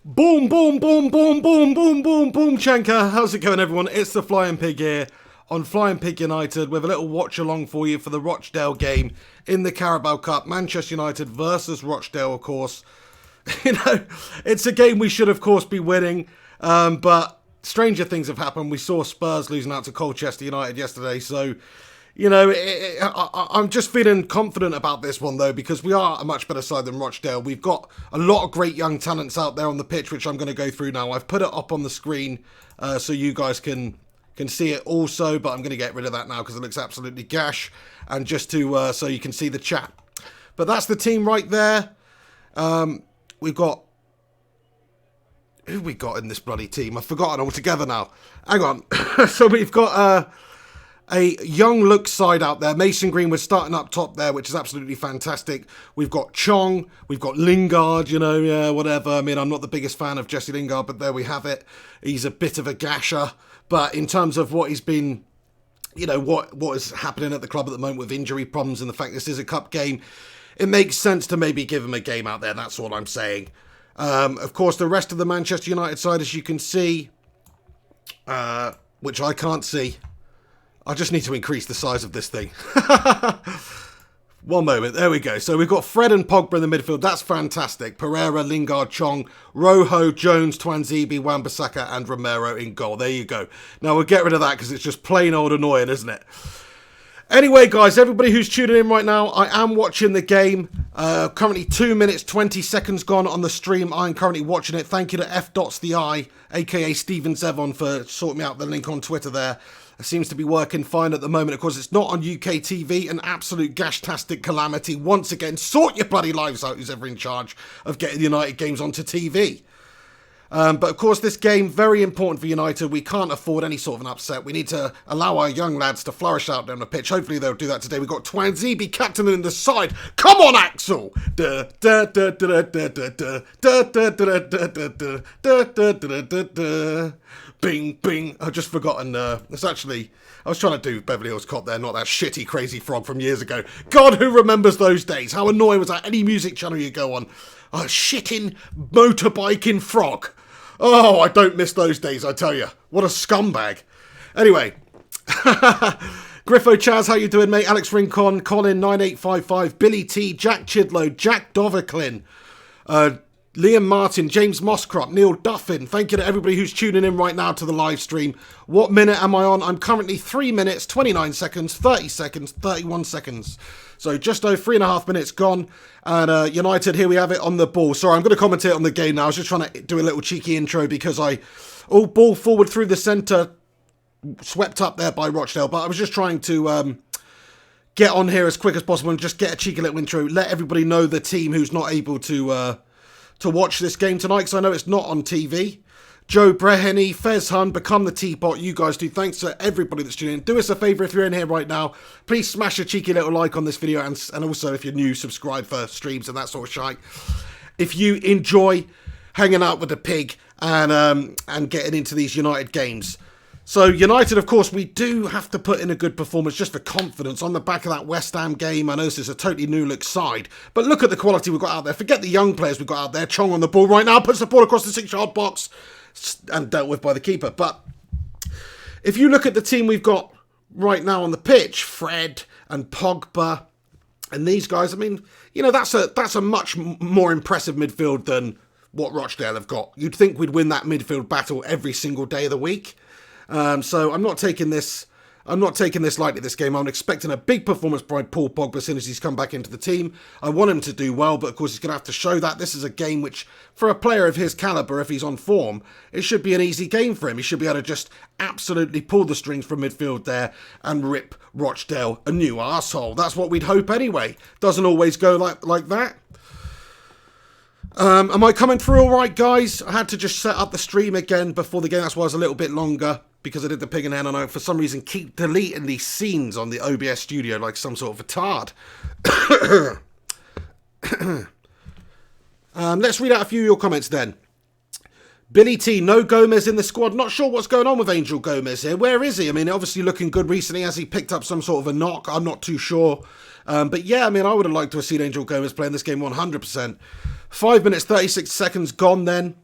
Boom, boom, boom, boom, boom, boom, boom, boom, Chenka. How's it going, everyone? It's the Flying Pig here on Flying Pig United with a little watch along for you for the Rochdale game in the Carabao Cup. Manchester United versus Rochdale, of course. It's a game we should, of course, be winning, but stranger things have happened. We saw Spurs losing out to Colchester United yesterday, so I'm just feeling confident about this one, though, because we are a much better side than Rochdale. We've got a lot of great young talents out there on the pitch, which I'm going to go through now. I've put it up on the screen so you guys can see it also, but I'm going to get rid of that now because it looks absolutely gash, and just to so you can see the chat. But that's the team right there. We've got... Who we got in this bloody team? I've forgotten altogether now. Hang on. So we've got... a young look side out there. Mason Greenwood starting up top there, which is absolutely fantastic. We've got Chong, we've got Lingard, whatever. I mean, I'm not the biggest fan of Jesse Lingard, but there we have it. He's a bit of a gasher. But in terms of what he's been, what is happening at the club at the moment with injury problems and the fact this is a cup game, it makes sense to maybe give him a game out there. That's all I'm saying. Of course, the rest of the Manchester United side, as you can see, which I can't see. I just need to increase the size of this thing. One moment. There we go. So we've got Fred and Pogba in the midfield. That's fantastic. Pereira, Lingard, Chong, Rojo, Jones, Twanzebe, Wan-Bissaka and Romero in goal. There you go. Now we'll get rid of that because it's just plain old annoying, isn't it? Anyway, guys, everybody who's tuning in right now, I am watching the game. Currently 2 minutes, 20 seconds gone on the stream. I'm currently watching it. Thank you to F.the a.k.a. Steven Zevon, for sorting me out the link on Twitter there. It seems to be working fine at the moment. Of course, it's not on UK TV. An absolute gash-tastic calamity. Once again, sort your bloody lives out, who's ever in charge of getting the United games onto TV. But of course, this game, very important for United. We can't afford any sort of an upset. We need to allow our young lads to flourish out down the pitch. Hopefully, they'll do that today. We've got Twanzebe captaining the side. Come on, Axel! Bing, bing. I've just forgotten. It's actually... I was trying to do Beverly Hills Cop there, not that shitty Crazy Frog from years ago. God, who remembers those days? How annoying was that? Any music channel you go on. A shitting, motorbiking frog. Oh, I don't miss those days, I tell you. What a scumbag. Anyway. Griffo Chaz, how you doing, mate? Alex Rincon, Colin 9855, Billy T, Jack Chidlow, Jack Doverclin, Liam Martin, James Moscrop, Neil Duffin. Thank you to everybody who's tuning in right now to the live stream. What minute am I on? I'm currently 3 minutes, 29 seconds, 30 seconds, 31 seconds. So just over 3.5 minutes gone. And United, here we have it on the ball. Sorry, I'm going to commentate on the game now. I was just trying to do a little cheeky intro because ball forward through the centre, swept up there by Rochdale. But I was just trying to get on here as quick as possible and just get a cheeky little intro. Let everybody know the team who's not able to watch this game tonight, because I know it's not on TV. Joe Breheny, Fez Hun, Become the Teapot, you guys do. Thanks to everybody that's tuning in. Do us a favour if you're in here right now. Please smash a cheeky little like on this video, and also if you're new, subscribe for streams and that sort of shite. If you enjoy hanging out with the pig and getting into these United games. So United, of course, we do have to put in a good performance just for confidence on the back of that West Ham game. I know this is a totally new look side, but look at the quality we've got out there. Forget the young players we've got out there. Chong on the ball right now, puts the ball across the 6-yard box and dealt with by the keeper. But if you look at the team we've got right now on the pitch, Fred and Pogba and these guys, I mean, that's a much more impressive midfield than what Rochdale have got. You'd think we'd win that midfield battle every single day of the week. So I'm not taking this lightly, this game. I'm expecting a big performance by Paul Pogba as soon as he's come back into the team. I want him to do well, but of course he's going to have to show that. This is a game which, for a player of his calibre, if he's on form, it should be an easy game for him. He should be able to just absolutely pull the strings from midfield there and rip Rochdale a new arsehole. That's what we'd hope anyway. Doesn't always go like that. Am I coming through all right, guys? I had to just set up the stream again before the game. That's why I was a little bit longer, because I did the pig and hen, and I, for some reason, keep deleting these scenes on the OBS studio like some sort of a tard. Let's read out a few of your comments then. Billy T, no Gomez in the squad. Not sure what's going on with Angel Gomez here. Where is he? I mean, obviously looking good recently. Has he picked up some sort of a knock? I'm not too sure. But yeah, I mean, I would have liked to have seen Angel Gomez playing this game 100%. 5 minutes, 36 seconds gone then.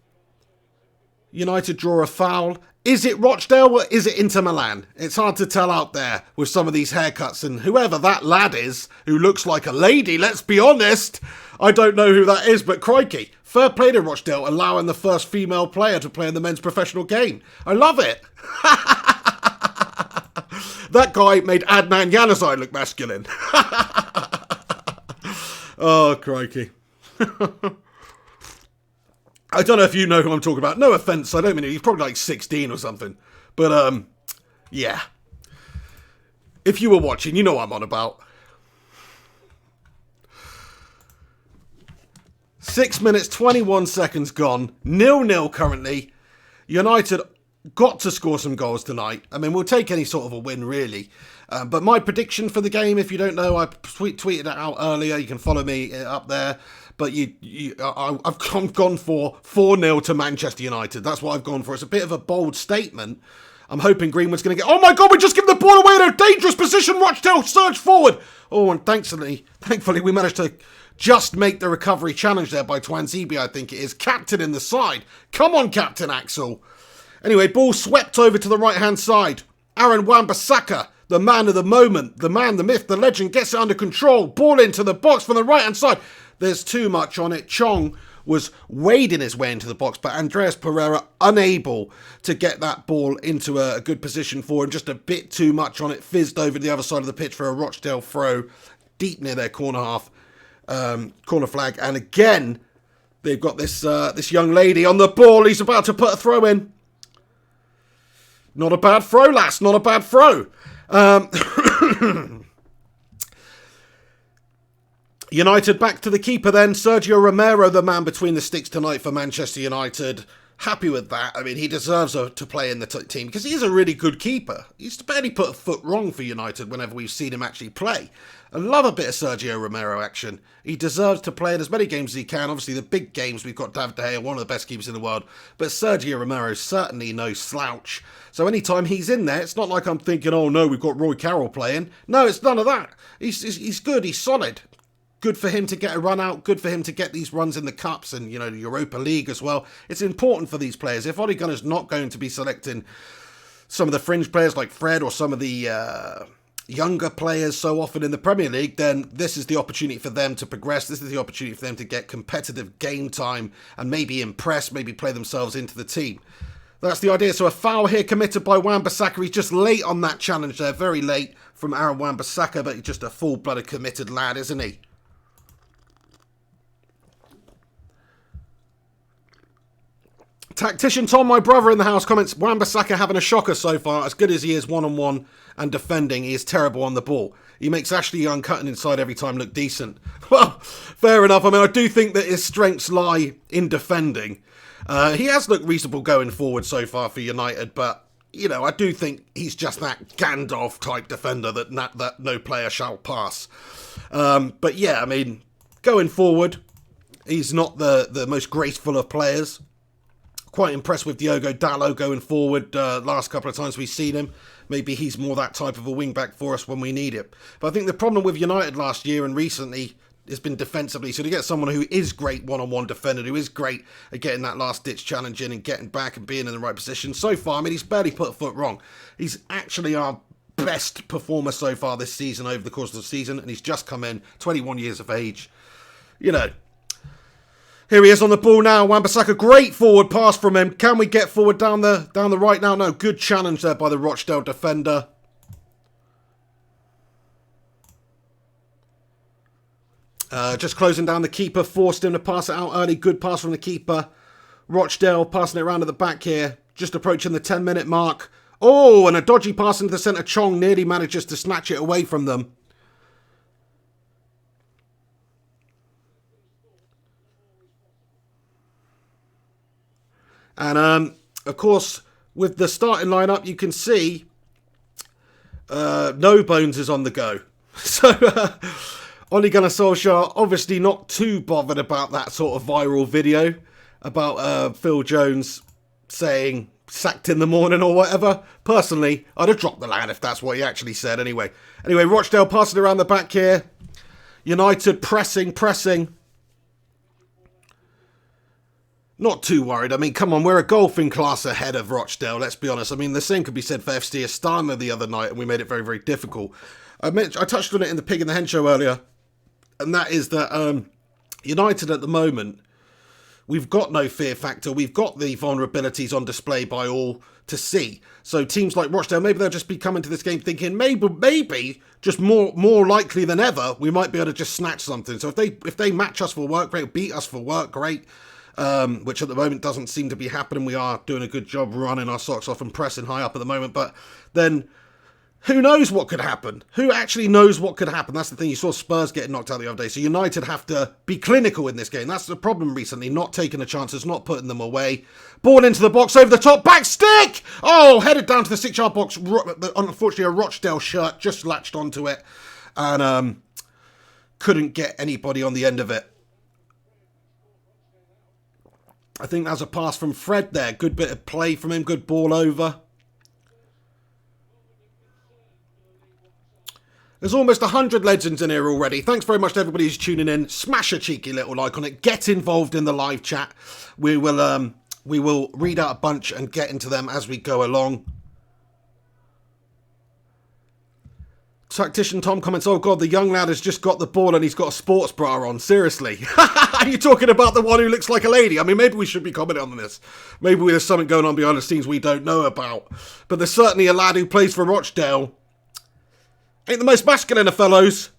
United draw a foul. Is it Rochdale or is it Inter Milan? It's hard to tell out there with some of these haircuts, and whoever that lad is, who looks like a lady, let's be honest, I don't know who that is, but crikey, fair play to Rochdale allowing the first female player to play in the men's professional game. I love it. That guy made Adnan Januzaj look masculine. Oh, crikey. I don't know if you know who I'm talking about. No offence, I don't mean it. He's probably like 16 or something. But, yeah. If you were watching, you know what I'm on about. 6 minutes, 21 seconds gone. 0-0 currently. United got to score some goals tonight. I mean, we'll take any sort of a win, really. But my prediction for the game, if you don't know, I tweeted it out earlier. You can follow me up there. But I've gone for 4-0 to Manchester United. That's what I've gone for. It's a bit of a bold statement. I'm hoping Greenwood's going to get... Oh my God, we just give the ball away in a dangerous position. Rochdale surge forward. Oh, and thankfully, we managed to just make the recovery challenge there by Twanzebe, I think it is. Captain in the side. Come on, Captain Axel. Anyway, ball swept over to the right-hand side. Aaron Wan-Bissaka, the man of the moment, the man, the myth, the legend, gets it under control. Ball into the box from the right-hand side. There's too much on it. Chong was wading his way into the box, but Andreas Pereira unable to get that ball into a good position for him. Just a bit too much on it. Fizzed over to the other side of the pitch for a Rochdale throw, deep near their corner half, corner flag. And again, they've got this young lady on the ball. He's about to put a throw in. Not a bad throw, lass. Not a bad throw. United back to the keeper then. Sergio Romero, the man between the sticks tonight for Manchester United. Happy with that. I mean, he deserves to play in the team because he is a really good keeper. He's barely put a foot wrong for United whenever we've seen him actually play. I love a bit of Sergio Romero action. He deserves to play in as many games as he can. Obviously, the big games, we've got David De Gea, one of the best keepers in the world. But Sergio Romero is certainly no slouch. So anytime he's in there, it's not like I'm thinking, oh no, we've got Roy Carroll playing. No, it's none of that. He's good. He's solid. Good for him to get a run out. Good for him to get these runs in the Cups and, the Europa League as well. It's important for these players. If Ole Gunnar's not going to be selecting some of the fringe players like Fred or some of the younger players so often in the Premier League, then this is the opportunity for them to progress. This is the opportunity for them to get competitive game time and maybe impress, maybe play themselves into the team. That's the idea. So a foul here committed by Wan-Bissaka. He's just late on that challenge there. Very late from Aaron Wan-Bissaka, but he's just a full-blooded committed lad, isn't he? Tactician Tom, my brother in the house, comments, Wan-Bissaka having a shocker so far. As good as he is one-on-one and defending, he is terrible on the ball. He makes Ashley Young cutting inside every time look decent. Well, fair enough. I mean, I do think that his strengths lie in defending. He has looked reasonable going forward so far for United, but, I do think he's just that Gandalf-type defender that no player shall pass. But yeah, I mean, going forward, he's not the most graceful of players. Quite impressed with Diogo Dalot going forward. Last couple of times we've seen him. Maybe he's more that type of a wing-back for us when we need it. But I think the problem with United last year and recently has been defensively. So to get someone who is great one-on-one defender, who is great at getting that last-ditch challenge in and getting back and being in the right position. So far, I mean, he's barely put a foot wrong. He's actually our best performer so far this season over the course of the season. And he's just come in, 21 years of age. Here he is on the ball now. Wan-Bissaka, great forward pass from him. Can we get forward down the right now? No, good challenge there by the Rochdale defender. Just closing down the keeper, forced him to pass it out early. Good pass from the keeper. Rochdale passing it around at the back here. Just approaching the 10-minute mark. Oh, and a dodgy pass into the centre. Chong nearly manages to snatch it away from them. And, of course, with the starting lineup, you can see No Bones is on the go. So, Ole Gunnar Solskjaer obviously not too bothered about that sort of viral video about Phil Jones saying sacked in the morning or whatever. Personally, I'd have dropped the lad if that's what he actually said anyway. Anyway, Rochdale passing around the back here. United pressing. Not too worried. I mean, come on, we're a golfing class ahead of Rochdale, let's be honest. I mean, the same could be said for FC Astana the other night, and we made it very, very difficult. I touched on it in the Pig in the Hen show earlier, and that is that United at the moment, we've got no fear factor. We've got the vulnerabilities on display by all to see. So teams like Rochdale, maybe they'll just be coming to this game thinking maybe just more likely than ever, we might be able to just snatch something. So if they match us for work, great. Beat us for work, great. Which at the moment doesn't seem to be happening. We are doing a good job running our socks off and pressing high up at the moment. But then who knows what could happen? Who actually knows what could happen? That's the thing. You saw Spurs getting knocked out the other day. So United have to be clinical in this game. That's the problem recently. Not taking the chances, not putting them away. Ball into the box, over the top, back stick! Oh, headed down to the 6-yard box. Unfortunately, a Rochdale shirt just latched onto it. And couldn't get anybody on the end of it. I think that's a pass from Fred there. Good bit of play from him. Good ball over. There's almost 100 legends in here already. Thanks very much to everybody who's tuning in. Smash a cheeky little like on it. Get involved in the live chat. We will read out a bunch and get into them as we go along. Tactician Tom comments, oh God, the young lad has just got the ball and he's got a sports bra on. Seriously. Are you talking about the one who looks like a lady? I mean, maybe we should be commenting on this. Maybe there's something going on behind the scenes we don't know about. But there's certainly a lad who plays for Rochdale. Ain't the most masculine of fellows.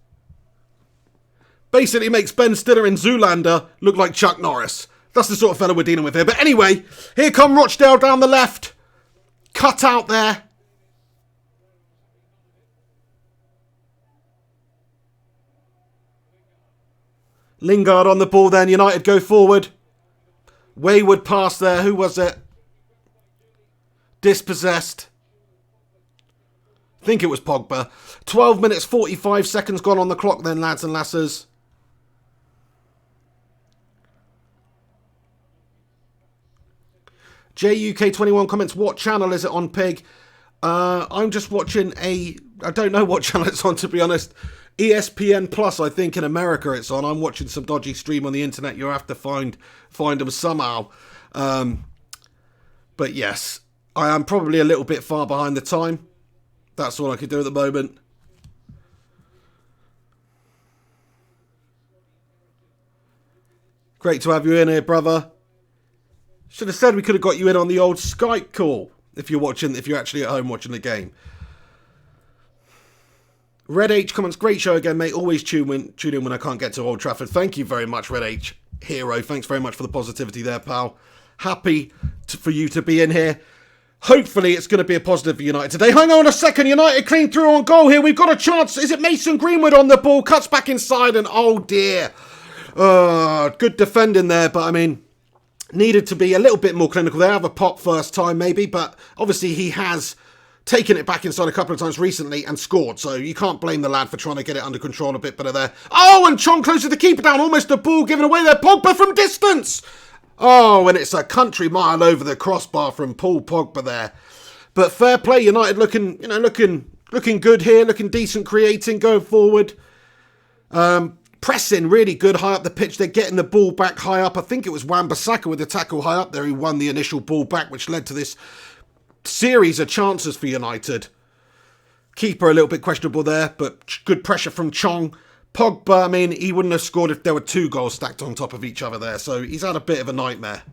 Basically makes Ben Stiller in Zoolander look like Chuck Norris. That's the sort of fellow we're dealing with here. But anyway, here come Rochdale down the left. Cut out there. Lingard on the ball then. United go forward. Wayward pass there. Who was it? Dispossessed. I think it was Pogba. 12 minutes 45 seconds gone on the clock then, lads and lasses. JUK21 comments, what channel is it on, Pig? I'm just watching I don't know what channel it's on, to be honest. ESPN Plus, I think in America it's on. I'm watching some dodgy stream on the internet. You'll have to find them somehow. But yes, I am probably a little bit far behind the time. That's all I could do at the moment. Great to have you in here, brother. Should have said we could have got you in on the old Skype call if you're actually at home watching the game. Red H comments, great show again, mate. Always tune in when I can't get to Old Trafford. Thank you very much, Red H. Hero, thanks very much for the positivity there, pal. Happy for you to be in here. Hopefully it's going to be a positive for United today. Hang on a second. United clean through on goal here. We've got a chance. Is it Mason Greenwood on the ball? Cuts back inside and oh dear. Good defending there, but I mean, needed to be a little bit more clinical. They have a pop first time maybe, but obviously he has taken it back inside a couple of times recently and scored. So you can't blame the lad for trying to get it under control a bit better there. Oh, and Chong closes the keeper down. Almost a ball given away there. Pogba from distance. Oh, and it's a country mile over the crossbar from Paul Pogba there. But fair play, United looking good here, looking decent, creating, going forward. Pressing really good high up the pitch. They're getting the ball back high up. I think it was Wan-Bissaka with the tackle high up there who won the initial ball back, which led to this series of chances for United. Keeper a little bit questionable there, but good pressure from Chong. Pogba, I mean, he wouldn't have scored if there were two goals stacked on top of each other there, so he's had a bit of a nightmare.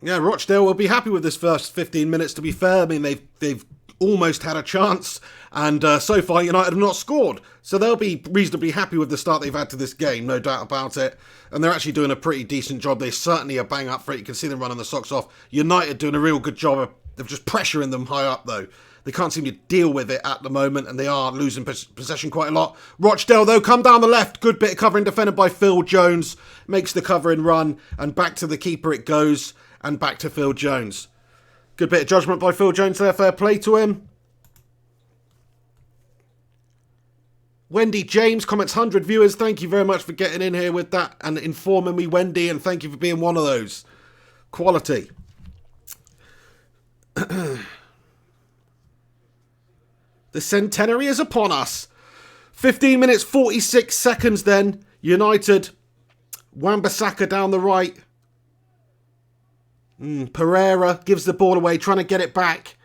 Yeah, Rochdale will be happy with this first 15 minutes, to be fair. I mean, they've almost had a chance, and so far United have not scored. So they'll be reasonably happy with the start they've had to this game, no doubt about it. And they're actually doing a pretty decent job. They certainly are bang up for it. You can see them running the socks off. United doing a real good job of just pressuring them high up, though. They can't seem to deal with it at the moment, and they are losing possession quite a lot. Rochdale, though, come down the left. Good bit of covering, defended by Phil Jones. Makes the covering run, and back to the keeper it goes. And back to Phil Jones. Good bit of judgment by Phil Jones there. Fair play to him. Wendy James comments, 100 viewers. Thank you very much for getting in here with that and informing me, Wendy. And thank you for being one of those. Quality. The centenary is upon us. 15 minutes, 46 seconds then. United. Wan-Bissaka down the right. Pereira gives the ball away, trying to get it back.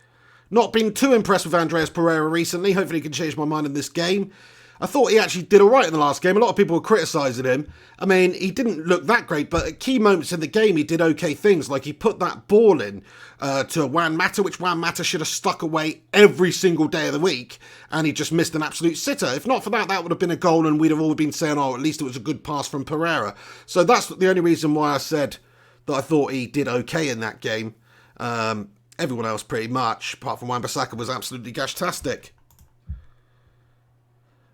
Not been too impressed with Andreas Pereira recently. Hopefully he can change my mind in this game. I thought he actually did all right in the last game. A lot of people were criticising him. I mean, he didn't look that great, but at key moments in the game, he did okay things. Like he put that ball in to Juan Mata, which Juan Mata should have stuck away every single day of the week, and he just missed an absolute sitter. If not for that, that would have been a goal, and we'd have all been saying, oh, at least it was a good pass from Pereira. So that's the only reason why I said that I thought he did okay in that game. Everyone else pretty much, apart from Wan-Bissaka, was absolutely gashtastic.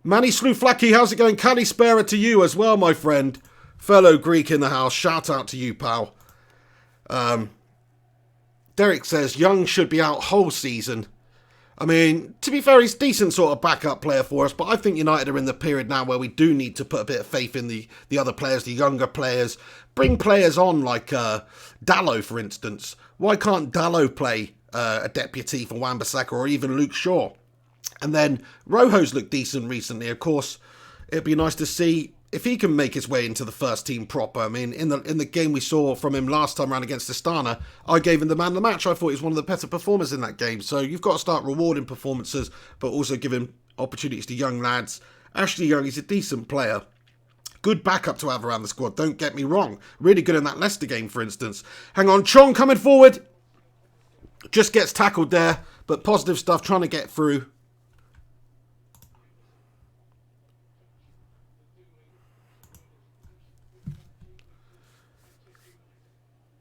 Manny Slouflaki, how's it going? Kalispera to you as well, my friend. Fellow Greek in the house. Shout out to you, pal. Derek says, Young should be out whole season. I mean, to be fair, he's a decent sort of backup player for us, but I think United are in the period now where we do need to put a bit of faith in the other players, the younger players. Bring players on like Dalot, for instance. Why can't Dalot play a deputy for Wan-Bissaka or even Luke Shaw? And then Rojo's looked decent recently. Of course, it'd be nice to see if he can make his way into the first team proper. I mean, in the game we saw from him last time around against Astana, I gave him the man of the match. I thought he was one of the better performers in that game. So you've got to start rewarding performances, but also giving opportunities to young lads. Ashley Young, he's a decent player. Good backup to have around the squad, don't get me wrong. Really good in that Leicester game, for instance. Hang on, Chong coming forward. Just gets tackled there, but positive stuff, trying to get through.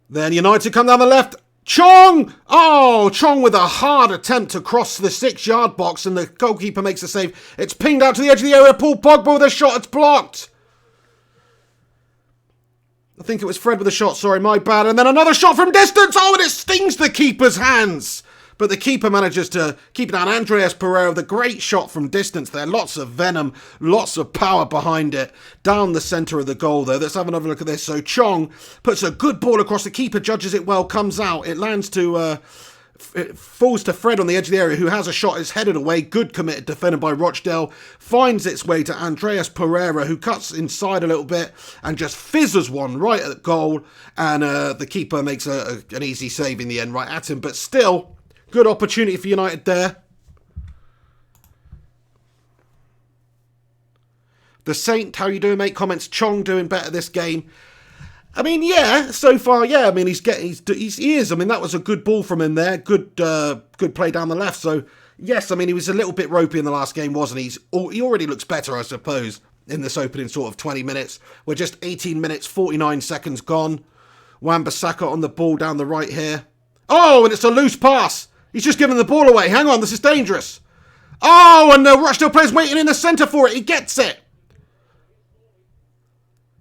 Then United come down the left. Chong! Oh, Chong with a hard attempt to cross the 6-yard box, and the goalkeeper makes a save. It's pinged out to the edge of the area. Paul Pogba with a shot. It's blocked. I think it was Fred with a shot. Sorry, my bad. And then another shot from distance. Oh, and it stings the keeper's hands. But the keeper manages to keep it down. Andreas Pereira with a great shot from distance there. Lots of venom, lots of power behind it. Down the centre of the goal, though. Let's have another look at this. So Chong puts a good ball across. The keeper judges it well, comes out. It lands to... it falls to Fred on the edge of the area, who has a shot. It's headed away. Good committed defender by Rochdale. Finds its way to Andreas Pereira, who cuts inside a little bit and just fizzes one right at the goal. And the keeper makes an easy save in the end right at him. But still... good opportunity for United there. The Saint, how you doing, mate? Comments, Chong doing better this game. I mean, yeah, so far, yeah. I mean, he is. I mean, that was a good ball from him there. Good play down the left. So, yes, I mean, he was a little bit ropey in the last game, wasn't he? He already looks better, I suppose, in this opening sort of 20 minutes. We're just 18 minutes, 49 seconds gone. Wan-Bissaka on the ball down the right here. Oh, and it's a loose pass. He's just given the ball away. Hang on, this is dangerous. Oh, and the Rochdale player's waiting in the centre for it. He gets it.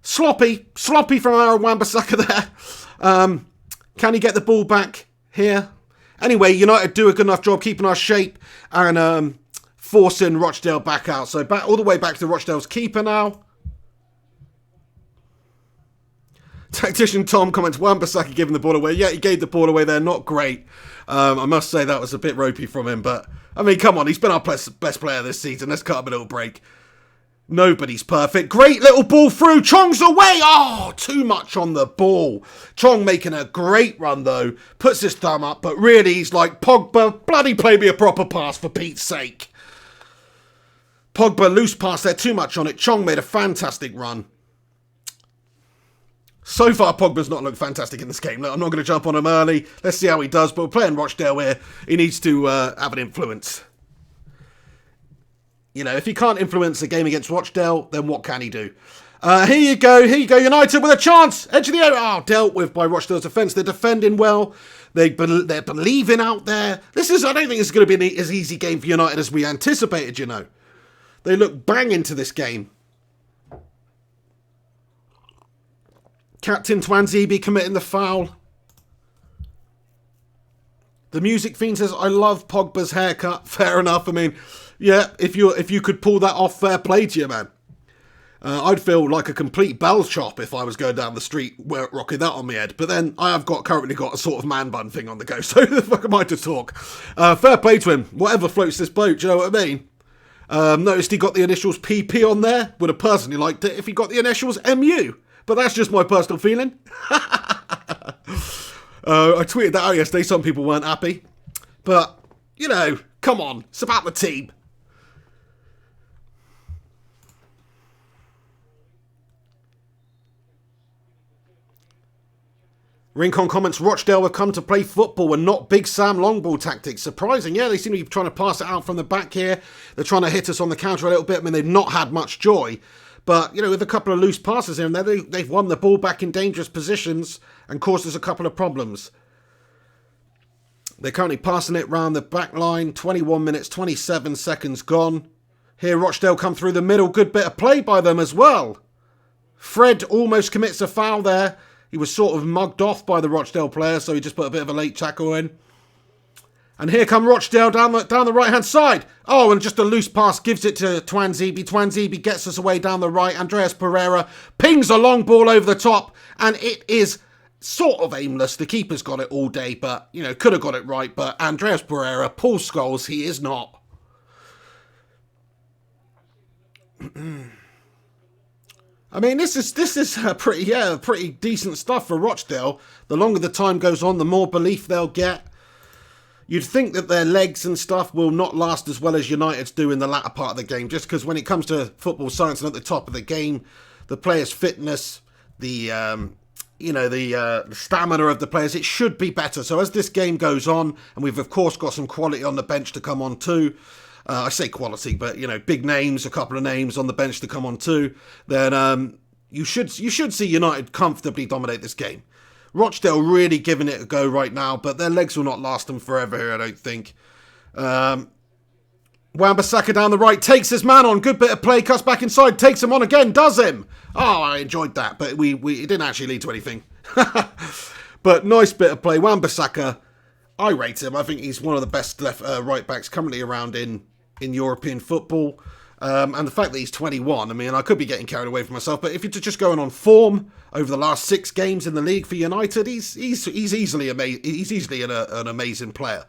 Sloppy from Aaron Wan-Bissaka there. Can he get the ball back here? Anyway, United do a good enough job keeping our shape and forcing Rochdale back out. So back all the way back to Rochdale's keeper now. Tactician Tom comments, Wan-Bissaka giving the ball away. Yeah, he gave the ball away there. Not great. I must say that was a bit ropey from him. But, I mean, come on. He's been our best player this season. Let's cut him a little break. Nobody's perfect. Great little ball through. Chong's away. Oh, too much on the ball. Chong making a great run, though. Puts his thumb up. But really, he's like, Pogba, bloody play me a proper pass for Pete's sake. Pogba, loose pass there. Too much on it. Chong made a fantastic run. So far, Pogba's not looked fantastic in this game. I'm not going to jump on him early. Let's see how he does. But we're playing Rochdale where he needs to have an influence. You know, if he can't influence a game against Rochdale, then what can he do? Here you go. United with a chance. Edge of the area. Oh, dealt with by Rochdale's defence. They're defending well. They're believing out there. I don't think it's going to be as easy game for United as we anticipated, you know. They look bang into this game. Captain Twanzebe committing the foul. The Music Fiend says, I love Pogba's haircut. Fair enough. I mean, yeah, if you could pull that off, fair play to you, man. I'd feel like a complete bell chop if I was going down the street rocking that on my head. But then I have currently got a sort of man bun thing on the go, so the fuck am I to talk? Fair play to him. Whatever floats this boat, do you know what I mean? Noticed he got the initials PP on there. Would have personally liked it if he got the initials MU. But that's just my personal feeling. I tweeted that out yesterday. Some people weren't happy. But, you know, come on. It's about the team. Rincon comments, Rochdale have come to play football and not Big Sam long ball tactics. Surprising, yeah, they seem to be trying to pass it out from the back here. They're trying to hit us on the counter a little bit. I mean, they've not had much joy. But, you know, with a couple of loose passes here and there, they've won the ball back in dangerous positions and caused us a couple of problems. They're currently passing it round the back line. 21 minutes, 27 seconds gone. Here, Rochdale come through the middle. Good bit of play by them as well. Fred almost commits a foul there. He was sort of mugged off by the Rochdale player, so he just put a bit of a late tackle in. And here come Rochdale down the right-hand side. Oh, and just a loose pass gives it to Twanzebe. Twanzebe gets us away down the right. Andreas Pereira pings a long ball over the top, and it is sort of aimless. The keeper's got it all day, but, you know, could have got it right. But Andreas Pereira, Paul Scholes, he is not. I mean, this is pretty decent stuff for Rochdale. The longer the time goes on, the more belief they'll get. You'd think that their legs and stuff will not last as well as United's do in the latter part of the game, just because when it comes to football science and at the top of the game, the players' fitness, the stamina of the players, it should be better. So as this game goes on, and we've of course got some quality on the bench to come on too. I say quality, but, you know, big names, a couple of names on the bench to come on too, then you should see United comfortably dominate this game. Rochdale really giving it a go right now, but their legs will not last them forever here, I don't think. Wan-Bissaka down the right, takes his man on, good bit of play, cuts back inside, takes him on again, does him! Oh, I enjoyed that, but it didn't actually lead to anything. But nice bit of play. Wan-Bissaka, I rate him. I think he's one of the best right backs currently around in European football. And the fact that he's 21, I mean, I could be getting carried away from myself, but if you're just going on form over the last 6 games in the league for United, he's easily an amazing player.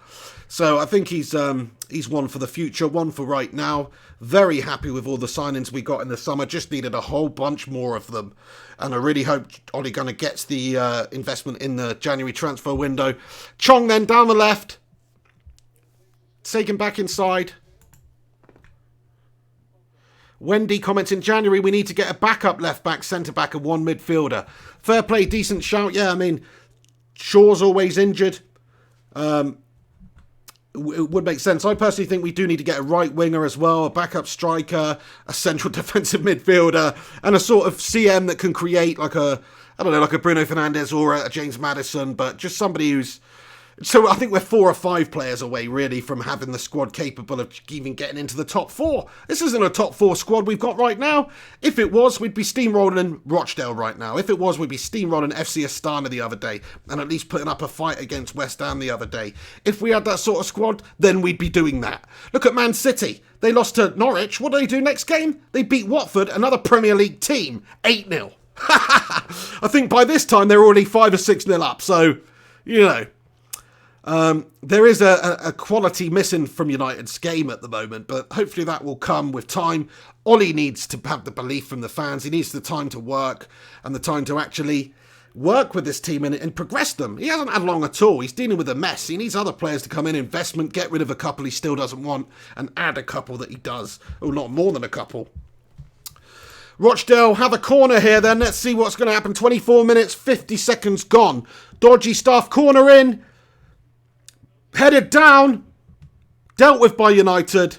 So I think he's one for the future, one for right now. Very happy with all the signings we got in the summer. Just needed a whole bunch more of them, and I really hope Ole Gunnar gets the investment in the January transfer window. Chong then down the left, taken back inside. Wendy comments, in January, we need to get a backup left-back, centre-back and one midfielder. Fair play, decent shout. Yeah, I mean, Shaw's always injured. It would make sense. I personally think we do need to get a right winger as well, a backup striker, a central defensive midfielder, and a sort of CM that can create like a Bruno Fernandes or a James Maddison, but just somebody who's... So I think we're 4 or 5 players away, really, from having the squad capable of even getting into the top 4. This isn't a top 4 squad we've got right now. If it was, we'd be steamrolling Rochdale right now. If it was, we'd be steamrolling FC Astana the other day, and at least putting up a fight against West Ham the other day. If we had that sort of squad, then we'd be doing that. Look at Man City. They lost to Norwich. What do they do next game? They beat Watford, another Premier League team, 8-0. I think by this time they're already 5 or 6-0 up, so, you know... there is a quality missing from United's game at the moment, but hopefully that will come with time. Ollie needs to have the belief from the fans. He needs the time to work and the time to actually work with this team and progress them. He hasn't had long at all. He's dealing with a mess. He needs other players to come in, investment, get rid of a couple he still doesn't want, and add a couple that he does. Oh, not more than a couple. Rochdale have a corner here then. Let's see what's going to happen. 24 minutes, 50 seconds gone. Dodgy stuff. Corner in. Headed down. Dealt with by United.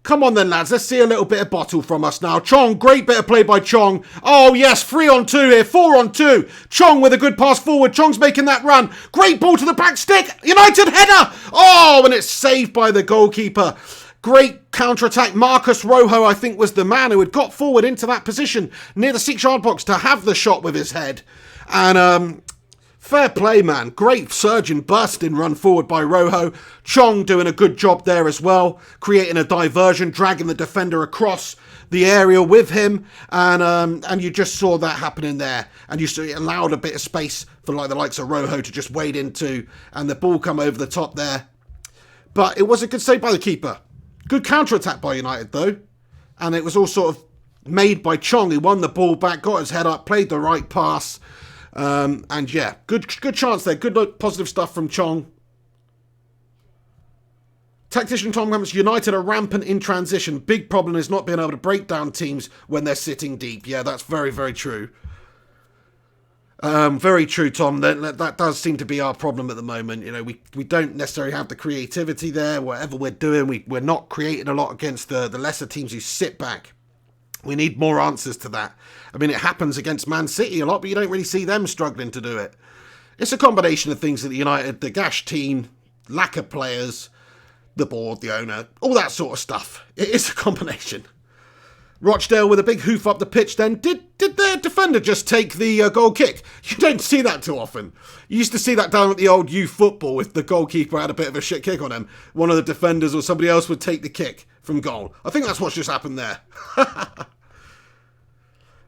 Come on then, lads. Let's see a little bit of bottle from us now. Chong, great bit of play by Chong. Oh, yes, 3 on 2 here. 4 on 2. Chong with a good pass forward. Chong's making that run. Great ball to the back stick. United header. Oh, and it's saved by the goalkeeper. Great counter-attack. Marcus Rojo, I think, was the man who had got forward into that position near the 6-yard box to have the shot with his head. And Fair play, man. Great surging, bursting run forward by Rojo. Chong doing a good job there as well, creating a diversion, dragging the defender across the area with him, and you just saw that happening there, and you saw it allowed a bit of space for like the likes of Rojo to just wade into, and the ball come over the top there. But it was a good save by the keeper. Good counter-attack by United though, and it was all sort of made by Chong. He won the ball back, got his head up, played the right pass. And yeah, good chance there. Good positive stuff from Chong. Tactician Tom Campbell, United are rampant in transition. Big problem is not being able to break down teams when they're sitting deep. Yeah, that's very, very true. Very true, Tom. That does seem to be our problem at the moment. You know, we don't necessarily have the creativity there. Whatever we're doing, we're not creating a lot against the lesser teams who sit back. We need more answers to that. I mean, it happens against Man City a lot, but you don't really see them struggling to do it. It's a combination of things at the United, the gash team, lack of players, the board, the owner, all that sort of stuff. It is a combination. Rochdale with a big hoof up the pitch then. Did their defender just take the goal kick? You don't see that too often. You used to see that down at the old youth football if the goalkeeper had a bit of a shit kick on him. One of the defenders or somebody else would take the kick from goal. I think that's what's just happened there.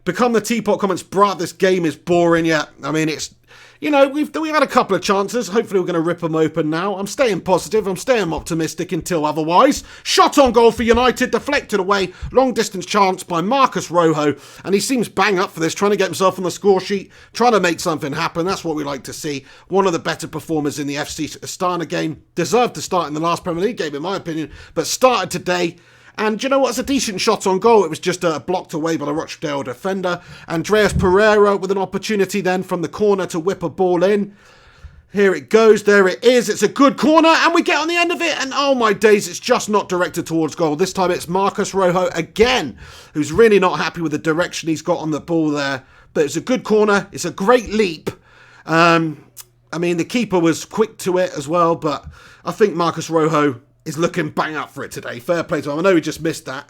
Become the Teapot comments, bruh, this game is boring. Yeah, I mean, it's, you know, we've had a couple of chances. Hopefully we're going to rip them open now. I'm staying positive. I'm staying optimistic until otherwise. Shot on goal for United, deflected away. Long distance chance by Marcus Rojo. And he seems bang up for this, trying to get himself on the score sheet, trying to make something happen. That's what we like to see. One of the better performers in the FC Astana game. Deserved to start in the last Premier League game, in my opinion, but started today. And you know what? It's a decent shot on goal. It was just blocked away by the Rochdale defender. Andreas Pereira with an opportunity then from the corner to whip a ball in. Here it goes. There it is. It's a good corner. And we get on the end of it. And oh my days, it's just not directed towards goal. This time it's Marcus Rojo again, who's really not happy with the direction he's got on the ball there. But it's a good corner. It's a great leap. I mean, the keeper was quick to it as well. But I think Marcus Rojo is looking bang up for it today. Fair play to him. I know he just missed that.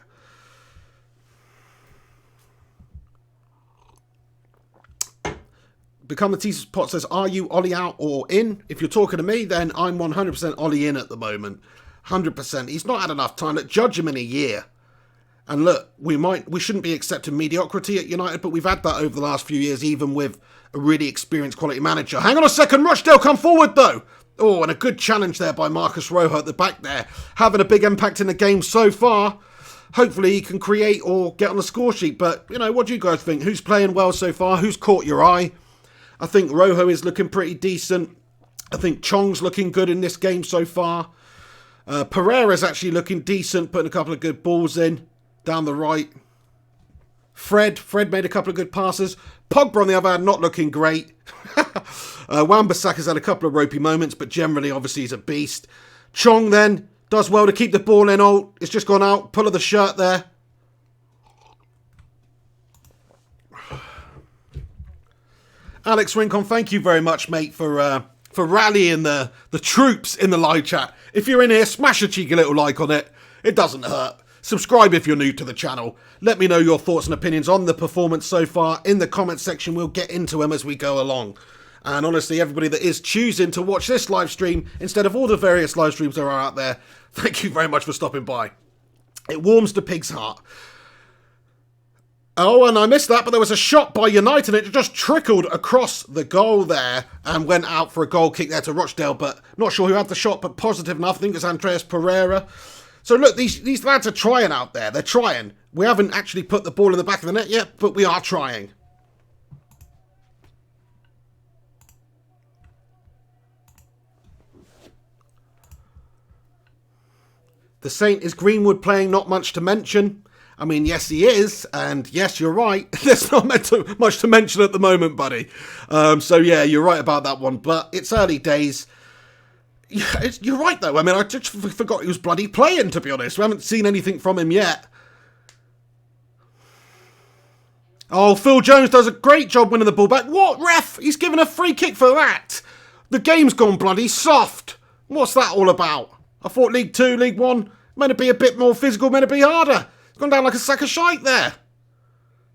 Become the Teapot says, are you Ollie out or in? If you're talking to me, then I'm 100% Ollie in at the moment. 100%. He's not had enough time. Let's judge him in a year. And look, we shouldn't be accepting mediocrity at United, but we've had that over the last few years, even with a really experienced quality manager. Hang on a second. Rochdale come forward though. Oh, and a good challenge there by Marcus Rojo at the back there. Having a big impact in the game so far. Hopefully he can create or get on the score sheet. But, you know, what do you guys think? Who's playing well so far? Who's caught your eye? I think Rojo is looking pretty decent. I think Chong's looking good in this game so far. Pereira's actually looking decent, putting a couple of good balls in down the right. Fred made a couple of good passes. Pogba, on the other hand, not looking great. Wan-Bissaka's had a couple of ropey moments, but generally, obviously, he's a beast. Chong, then, does well to keep the ball in. Oh, it's just gone out. Pull of the shirt there. Alex Rincon, thank you very much, mate, for rallying the troops in the live chat. If you're in here, smash a cheeky little like on it. It doesn't hurt. Subscribe if you're new to the channel. Let me know your thoughts and opinions on the performance so far in the comments section. We'll get into them as we go along. And honestly, everybody that is choosing to watch this live stream instead of all the various live streams that are out there, thank you very much for stopping by. It warms the pig's heart. Oh, and I missed that, but there was a shot by United. It just trickled across the goal there and went out for a goal kick there to Rochdale, but not sure who had the shot, but positive enough. I think it's Andreas Pereira. So look, these lads are trying out there. They're trying. We haven't actually put the ball in the back of the net yet, but we are trying. The Saint is Greenwood playing, not much to mention. I mean, yes, he is. And yes, you're right. There's not much to mention at the moment, buddy. So yeah, you're right about that one. But it's early days. Yeah, you're right, though. I mean, I just forgot he was bloody playing, to be honest. We haven't seen anything from him yet. Oh, Phil Jones does a great job winning the ball back. What, ref? He's given a free kick for that. The game's gone bloody soft. What's that all about? I thought League 2, League 1, meant to be a bit more physical, meant to be harder. It's gone down like a sack of shite there.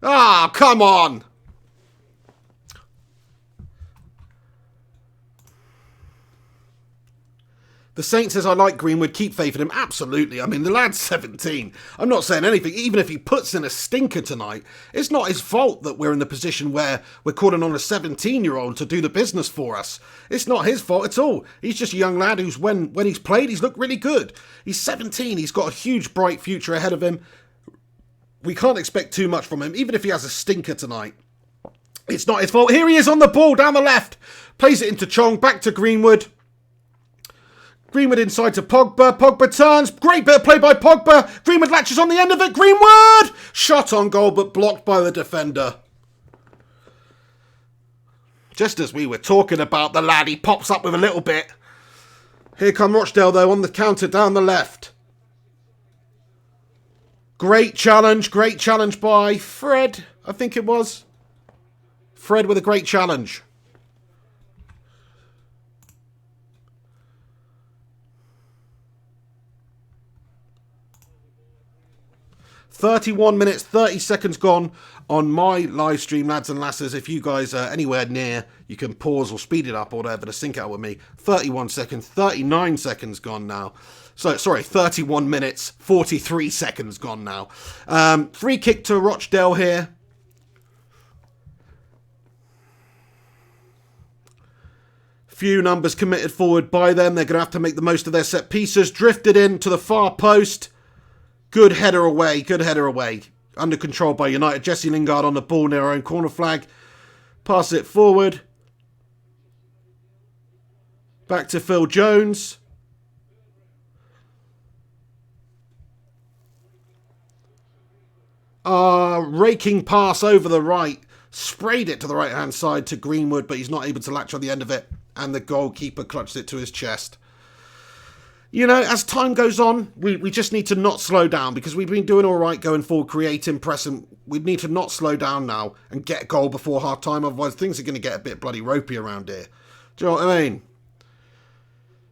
Ah, come on. The Saint says, I like Greenwood, keep faith in him. Absolutely. I mean, the lad's 17. I'm not saying anything. Even if he puts in a stinker tonight, it's not his fault that we're in the position where we're calling on a 17-year-old to do the business for us. It's not his fault at all. He's just a young lad who's, when he's played, he's looked really good. He's 17. He's got a huge, bright future ahead of him. We can't expect too much from him, even if he has a stinker tonight. It's not his fault. Here he is on the ball, down the left. Plays it into Chong, back to Greenwood. Greenwood inside to Pogba. Pogba turns. Great bit of play by Pogba. Greenwood latches on the end of it. Greenwood! Shot on goal, but blocked by the defender. Just as we were talking about the lad, he pops up with a little bit. Here come Rochdale, though, on the counter down the left. Great challenge by Fred, I think it was. Fred with a great challenge. (31 minutes, 30 seconds gone on my live stream, lads and lasses. If you guys are anywhere near, you can pause or speed it up or whatever to sync out with me. 31 seconds, 39 seconds gone now. So, sorry, 31 minutes, 43 seconds gone now. Free kick to Rochdale here. Few numbers committed forward by them. They're going to have to make the most of their set pieces. Drifted in to the far post. Good header away, good header away. Under control by United. Jesse Lingard on the ball near our own corner flag. Pass it forward. Back to Phil Jones. Raking pass over the right. Sprayed it to the right-hand side to Greenwood, but he's not able to latch on the end of it. And the goalkeeper clutched it to his chest. You know, as time goes on, we just need to not slow down because we've been doing all right going forward, creating, pressing. We need to not slow down now and get a goal before half-time. Otherwise, things are going to get a bit bloody ropey around here. Do you know what I mean?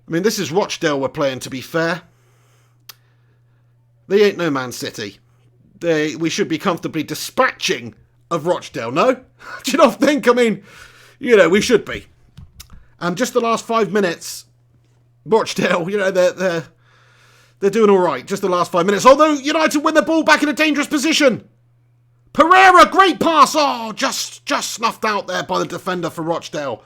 I mean, this is Rochdale we're playing, to be fair. They ain't no Man City. We should be comfortably dispatching of Rochdale, no? Do you not think? I mean, you know, we should be. And just the last 5 minutes... Rochdale, you know, they're doing all right. Just the last 5 minutes. Although United win the ball back in a dangerous position. Pereira, great pass. Oh, just snuffed out there by the defender for Rochdale.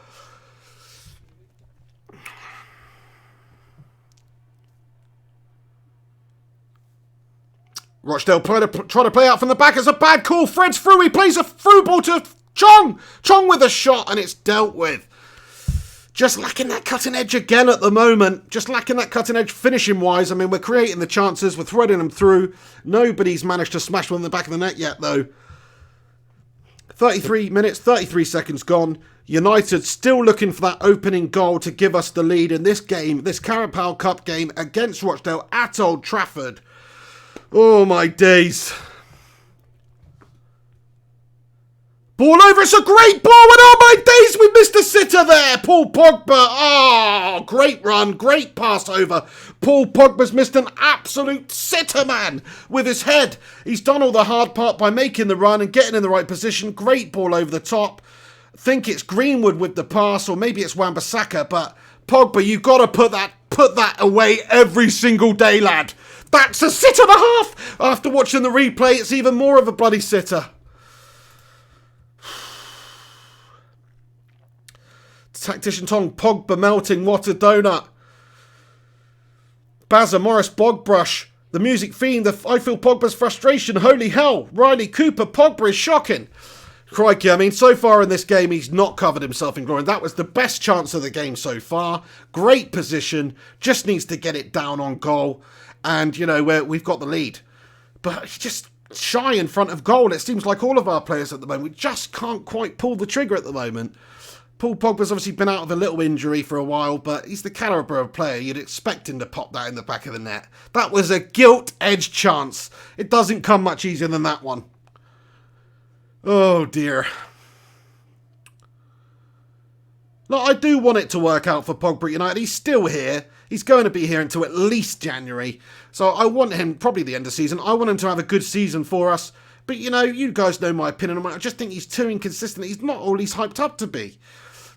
Rochdale try to play out from the back. It's a bad call. Fred's through. He plays a through ball to Chong. Chong with a shot, and it's dealt with. Just lacking that cutting edge again at the moment. Just lacking that cutting edge finishing wise. I mean, we're creating the chances. We're threading them through. Nobody's managed to smash one in the back of the net yet, though. 33 minutes, 33 seconds gone. United still looking for that opening goal to give us the lead in this game, this Carabao Cup game against Rochdale at Old Trafford. Oh, my days. Ball over, it's a great ball, and oh my days, we missed a sitter there. Paul Pogba, oh, great run, great pass over. Paul Pogba's missed an absolute sitter, man, with his head. He's done all the hard part by making the run and getting in the right position. Great ball over the top. I think it's Greenwood with the pass, or maybe it's Wan-Bissaka, but Pogba, you've got to put that away every single day, lad. That's a sitter and a half. After watching the replay, it's even more of a bloody sitter. Tactician Tong, Pogba melting, what a donut. Bazza, Morris, Bogbrush, the music fiend, I feel Pogba's frustration, holy hell. Riley Cooper, Pogba is shocking. Crikey, I mean, so far in this game, he's not covered himself in glory. That was the best chance of the game so far. Great position, just needs to get it down on goal. And, you know, we've got the lead. But he's just shy in front of goal. It seems like all of our players at the moment, we just can't quite pull the trigger at the moment. Paul Pogba's obviously been out of a little injury for a while, but he's the calibre of player. You'd expect him to pop that in the back of the net. That was a gilt-edged chance. It doesn't come much easier than that one. Oh, dear. Look, I do want it to work out for Pogba United. He's still here. He's going to be here until at least January. So I want him, probably the end of the season, I want him to have a good season for us. But, you know, you guys know my opinion on him. I just think he's too inconsistent. He's not all he's hyped up to be.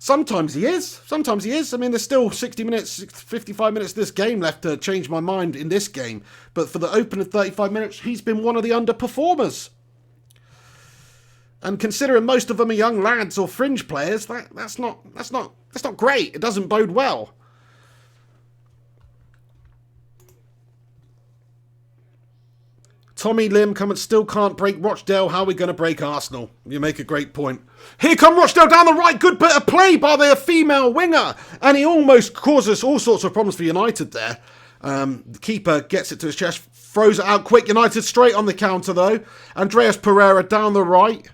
Sometimes he is. Sometimes he is. I mean, there's still 60 minutes, 55 minutes of this game left to change my mind in this game. But for the opening 35 minutes, he's been one of the underperformers. And considering most of them are young lads or fringe players, that's not great. It doesn't bode well. Tommy Lim still can't break Rochdale. How are we going to break Arsenal? You make a great point. Here come Rochdale down the right. Good bit of play by the female winger. And he almost causes all sorts of problems for United there. The keeper gets it to his chest. Throws it out quick. United straight on the counter though. Andreas Pereira down the right.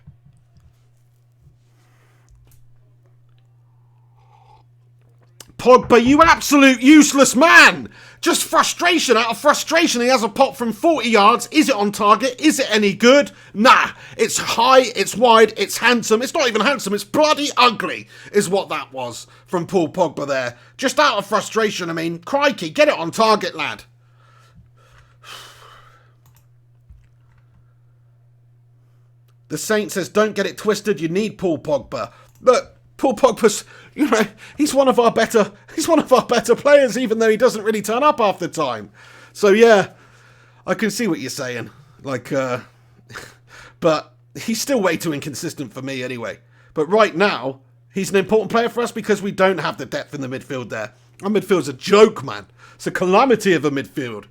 Pogba, you absolute useless man! Just frustration. Out of frustration, he has a pop from 40 yards. Is it on target? Is it any good? Nah. It's high, it's wide, it's handsome. It's not even handsome, it's bloody ugly, is what that was from Paul Pogba there. Just out of frustration, I mean, crikey, get it on target, lad. The Saint says, don't get it twisted, you need Paul Pogba. Look, Paul Pogba's, he's one of our better players, even though he doesn't really turn up half the time. So yeah, I can see what you're saying. But he's still way too inconsistent for me anyway. But right now, he's an important player for us because we don't have the depth in the midfield there. Our midfield's a joke, man. It's a calamity of a midfield.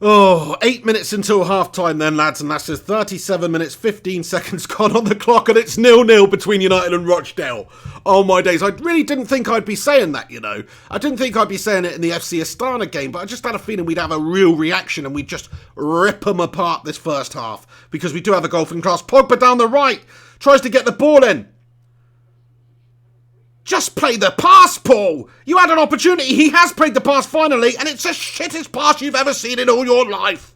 Oh, 8 minutes until half-time then, lads, and that's just 37 minutes, 15 seconds gone on the clock, and it's 0-0 between United and Rochdale. Oh, my days. I really didn't think I'd be saying that, you know. I didn't think I'd be saying it in the FC Astana game, but I just had a feeling we'd have a real reaction and we'd just rip them apart this first half, because we do have a goal from class. Pogba down the right, tries to get the ball in. Just play the pass, Paul! You had an opportunity. He has played the pass finally, and it's the shittest pass you've ever seen in all your life.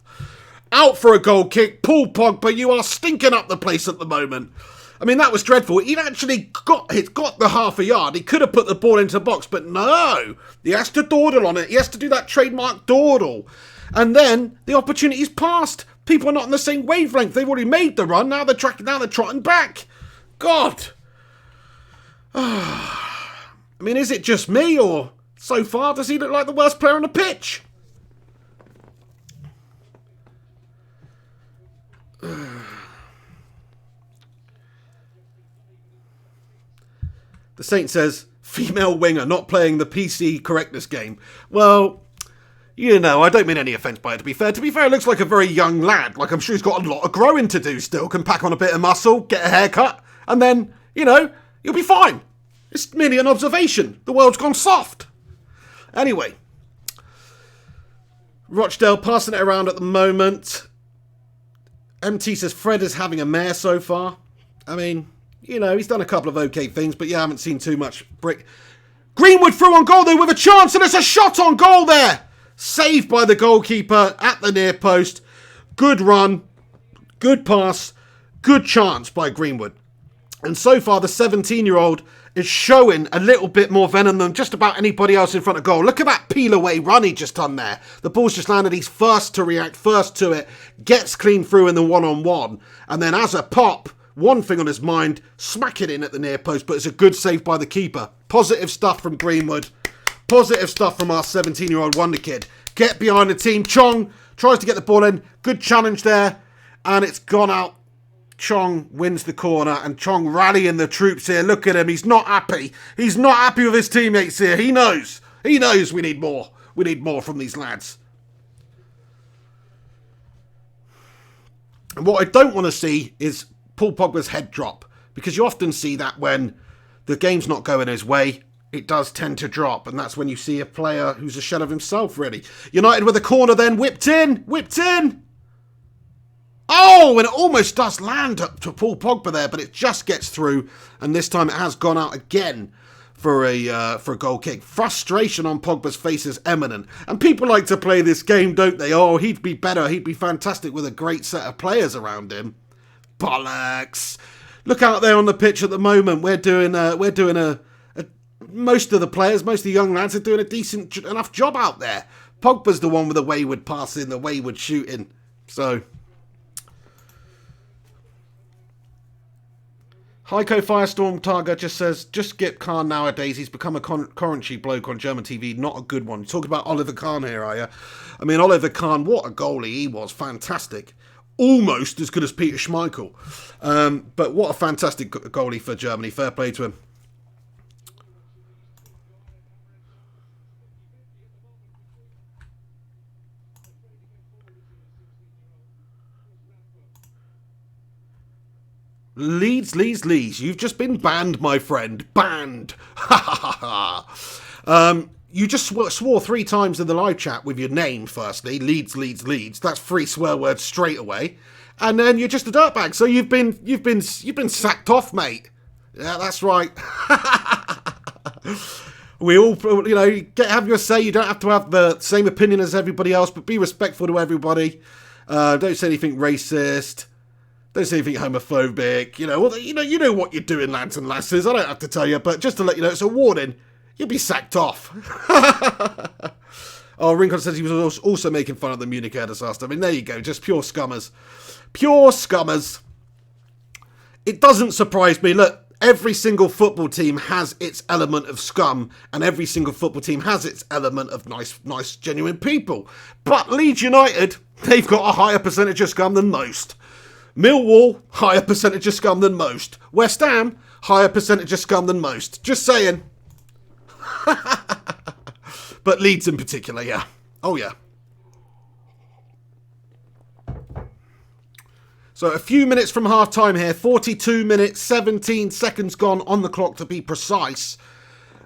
Out for a goal kick. Paul Pogba, you are stinking up the place at the moment. I mean, that was dreadful. He'd actually got the half a yard. He could have put the ball into the box, but no. He has to dawdle on it. He has to do that trademark dawdle. And then the opportunity's passed. People are not on the same wavelength. They've already made the run. Now they're trotting back. God. I mean, is it just me, or so far does he look like the worst player on the pitch? The Saint says, female winger not playing the PC correctness game. Well, you know, I don't mean any offence by it, to be fair. To be fair, it looks like a very young lad. Like, I'm sure he's got a lot of growing to do still. Can pack on a bit of muscle, get a haircut, and then, you know, you'll be fine. It's merely an observation. The world's gone soft. Anyway. Rochdale passing it around at the moment. MT says Fred is having a mare so far. I mean, you know, he's done a couple of okay things, but yeah, I haven't seen too much brick. Greenwood through on goal there with a chance, and it's a shot on goal there. Saved by the goalkeeper at the near post. Good run. Good pass. Good chance by Greenwood. And so far, the 17-year-old is showing a little bit more venom than just about anybody else in front of goal. Look at that peel-away run he just done there. The ball's just landed. He's first to react, first to it. Gets clean through in the one-on-one. And then as a pop, one thing on his mind, smack it in at the near post. But it's a good save by the keeper. Positive stuff from Greenwood. Positive stuff from our 17-year-old wonder kid. Get behind the team. Chong tries to get the ball in. Good challenge there. And it's gone out. Chong wins the corner, and Chong rallying the troops here. Look at him. He's not happy. He's not happy with his teammates here. He knows. He knows we need more. We need more from these lads. And what I don't want to see is Paul Pogba's head drop, because you often see that when the game's not going his way, it does tend to drop, and that's when you see a player who's a shell of himself, really. United with a corner then, whipped in. Oh, and it almost does land up to Paul Pogba there, but it just gets through, and this time it has gone out again for a goal kick. Frustration on Pogba's face is eminent, and people like to play this game, don't they? Oh, he'd be better, he'd be fantastic with a great set of players around him. Bollocks! Look out there on the pitch at the moment. We're doing a most of the players, most of the young lads are doing a decent enough job out there. Pogba's the one with the wayward passing, the wayward shooting. So, Heiko Firestorm Targa just says, just skip Kahn nowadays. He's become a Coventry bloke on German TV. Not a good one. You're talking about Oliver Kahn here, are you? I mean, Oliver Kahn, what a goalie he was. Fantastic. Almost as good as Peter Schmeichel. But what a fantastic goalie for Germany. Fair play to him. Leeds. You've just been banned, my friend. Banned. Ha ha ha. You just swore 3 times in the live chat with your name, firstly. Leeds. That's 3 swear words straight away. And then you're just a dirtbag. So you've been sacked off, mate. Yeah, that's right. We all, have your say. You don't have to have the same opinion as everybody else, but be respectful to everybody. Don't say anything racist. Don't say anything homophobic. You know what you're doing, lads and lasses. I don't have to tell you, but just to let you know, it's a warning. You'll be sacked off. Oh, Rincon says he was also making fun of the Munich air disaster. I mean, there you go. Just pure scummers. Pure scummers. It doesn't surprise me. Look, every single football team has its element of scum, and every single football team has its element of nice, genuine people. But Leeds United, they've got a higher percentage of scum than most. Millwall, higher percentage of scum than most. West Ham, higher percentage of scum than most. Just saying. But Leeds in particular, yeah. Oh, yeah. So a few minutes from half-time here. 42 minutes, 17 seconds gone on the clock to be precise.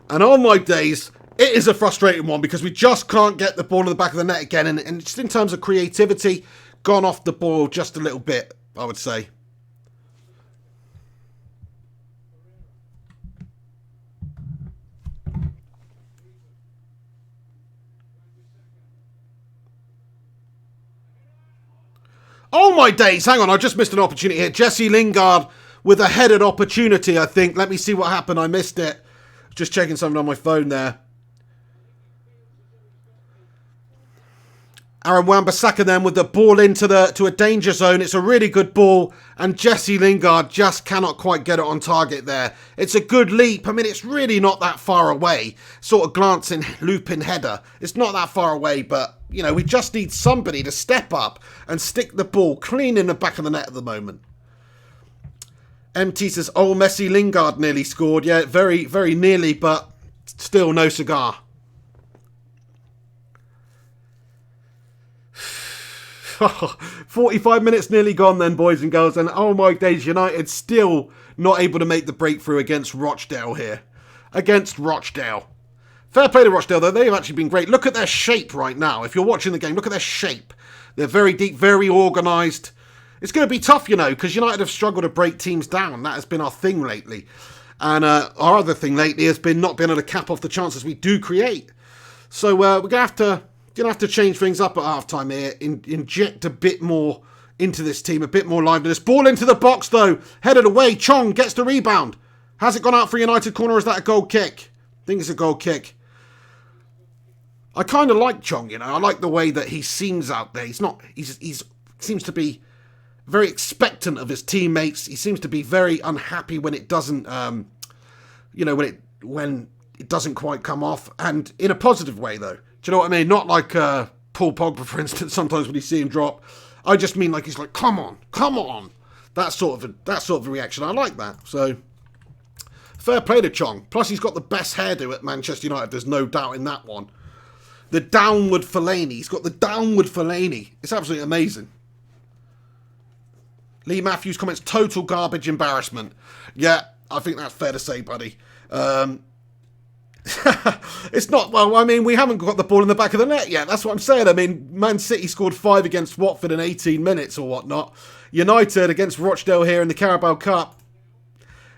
And on my days, it is a frustrating one because we just can't get the ball in the back of the net again. And just in terms of creativity, gone off the ball just a little bit, I would say. Oh my days, hang on, I just missed an opportunity here. Jesse Lingard with a headed opportunity, I think. Let me see what happened, I missed it. Just checking something on my phone there. Aaron Wan-Bissaka then with the ball to a danger zone. It's a really good ball, and Jesse Lingard just cannot quite get it on target there. It's a good leap. I mean, it's really not that far away. Sort of glancing, looping header. It's not that far away, but, we just need somebody to step up and stick the ball clean in the back of the net at the moment. MT says, oh, Messi Lingard nearly scored. Yeah, very, very nearly, but still no cigar. 45 minutes nearly gone then, boys and girls, and oh my days, United still not able to make the breakthrough against Rochdale here. Against Rochdale. Fair play to Rochdale, though. They've actually been great. Look at their shape right now. If you're watching the game, look at their shape. They're very deep, very organised. It's going to be tough, because United have struggled to break teams down. That has been our thing lately. And our other thing lately has been not being able to cap off the chances we do create. So we're going to have to... Going to have to change things up at half-time here. Inject a bit more into this team. A bit more liveliness. Ball into the box, though. Headed away. Chong gets the rebound. Has it gone out for United corner, or is that a goal kick? I think it's a goal kick. I kind of like Chong, I like the way that he seems out there. He seems to be very expectant of his teammates. He seems to be very unhappy when it doesn't, when it doesn't quite come off. And in a positive way, though. Do you know what I mean? Not like Paul Pogba, for instance, sometimes when you see him drop. I just mean like he's like, come on. That sort of a reaction. I like that. So, fair play to Chong. Plus, he's got the best hairdo at Manchester United. There's no doubt in that one. The downward Fellaini. He's got the downward Fellaini. It's absolutely amazing. Lee Matthews comments, total garbage embarrassment. Yeah, I think that's fair to say, buddy. It's not, well, I mean, we haven't got the ball in the back of the net yet. That's what I'm saying. I mean, Man City scored 5 against Watford in 18 minutes or whatnot. United against Rochdale here in the Carabao Cup.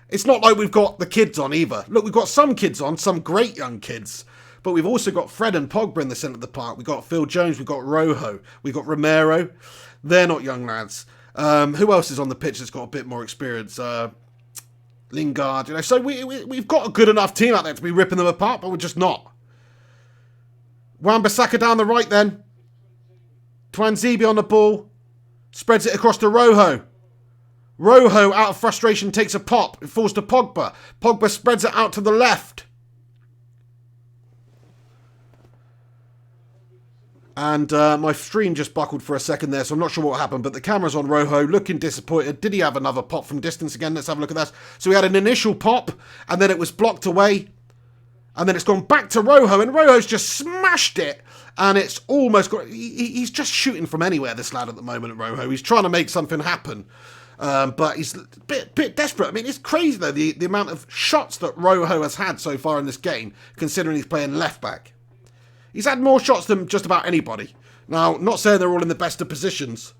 It's not like we've got the kids on either. Look, we've got some kids on, some great young kids. But we've also got Fred and Pogba in the centre of the park. We've got Phil Jones, we've got Rojo, we've got Romero. They're not young lads. Who else is on the pitch that's got a bit more experience? Lingard, so we've got a good enough team out there to be ripping them apart, but we're just not. Wan-Bissaka down the right then. Twanzebe on the ball. Spreads it across to Rojo. Rojo, out of frustration, takes a pop. It falls to Pogba. Pogba spreads it out to the left. And my stream just buckled for a second there, so I'm not sure what happened. But the camera's on Rojo, looking disappointed. Did he have another pop from distance again? Let's have a look at that. So we had an initial pop, and then it was blocked away. And then it's gone back to Rojo, and Rojo's just smashed it. And it's almost got... He's just shooting from anywhere, this lad, at the moment, Rojo. He's trying to make something happen. But he's a bit desperate. I mean, it's crazy, though, the amount of shots that Rojo has had so far in this game, considering he's playing left-back. He's had more shots than just about anybody. Now, not saying they're all in the best of positions.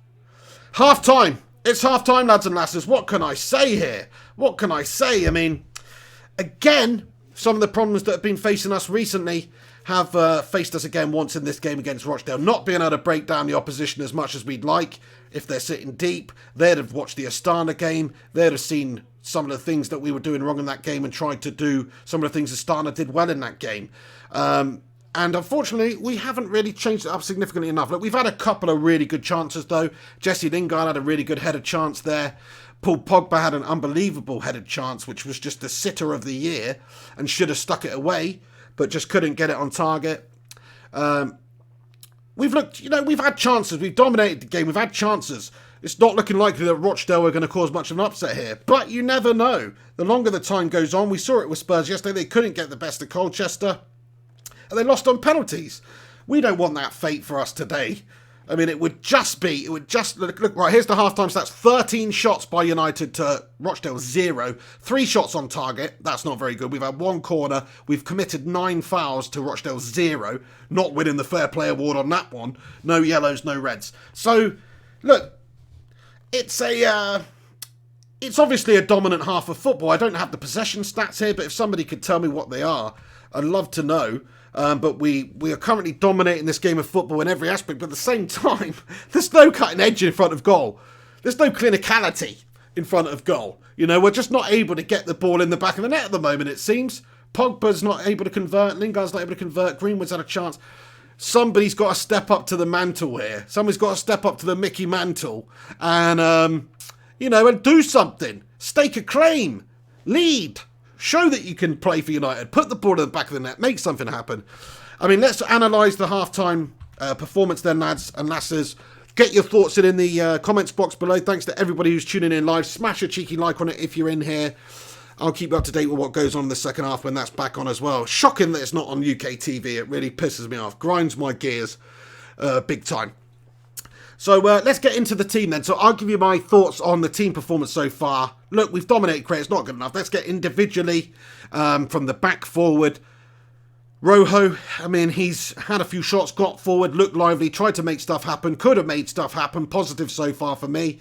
Half-time. It's half-time, lads and lasses. What can I say here? What can I say? I mean, again, some of the problems that have been facing us recently have faced us again once in this game against Rochdale. Not being able to break down the opposition as much as we'd like. If they're sitting deep, they'd have watched the Astana game. They'd have seen some of the things that we were doing wrong in that game and tried to do some of the things Astana did well in that game. And unfortunately, we haven't really changed it up significantly enough. Look, we've had a couple of really good chances, though. Jesse Lingard had a really good headed chance there. Paul Pogba had an unbelievable headed chance, which was just the sitter of the year and should have stuck it away, but just couldn't get it on target. We've looked, we've had chances. We've dominated the game. We've had chances. It's not looking likely that Rochdale are going to cause much of an upset here, but you never know. The longer the time goes on, we saw it with Spurs yesterday. They couldn't get the best of Colchester. And they lost on penalties. We don't want that fate for us today. I mean, it would just, look, right, here's the halftime stats. 13 shots by United to Rochdale 0. 3 shots on target. That's not very good. We've had 1 corner. We've committed 9 fouls to Rochdale 0. Not winning the Fair Play Award on that one. No yellows, no reds. So, look, it's obviously a dominant half of football. I don't have the possession stats here, but if somebody could tell me what they are, I'd love to know. But we are currently dominating this game of football in every aspect. But at the same time, there's no cutting edge in front of goal. There's no clinicality in front of goal. We're just not able to get the ball in the back of the net at the moment, it seems. Pogba's not able to convert. Lingard's not able to convert. Greenwood's had a chance. Somebody's got to step up to the mantle here. Somebody's got to step up to the Mickey mantle and, and do something. Stake a claim. Lead. Show that you can play for United. Put the ball in the back of the net. Make something happen. I mean, let's analyse the half-time performance then, lads and lasses. Get your thoughts in the comments box below. Thanks to everybody who's tuning in live. Smash a cheeky like on it if you're in here. I'll keep you up to date with what goes on in the second half when that's back on as well. Shocking that it's not on UK TV. It really pisses me off. Grinds my gears big time. So let's get into the team then. So I'll give you my thoughts on the team performance so far. Look, we've dominated Cray. It's not good enough. Let's get individually from the back forward. Rojo, I mean, he's had a few shots, got forward, looked lively, tried to make stuff happen, could have made stuff happen. Positive so far for me.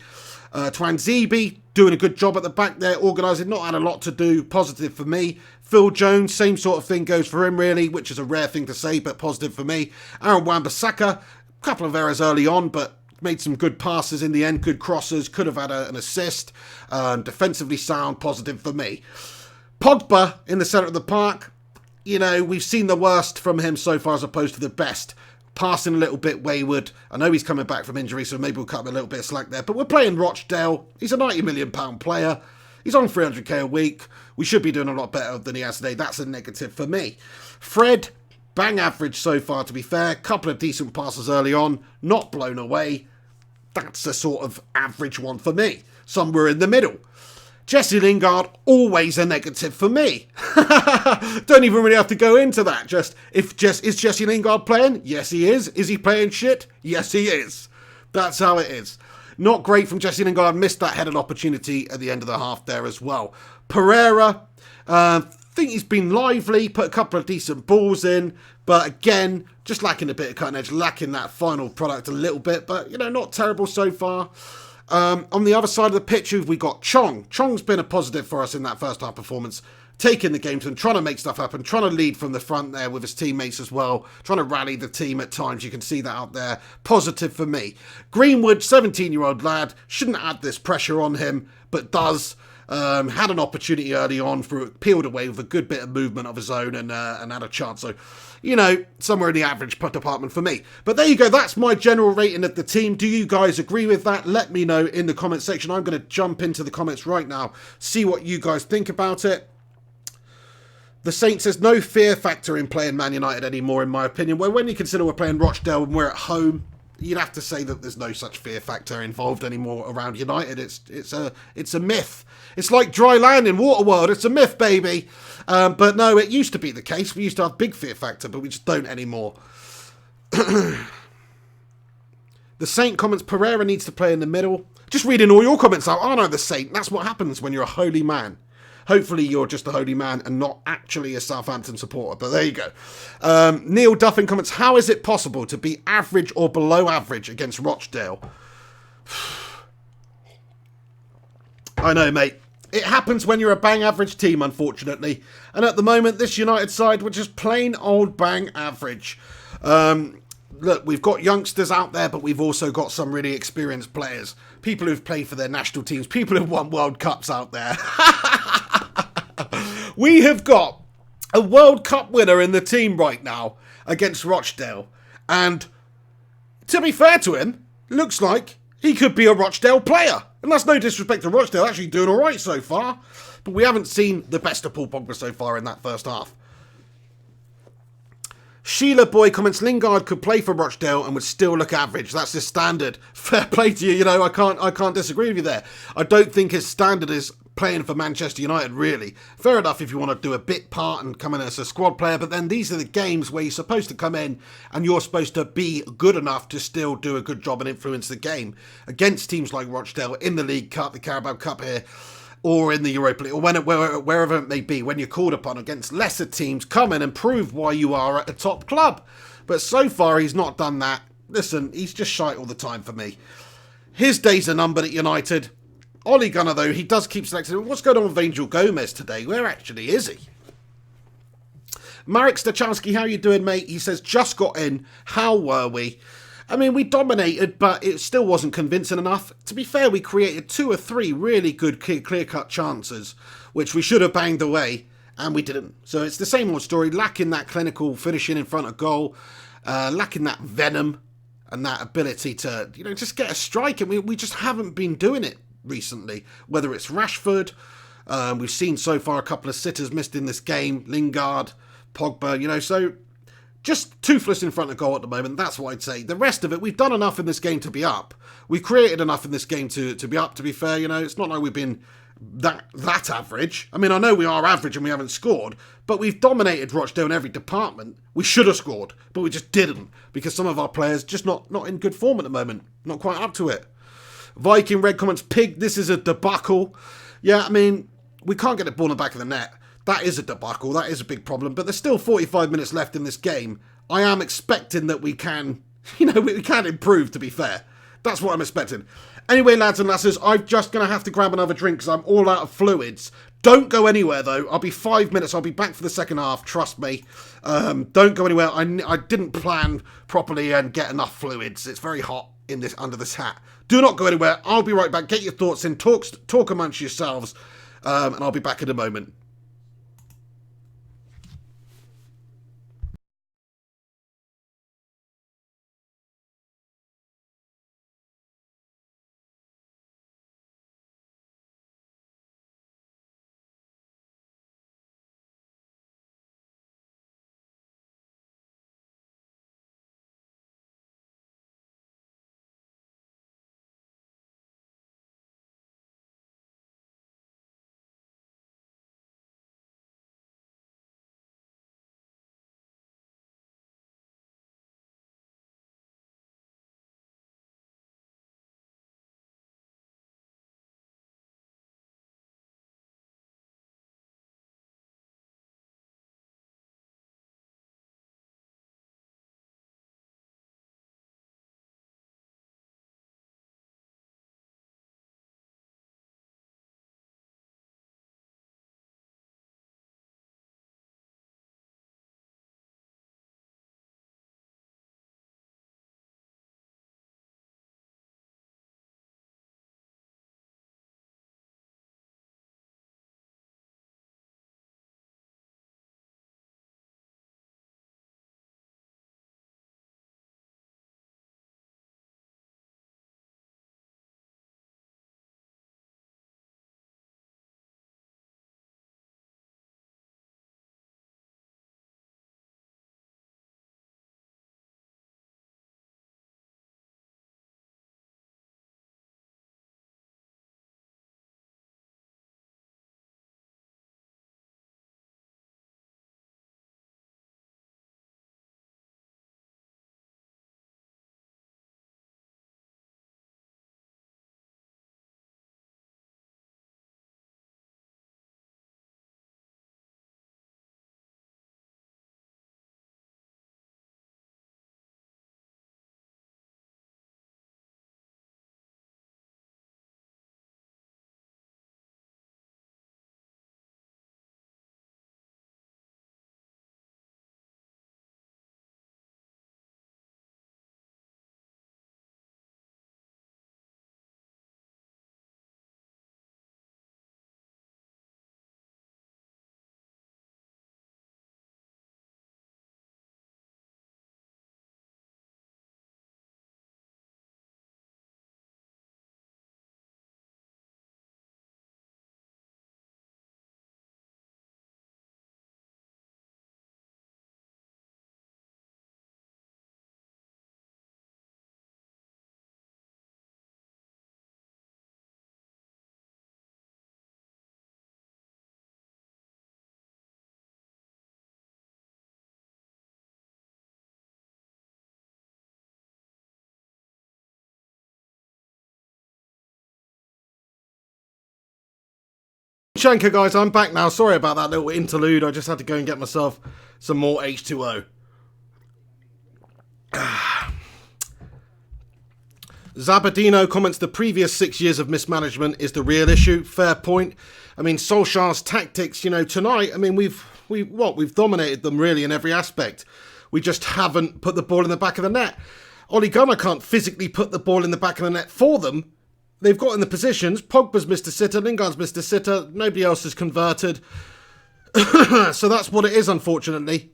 Twanzebe, doing a good job at the back there, organising, not had a lot to do. Positive for me. Phil Jones, same sort of thing goes for him really, which is a rare thing to say, but positive for me. Aaron Wan-Bissaka, a couple of errors early on, but made some good passes in the end, good crosses, could have had an assist. Defensively sound, positive for me. Pogba in the centre of the park, we've seen the worst from him so far as opposed to the best. Passing a little bit wayward. I know he's coming back from injury, so maybe we'll cut him a little bit of slack there. But we're playing Rochdale. He's a £90 million player. He's on 300k a week. We should be doing a lot better than he has today. That's a negative for me. Fred, bang average so far, to be fair. Couple of decent passes early on. Not blown away. That's a sort of average one for me. Somewhere in the middle. Jesse Lingard, always a negative for me. Don't even really have to go into that. Is Jesse Lingard playing? Yes, he is. Is he playing shit? Yes, he is. That's how it is. Not great from Jesse Lingard. I missed that headed opportunity at the end of the half there as well. Pereira, think he's been lively, put a couple of decent balls in, but again, just lacking a bit of cutting edge, lacking that final product a little bit, but, not terrible so far. On the other side of the pitch, we got Chong. Chong's been a positive for us in that first half performance, taking the game to them, trying to make stuff happen, trying to lead from the front there with his teammates as well, trying to rally the team at times. You can see that out there. Positive for me. Greenwood, 17-year-old lad, shouldn't add this pressure on him, but does. Had an opportunity early on, peeled away with a good bit of movement of his own and had a chance. So, somewhere in the average department for me. But there you go. That's my general rating of the team. Do you guys agree with that? Let me know in the comment section. I'm going to jump into the comments right now, see what you guys think about it. The Saint says no fear factor in playing Man United anymore, in my opinion. Well, when you consider we're playing Rochdale and we're at home, you'd have to say that there's no such fear factor involved anymore around United. It's a myth. It's like dry land in Waterworld. It's a myth, baby. But no, it used to be the case. We used to have big fear factor, but we just don't anymore. The Saint comments, Pereira needs to play in the middle. Just reading all your comments out. Oh no, the Saint. That's what happens when you're a holy man. Hopefully you're just a holy man and not actually a Southampton supporter. But there you go. Neil Duffin comments, how is it possible to be average or below average against Rochdale? I know, mate. It happens when you're a bang average team, unfortunately. And at the moment, this United side, which is plain old bang average. Look, we've got youngsters out there, but we've also got some really experienced players. People who've played for their national teams. People who've won World Cups out there. We have got a World Cup winner in the team right now against Rochdale. And to be fair to him, looks like he could be a Rochdale player. And that's no disrespect to Rochdale, actually doing all right so far. But we haven't seen the best of Paul Pogba so far in that first half. Sheila Boy comments, Lingard could play for Rochdale and would still look average. That's his standard. Fair play to you. I can't disagree with you there. I don't think his standard is playing for Manchester United, really. Fair enough if you want to do a bit part and come in as a squad player, but then these are the games where you're supposed to come in and you're supposed to be good enough to still do a good job and influence the game against teams like Rochdale in the League Cup, the Carabao Cup here, or in the Europa League, or wherever it may be, when you're called upon against lesser teams, come in and prove why you are at a top club. But so far, he's not done that. Listen, he's just shite all the time for me. His days are numbered at United. Ole Gunnar, though, he does keep selecting. What's going on with Angel Gomez today? Where actually is he? Marek Stachowski, how you doing, mate? He says, just got in. How were we? I mean, we dominated, but it still wasn't convincing enough. To be fair, we created 2 or 3 really good clear-cut chances, which we should have banged away, and we didn't. So it's the same old story, lacking that clinical finishing in front of goal, lacking that venom and that ability to, just get a strike, and we just haven't been doing it recently. Whether it's Rashford, we've seen so far a couple of sitters missed in this game, Lingard, Pogba, so just toothless in front of goal at the moment. That's what I'd say. The rest of it, we've done enough in this game to be up. We've created enough in this game to be up, to be fair. It's not like we've been that average. I mean, I know we are average and we haven't scored, but we've dominated Rochdale in every department. We should have scored, but we just didn't because some of our players just not in good form at the moment. Not quite up to it. Viking Red comments, Pig, this is a debacle. Yeah, I mean, we can't get the ball in the back of the net. That is a debacle. That is a big problem. But there's still 45 minutes left in this game. I am expecting that we can, we can improve, to be fair. That's what I'm expecting. Anyway, lads and lasses, I'm just going to have to grab another drink because I'm all out of fluids. Don't go anywhere, though. I'll be 5 minutes. I'll be back for the second half. Trust me. Don't go anywhere. I didn't plan properly and get enough fluids. It's very hot under this hat. Do not go anywhere. I'll be right back. Get your thoughts in. Talk amongst yourselves. And I'll be back in a moment. Shanker, guys, I'm back now. Sorry about that little interlude. I just had to go and get myself some more H2O. Zabardino comments the previous 6 years of mismanagement is the real issue. Fair point. I mean, Solskjaer's tactics, you know, tonight, I mean, we've dominated them really in every aspect. We just haven't put the ball in the back of the net. Ole Gunnar can't physically put the ball in the back of the net for them. They've got in the positions. Pogba's missed a sitter. Lingard's missed a sitter. Nobody else has converted. So that's what it is, unfortunately.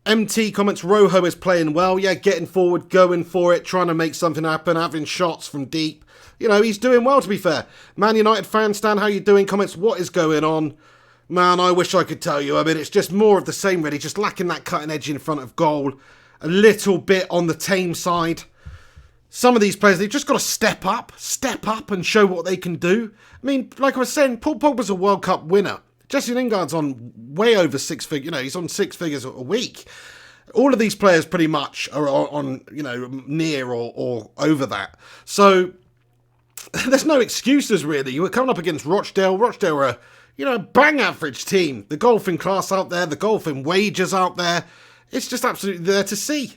MT comments, Rojo is playing well. Yeah, getting forward, going for it, trying to make something happen, having shots from deep. You know, he's doing well, to be fair. Man United fan, Stan, how you doing? Comments, what is going on? Man, I wish I could tell you. I mean, it's just more of the same, really. Just lacking that cutting edge in front of goal. A little bit on the tame side. Some of these players, they've just got to step up and show what they can do. I mean, like I was saying, Paul Pogba's a World Cup winner. Jesse Lingard's on way over 6 figures. You know, he's on 6 figures a week. All of these players pretty much are on, you know, near or over that. So there's no excuses, really. You were coming up against Rochdale. Rochdale are, you know, a bang average team. The golfing class out there, the golfing wages out there. It's just absolutely there to see.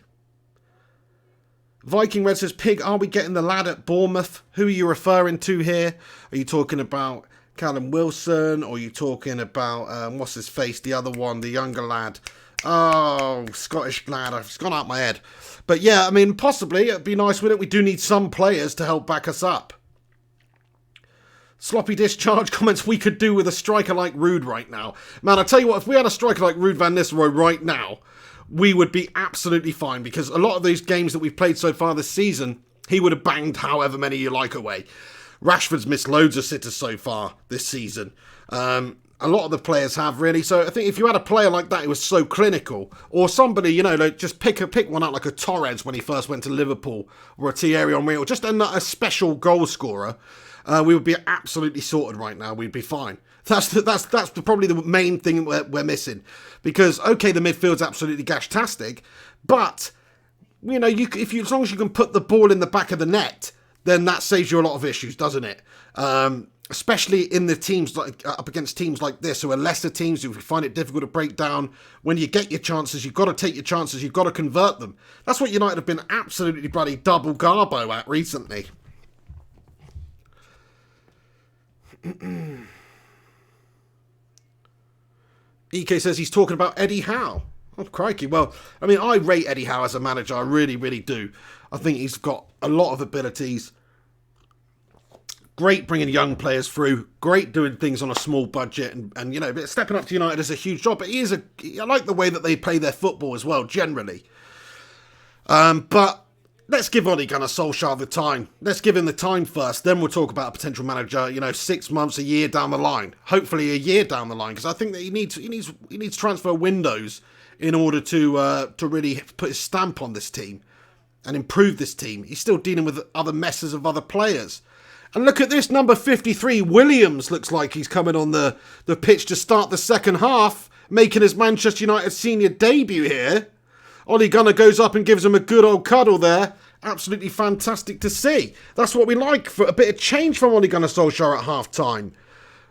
Viking Red says, Pig, are we getting the lad at Bournemouth? Who are you referring to here? Are you talking about Callum Wilson? Or are you talking about, what's his face, the other one, the younger lad? Oh, Scottish lad. It's gone out my head. But yeah, I mean, possibly. It'd be nice, wouldn't it? We do need some players to help back us up. Sloppy Discharge comments, we could do with a striker like Ruud right now. Man, I tell you what, if we had a striker like Ruud van Nistelrooy right now, we would be absolutely fine, because a lot of these games that we've played so far this season, he would have banged however many you like away. Rashford's missed loads of sitters so far this season. A lot of the players have, really. So I think if you had a player like that who was so clinical, or somebody, you know, like just pick one out like a Torres when he first went to Liverpool, or a Thierry Henry, or just a special goal scorer, we would be absolutely sorted right now. We'd be fine. That's probably the main thing we're missing. Because, okay, the midfield's absolutely gash-tastic, but, you know, as long as you can put the ball in the back of the net, then that saves you a lot of issues, doesn't it? Especially in the teams, like up against teams like this, who are lesser teams, who find it difficult to break down. When you get your chances, you've got to take your chances, you've got to convert them. That's what United have been absolutely bloody double garbo at recently. EK says he's talking about Eddie Howe. Oh, crikey. Well, I mean, I rate Eddie Howe as a manager. I really, really do. I think he's got a lot of abilities. Great bringing young players through. Great doing things on a small budget. And you know, stepping up to United is a huge job. But I like the way that they play their football as well, generally. But let's give Ole Gunnar Solskjaer the time. Let's give him the time first. Then we'll talk about a potential manager, you know, 6 months, a year down the line. Hopefully a year down the line. Because I think that he needs transfer windows in order to really put his stamp on this team and improve this team. He's still dealing with other messes of other players. And look at this, number 53, Williams looks like he's coming on the pitch to start the second half, making his Manchester United senior debut here. Ole Gunnar goes up and gives him a good old cuddle there. Absolutely fantastic to see. That's what we like, for a bit of change from Ole Gunnar Solskjaer at half-time.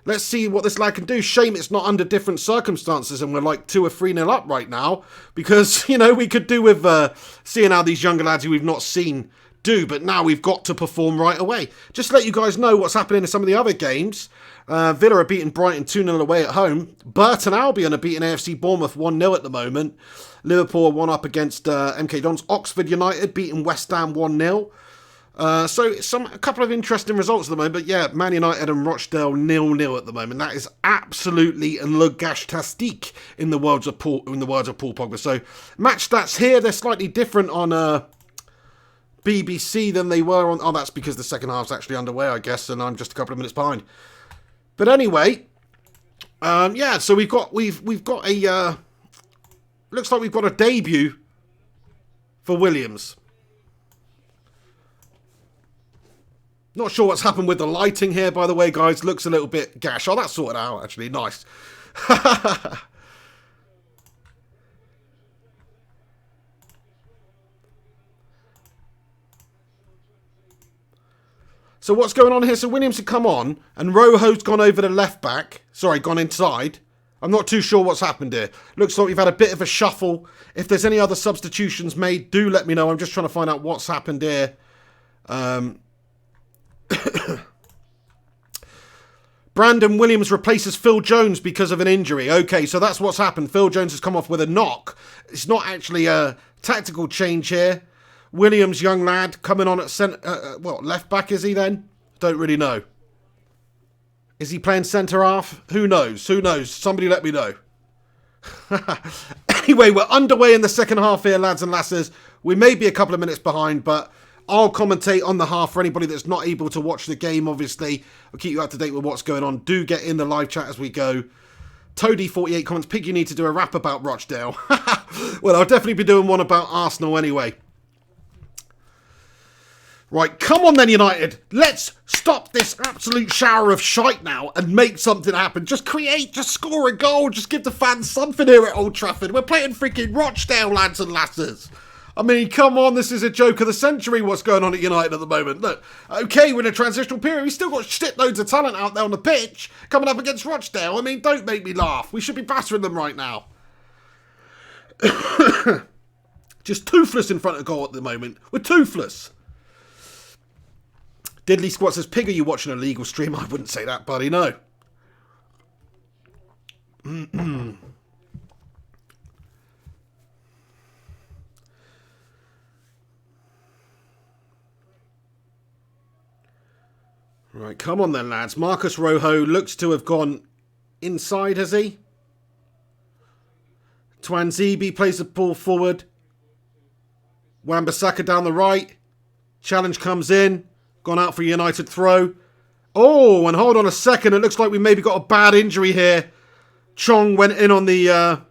Let's see what this lad can do. Shame it's not under different circumstances and we're like 2 or 3-0 up right now. Because, you know, we could do with seeing how these younger lads who we've not seen do. But now we've got to perform right away. Just to let you guys know what's happening in some of the other games. Villa are beating Brighton 2-0 away at home. Burton Albion are beating AFC Bournemouth 1-0 at the moment. Liverpool are 1 up against MK Dons. Oxford United beating West Ham 1-0. So a couple of interesting results at the moment. But yeah, Man United and Rochdale 0-0 at the moment. That is absolutely le gage-tastique in the words of Paul Pogba. So match stats here, they're slightly different on BBC than they were on. Oh, that's because the second half's actually underway, I guess, and I'm just a couple of minutes behind. But anyway, yeah. So we've got a looks like we've got a debut for Williams. Not sure what's happened with the lighting here, by the way, guys. Looks a little bit gash. Oh, that's sorted out, actually. Nice. So what's going on here? So Williams had come on, and Rojo's gone over the left back. Sorry, gone inside. I'm not too sure what's happened here. Looks like we've had a bit of a shuffle. If there's any other substitutions made, do let me know. I'm just trying to find out what's happened here. Brandon Williams replaces Phil Jones because of an injury. Okay, so that's what's happened. Phil Jones has come off with a knock. It's not actually a tactical change here. Williams, young lad, coming on at left back is he then? Don't really know. Is he playing centre half? Who knows? Who knows? Somebody let me know. Anyway, we're underway in the second half here, lads and lasses. We may be a couple of minutes behind, but I'll commentate on the half for anybody that's not able to watch the game, obviously. I'll keep you up to date with what's going on. Do get in the live chat as we go. Toady48 comments, Pig, you need to do a rap about Rochdale. Well, I'll definitely be doing one about Arsenal anyway. Right, come on then, United. Let's stop this absolute shower of shite now and make something happen. Just score a goal. Just give the fans something here at Old Trafford. We're playing freaking Rochdale, lads and lasses. I mean, come on, this is a joke of the century, what's going on at United at the moment. Look, okay, we're in a transitional period. We've still got shitloads of talent out there on the pitch coming up against Rochdale. I mean, don't make me laugh. We should be battering them right now. Just toothless in front of goal at the moment. We're toothless. Diddley Squat says, Pig, are you watching a legal stream? I wouldn't say that, buddy, no. Right, come on then, lads. Marcus Rojo looks to have gone inside, has he? Twanzebe plays the ball forward. Wan-Bissaka down the right. Challenge comes in. Gone out for a United throw. Oh, and hold on a second. It looks like we maybe got a bad injury here. Chong went in on the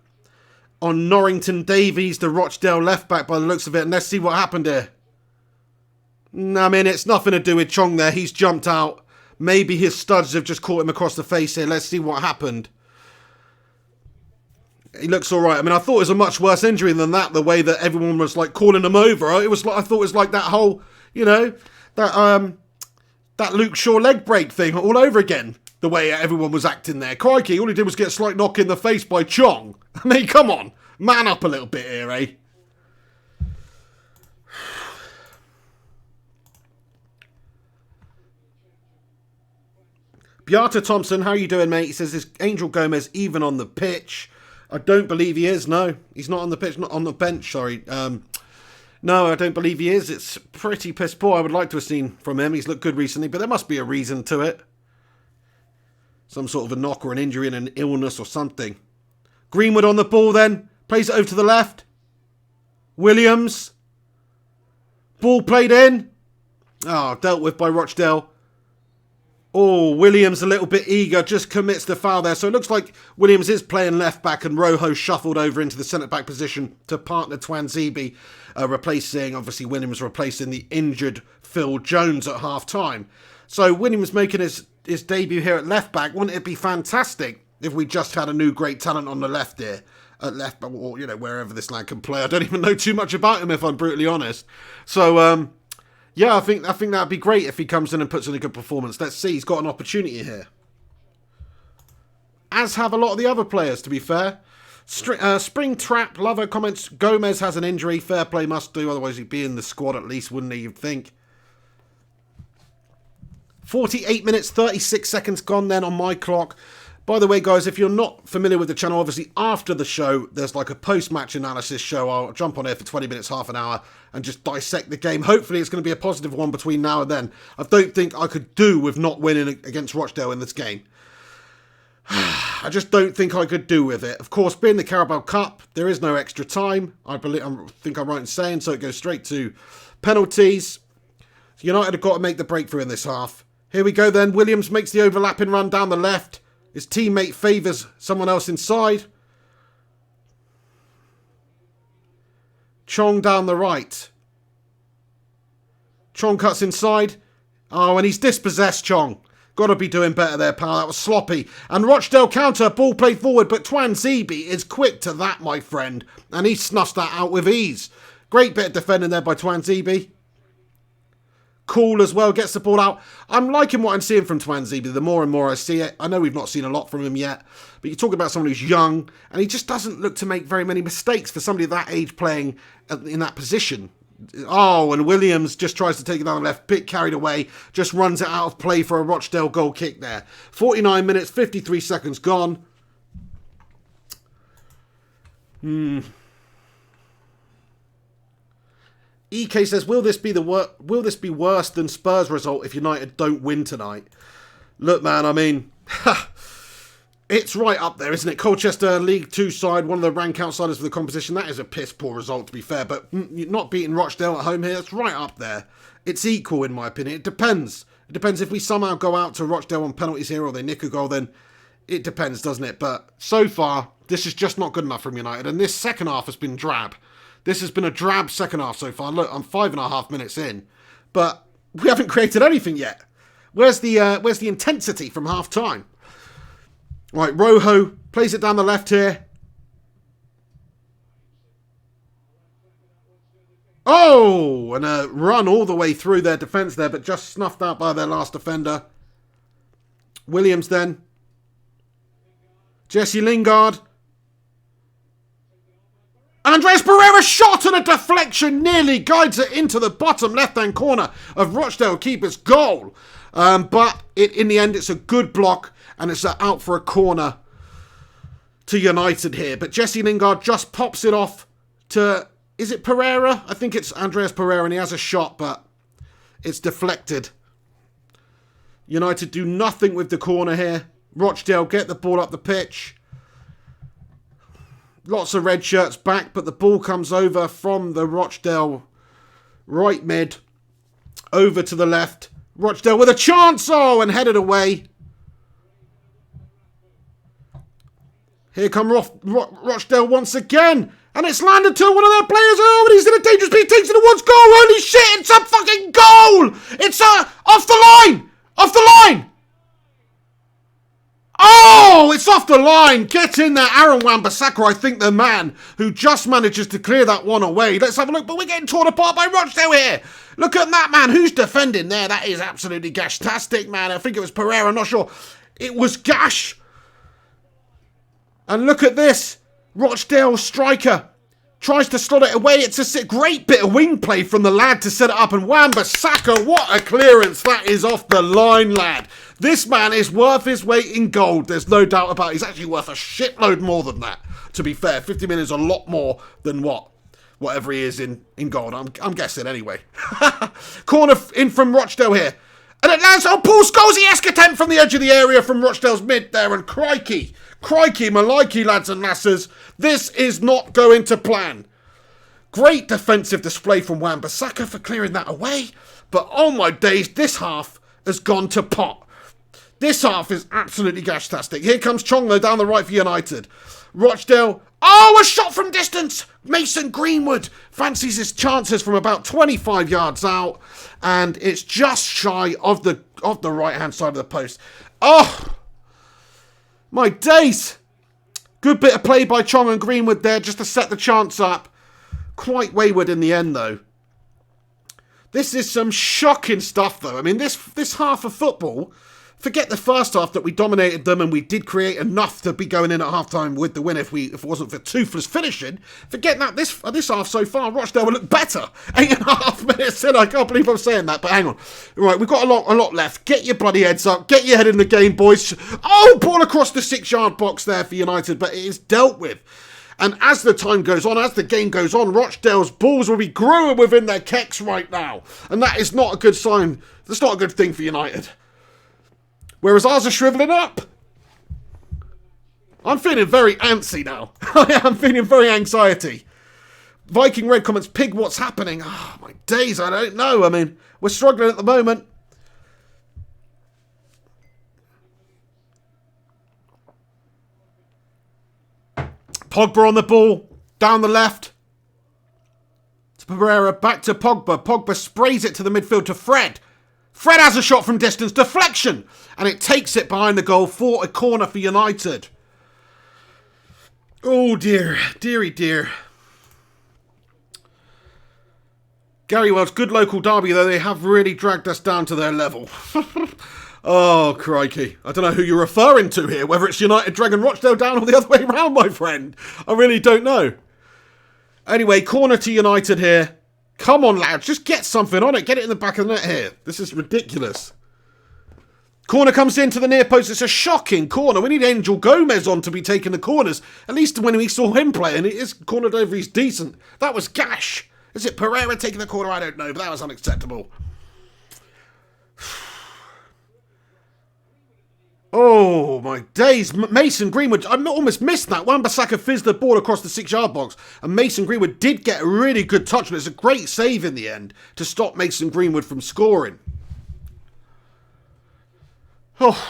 on Norrington Davies, the Rochdale left back, by the looks of it. And let's see what happened here. I mean, it's nothing to do with Chong there. He's jumped out. Maybe his studs have just caught him across the face here. Let's see what happened. He looks all right. I mean, I thought it was a much worse injury than that, the way that everyone was like calling him over. It was like, I thought it was like that whole, you know, that Luke Shaw leg break thing all over again. The way everyone was acting there. Crikey, all he did was get a slight knock in the face by Chong. I mean, come on. Man up a little bit here, eh? Beata Thompson, how you doing, mate? He says, is Angel Gomez even on the pitch? I don't believe he is, no. He's not on the pitch, not on the bench, sorry. No, I don't believe he is. It's pretty piss poor. I would like to have seen from him. He's looked good recently, but there must be a reason to it. Some sort of a knock or an injury and an illness or something. Greenwood on the ball then. Plays it over to the left. Williams. Ball played in. Oh, dealt with by Rochdale. Oh, Williams a little bit eager, just commits the foul there. So it looks like Williams is playing left back and Rojo shuffled over into the centre back position to partner Twanzebe, obviously Williams replacing the injured Phil Jones at half time. So Williams making his debut here at left back. Wouldn't it be fantastic if we just had a new great talent on the left here? At left back, or, you know, wherever this lad can play. I don't even know too much about him, if I'm brutally honest. So, yeah, I think that'd be great if he comes in and puts in a good performance. Let's see, he's got an opportunity here. As have a lot of the other players, to be fair. Spring Trap Lover comments, Gomez has an injury. Fair play must do, otherwise he'd be in the squad at least, wouldn't he, you'd think. 48 minutes, 36 seconds gone then on my clock. By the way, guys, if you're not familiar with the channel, obviously after the show, there's like a post-match analysis show. I'll jump on here for 20 minutes, half an hour, and just dissect the game. Hopefully it's going to be a positive one between now and then. I don't think I could do with not winning against Rochdale in this game. I just don't think I could do with it. Of course, being the Carabao Cup, there is no extra time. I think I'm right in saying, so it goes straight to penalties. United have got to make the breakthrough in this half. Here we go then. Williams makes the overlapping run down the left. His teammate favours someone else inside. Chong down the right. Chong cuts inside. Oh, and he's dispossessed, Chong. Got to be doing better there, pal. That was sloppy. And Rochdale counter, ball played forward, but Twanzebe is quick to that, my friend. And he snuffs that out with ease. Great bit of defending there by Twanzebe. cool as well, gets the ball out. I'm liking what I'm seeing from Twanzebe. The more and more I see it, I know we've not seen a lot from him yet, but you talk about someone who's young, and he just doesn't look to make very many mistakes for somebody of that age playing in that position. Oh, and Williams just tries to take it down the left, bit carried away, just runs it out of play for a Rochdale goal kick there. 49 minutes, 53 seconds gone. EK says, will this be worse than Spurs' result if United don't win tonight? Look, man, I mean, it's right up there, isn't it? Colchester, League 2 side, one of the rank outsiders for the competition. That is a piss poor result, to be fair, but not beating Rochdale at home here, it's right up there. It's equal, in my opinion. It depends. It depends if we somehow go out to Rochdale on penalties here or they nick a goal, then it depends, doesn't it? But so far, this is just not good enough from United, and this second half has been drab. This has been a drab second half so far. Look, I'm 5.5 minutes in, but we haven't created anything yet. Where's the intensity from half time? Right, Rojo plays it down the left here. Oh, and a run all the way through their defence there, but just snuffed out by their last defender. Williams then. Jesse Lingard. Andres Pereira shot and a deflection nearly guides it into the bottom left-hand corner of Rochdale keeper's goal. But in the end, it's a good block and it's out for a corner to United here. But Jesse Lingard just pops it off to, is it Pereira? I think it's Andres Pereira and he has a shot, but it's deflected. United do nothing with the corner here. Rochdale get the ball up the pitch. Lots of red shirts back, but the ball comes over from the Rochdale right mid over to the left. Rochdale with a chance, oh, and headed away. Here come Rochdale once again, and it's landed to one of their players. Oh, and he's in a dangerous speed, takes it towards goal. Holy shit, it's a fucking goal! It's off the line! Off the line! Oh, it's off the line. Get in there. Aaron Wan-Bissaka, I think the man who just manages to clear that one away. Let's have a look, but we're getting torn apart by Rochdale here. Look at that, man. Who's defending there? That is absolutely gash-tastic, man. I think it was Pereira, I'm not sure. It was Gash. And look at this. Rochdale striker tries to slot it away. It's a great bit of wing play from the lad to set it up. And Wan-Bissaka, what a clearance. That is off the line, lad. This man is worth his weight in gold. There's no doubt about it. He's actually worth a shitload more than that, to be fair. 50 million is a lot more than whatever he is in gold. I'm guessing anyway. Corner in from Rochdale here. And it lands on Paul Scholes-esque attempt from the edge of the area from Rochdale's mid there. And crikey, malikey, lads and lasses. This is not going to plan. Great defensive display from Wan-Bissaka for clearing that away. But oh my days, this half has gone to pot. This half is absolutely gash-tastic. Here comes Chonglo down the right for United. Rochdale. Oh, a shot from distance. Mason Greenwood fancies his chances from about 25 yards out. And it's just shy of the right-hand side of the post. Oh, my days. Good bit of play by Chong and Greenwood there just to set the chance up. Quite wayward in the end, though. This is some shocking stuff, though. I mean, this half of football... Forget the first half that we dominated them and we did create enough to be going in at half-time with the win if it wasn't for toothless finishing. Forget that, this half so far, Rochdale will look better. 8.5 minutes in, I can't believe I'm saying that, but hang on. Right, we've got a lot left. Get your bloody heads up. Get your head in the game, boys. Oh, ball across the 6-yard box there for United, but it is dealt with. And as the time goes on, as the game goes on, Rochdale's balls will be growing within their kecks right now. And that is not a good sign. That's not a good thing for United. Whereas ours are shrivelling up. I'm feeling very antsy now. I'm feeling very anxiety. Viking Red comments, Pig, what's happening? Oh, my days, I don't know. I mean, we're struggling at the moment. Pogba on the ball. Down the left. To Pereira. Back to Pogba. Pogba sprays it to the midfield to Fred. Fred has a shot from distance. Deflection. And it takes it behind the goal for a corner for United. Oh dear. Deary dear. Gary Wells, good local derby, though they have really dragged us down to their level. Oh, crikey. I don't know who you're referring to here, whether it's United dragging Rochdale down or the other way around, my friend. I really don't know. Anyway, corner to United here. Come on, lads, just get something on it. Get it in the back of the net here. This is ridiculous. Corner comes into the near post. It's a shocking corner. We need Angel Gomez on to be taking the corners. At least when we saw him playing, his corner delivery is decent. That was gash. Is it Pereira taking the corner? I don't know, but that was unacceptable. Oh, my days. Mason Greenwood, I almost missed that. Wan-Bissaka fizzed the ball across the 6-yard box, and Mason Greenwood did get a really good touch, and it's a great save in the end to stop Mason Greenwood from scoring. Oh.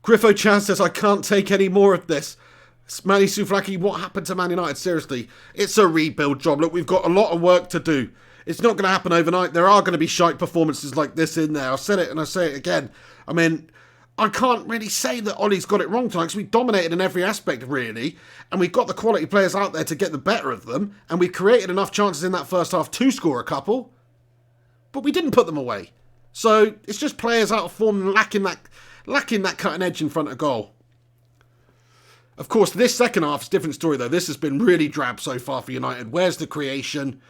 Griffo Chan says, I can't take any more of this. Manny Souflaki, what happened to Man United? Seriously, it's a rebuild job. Look, we've got a lot of work to do. It's not going to happen overnight. There are going to be shite performances like this in there. I said it and I say it again. I mean, I can't really say that Ollie's got it wrong tonight because we dominated in every aspect, really. And we've got the quality players out there to get the better of them. And we created enough chances in that first half to score a couple. But we didn't put them away. So it's just players out of form and lacking that cutting edge in front of goal. Of course, this second half is a different story, though. This has been really drab so far for United. Where's the creation?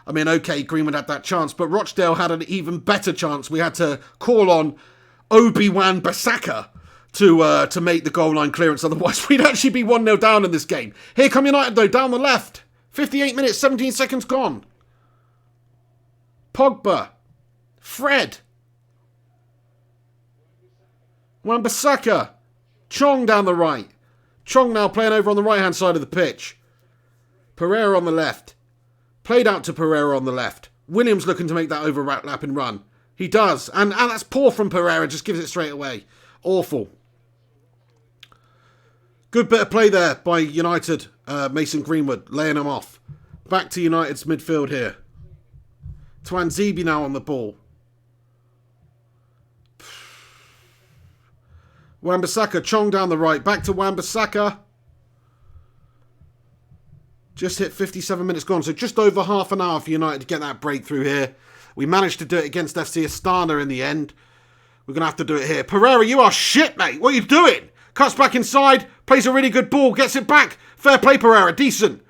I mean, okay, Greenwood had that chance, but Rochdale had an even better chance. We had to call on Wan-Bissaka to make the goal line clearance. Otherwise, we'd actually be 1-0 down in this game. Here come United, though, down the left. 58 minutes, 17 seconds gone. Pogba. Fred. Wan-Bissaka. Chong down the right. Chong now playing over on the right-hand side of the pitch. Pereira on the left. Played out to Pereira on the left. Williams looking to make that overlap and run. He does. And that's poor from Pereira. Just gives it straight away. Awful. Good bit of play there by United. Mason Greenwood laying him off. Back to United's midfield here. Twanzebe now on the ball. Wan-Bissaka, Chong down the right. Back to Wan-Bissaka. Just hit 57 minutes gone. So just over half an hour for United to get that breakthrough here. We managed to do it against FC Astana in the end. We're going to have to do it here. Pereira, you are shit, mate. What are you doing? Cuts back inside. Plays a really good ball. Gets it back. Fair play, Pereira. Decent.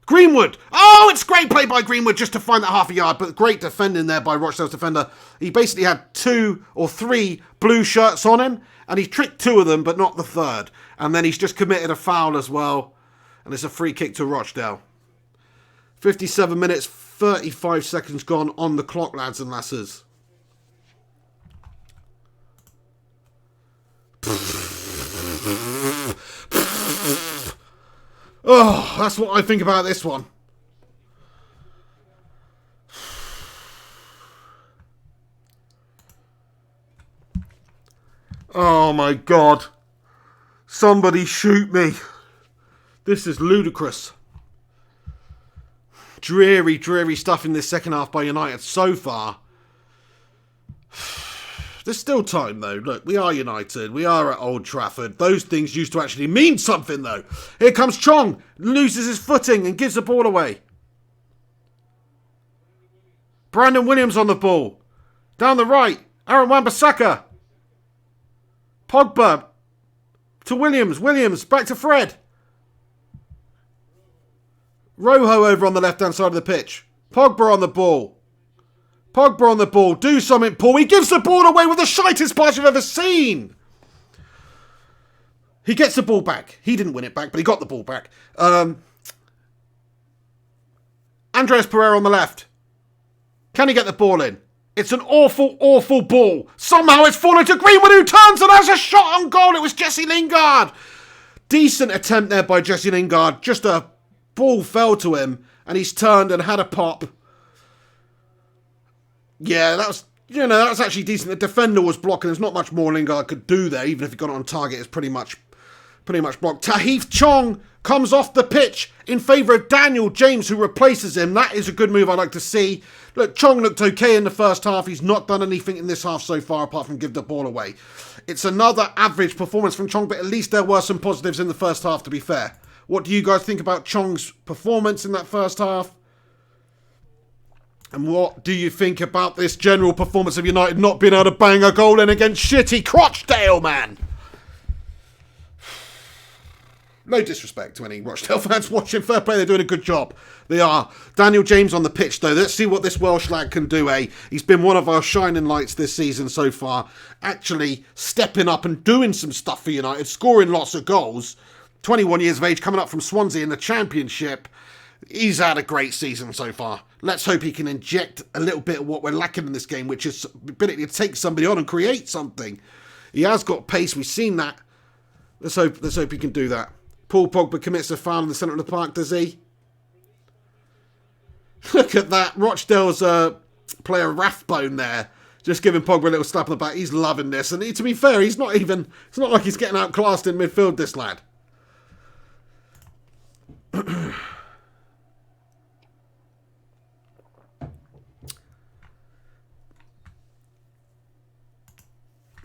Greenwood. Oh, it's great play by Greenwood just to find that half a yard. But great defending there by Rochdale's defender. He basically had 2 or 3 blue shirts on him. And he tricked 2 of them, but not the third. And then he's just committed a foul as well. And it's a free kick to Rochdale. 57 minutes, 35 seconds gone on the clock, lads and lasses. Oh, that's what I think about this one. Oh my God. Somebody shoot me. This is ludicrous. Dreary, dreary stuff in this second half by United so far. There's still time, though. Look, we are United. We are at Old Trafford. Those things used to actually mean something, though. Here comes Chong. Loses his footing and gives the ball away. Brandon Williams on the ball. Down the right. Aaron Wan-Bissaka. Pogba. To Williams. Williams. Back to Fred. Rojo over on the left-hand side of the pitch. Pogba on the ball. Pogba on the ball. Do something, Paul. He gives the ball away with the shitest pass you've ever seen. He gets the ball back. He didn't win it back, but he got the ball back. Andreas Pereira on the left. Can he get the ball in? It's an awful, awful ball. Somehow it's fallen to Greenwood, who turns and has a shot on goal. It was Jesse Lingard. Decent attempt there by Jesse Lingard. Just a ball fell to him, and he's turned and had a pop. Yeah, that was actually decent. The defender was blocking. There's not much more Lingard could do there. Even if he got it on target, it's pretty much blocked. Tahith Chong comes off the pitch in favour of Daniel James, who replaces him. That is a good move I'd like to see. Look, Chong looked okay in the first half. He's not done anything in this half so far apart from give the ball away. It's another average performance from Chong, but at least there were some positives in the first half, to be fair. What do you guys think about Chong's performance in that first half? And what do you think about this general performance of United not being able to bang a goal in against shitty Rochdale, man? No disrespect to any Rochdale fans watching. Fair play, they're doing a good job. They are. Daniel James on the pitch, though. Let's see what this Welsh lad can do, eh? He's been one of our shining lights this season so far. Actually stepping up and doing some stuff for United, scoring lots of goals. 21 years of age, coming up from Swansea in the Championship. He's had a great season so far. Let's hope he can inject a little bit of what we're lacking in this game, which is ability to take somebody on and create something. He has got pace. We've seen that. Let's hope he can do that. Paul Pogba commits a foul in the centre of the park, does he? Look at that. Rochdale's player Rathbone there. Just giving Pogba a little slap on the back. He's loving this. And to be fair, it's not like he's getting outclassed in midfield, this lad.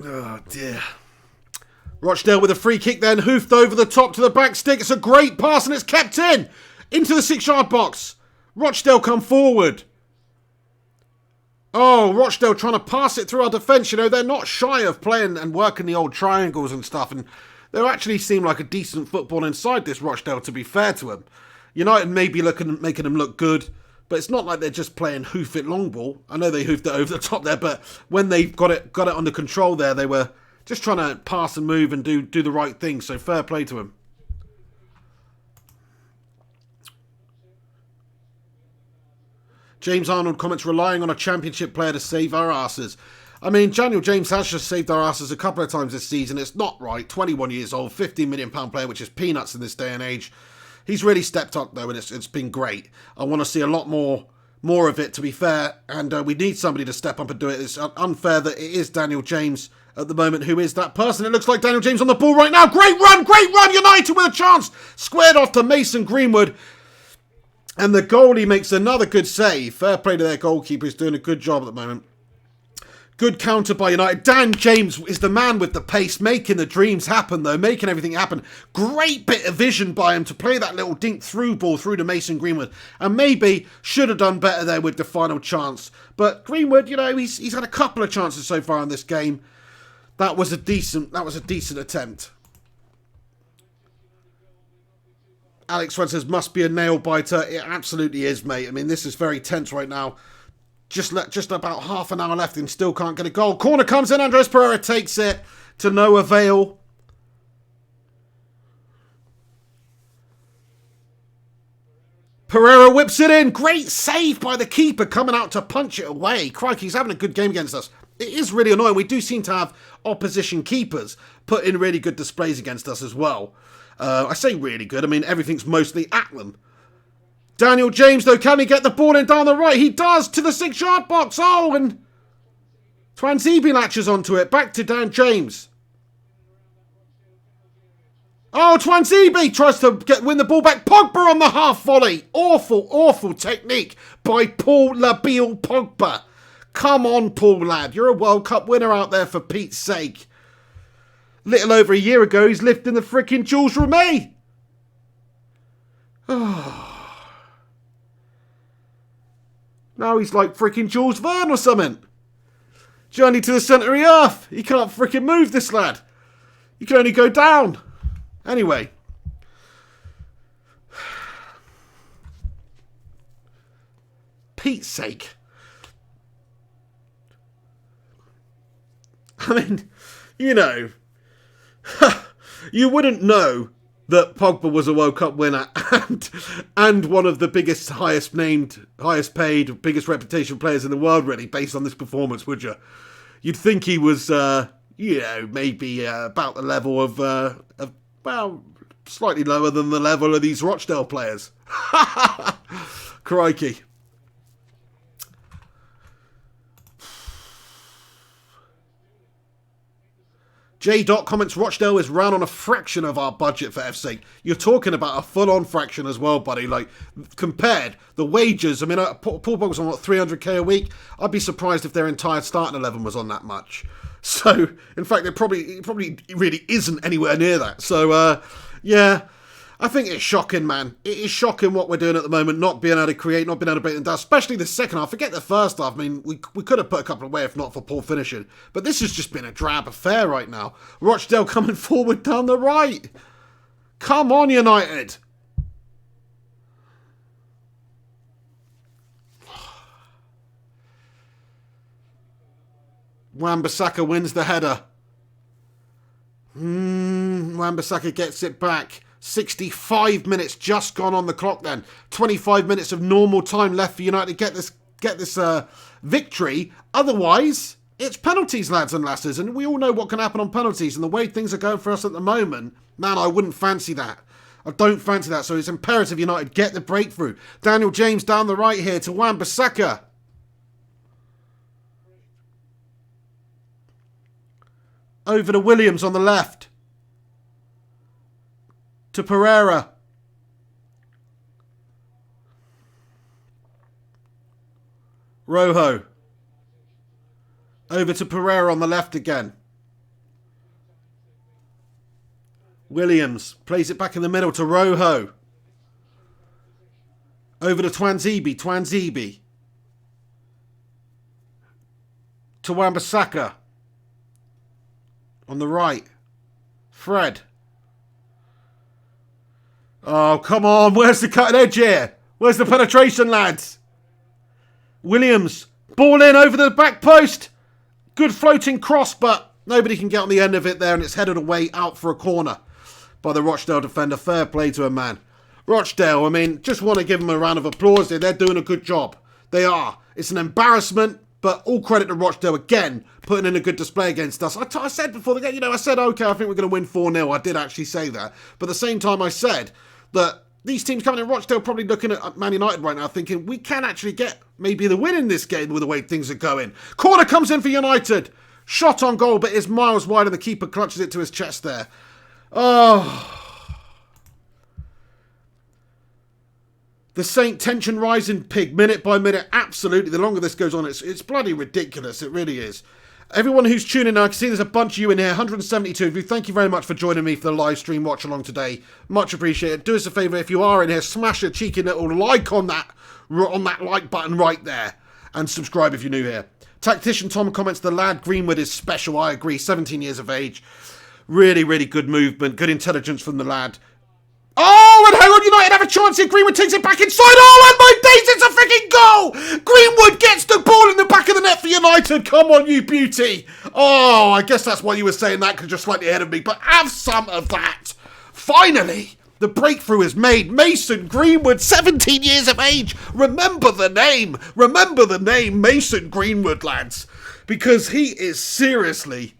Oh, dear. Rochdale with a free kick then, hoofed over the top to the back stick. It's a great pass and it's kept in. Into the 6-yard box. Rochdale come forward. Oh, Rochdale trying to pass it through our defence. You know, they're not shy of playing and working the old triangles and stuff. And they actually seem like a decent football inside this Rochdale, to be fair to them. United may be making them look good. But it's not like they're just playing hoof it long ball. I know they hoofed it over the top there, but when they got it under control there, they were just trying to pass and move and do the right thing. So fair play to him. James Arnold comments, relying on a Championship player to save our asses. I mean, Daniel James has just saved our asses a couple of times this season. It's not right. 21 years old, £15 million player, which is peanuts in this day and age. He's really stepped up, though, and it's been great. I want to see a lot more of it, to be fair, and we need somebody to step up and do it. It's unfair that it is Daniel James at the moment who is that person. It looks like Daniel James on the ball right now. Great run, United with a chance. Squared off to Mason Greenwood, and the goalie makes another good save. Fair play to their goalkeeper. He's doing a good job at the moment. Good counter by United. Dan James is the man with the pace, making the dreams happen, though, making everything happen. Great bit of vision by him to play that little dink through ball through to Mason Greenwood. And maybe should have done better there with the final chance. But Greenwood, you know, he's had a couple of chances so far in this game. That was a decent attempt. Alex Swan says, must be a nail biter. It absolutely is, mate. I mean, this is very tense right now. Just about half an hour left and still can't get a goal. Corner comes in. Andres Pereira takes it to no avail. Pereira whips it in. Great save by the keeper coming out to punch it away. Crikey, he's having a good game against us. It is really annoying. We do seem to have opposition keepers put in really good displays against us as well. I say really good. I mean, everything's mostly at them. Daniel James, though, can he get the ball in down the right? He does, to the 6-yard box. Oh, and Twanzebe latches onto it. Back to Dan James. Oh, Twanzebe tries to win the ball back. Pogba on the half volley. Awful technique by Paul Labille Pogba. Come on, Paul, lad. You're a World Cup winner out there, for Pete's sake. Little over a year ago, he's lifting the frickin' Jules Rimet. Oh. Now he's like frickin' Jules Verne or something. Journey to the centre of the earth. He can't frickin' move, this lad. He can only go down. Anyway. Pete's sake. I mean, you know, you wouldn't know that Pogba was a World Cup winner and one of the biggest, highest paid, biggest reputation players in the world, really, based on this performance, would you? You'd think he was, you know, maybe about the level of, well, slightly lower than the level of these Rochdale players. Crikey. J. Dot comments, Rochdale is round on a fraction of our budget for F's sake. You're talking about a full-on fraction as well, buddy. Like, compared, the wages, I mean, Paul Pogba was on, what, 300k a week? I'd be surprised if their entire starting 11 was on that much. So, in fact, it probably really isn't anywhere near that. So, yeah, I think it's shocking, man. It is shocking what we're doing at the moment, not being able to create, not being able to break them down, especially the second half. Forget the first half. I mean, we could have put a couple away if not for poor finishing. But this has just been a drab affair right now. Rochdale coming forward down the right. Come on, United. Wan-Bissaka wins the header. Wan-Bissaka gets it back. 65 minutes just gone on the clock then. 25 minutes of normal time left for United to get this victory. Otherwise, it's penalties, lads and lasses. And we all know what can happen on penalties. And the way things are going for us at the moment, man, I wouldn't fancy that. I don't fancy that. So it's imperative United get the breakthrough. Daniel James down the right here to Wan-Bissaka. Over to Williams on the left. To Pereira. Rojo. Over to Pereira on the left again. Williams plays it back in the middle to Rojo. Over to Twanzebe. Twanzebe. To Wan-Bissaka. On the right. Fred. Oh, come on. Where's the cutting edge here? Where's the penetration, lads? Williams. Ball in over the back post. Good floating cross, but nobody can get on the end of it there, and it's headed away out for a corner by the Rochdale defender. Fair play to a man. Rochdale, I mean, just want to give them a round of applause here. They're doing a good job. They are. It's an embarrassment, but all credit to Rochdale again, putting in a good display against us. I said before the game, I said, okay, I think we're going to win 4-0. I did actually say that. But at the same time, I said that these teams coming in, Rochdale probably looking at Man United right now thinking, we can actually get maybe the win in this game with the way things are going. Corner comes in for United. Shot on goal, but is miles wide and the keeper clutches it to his chest there. Oh. The Saint tension rising pig, minute by minute. Absolutely. The longer this goes on, it's bloody ridiculous. It really is. Everyone who's tuning in, I can see there's a bunch of you in here. 172 of you. Thank you very much for joining me for the live stream watch along today. Much appreciated. Do us a favour, if you are in here, smash a cheeky little like on that like button right there. And subscribe if you're new here. Tactician Tom comments, the lad Greenwood is special. I agree. 17 years of age. Really, really good movement. Good intelligence from the lad. Oh, and hang on, United have a chance here. Greenwood takes it back inside. Oh, and my days, it's a freaking goal! Greenwood gets the ball in the back of the net for United. Come on, you beauty. Oh, I guess that's why you were saying that, because you're slightly ahead of me. But have some of that. Finally, the breakthrough is made. Mason Greenwood, 17 years of age. Remember the name. Remember the name, Mason Greenwood, lads. Because he is seriously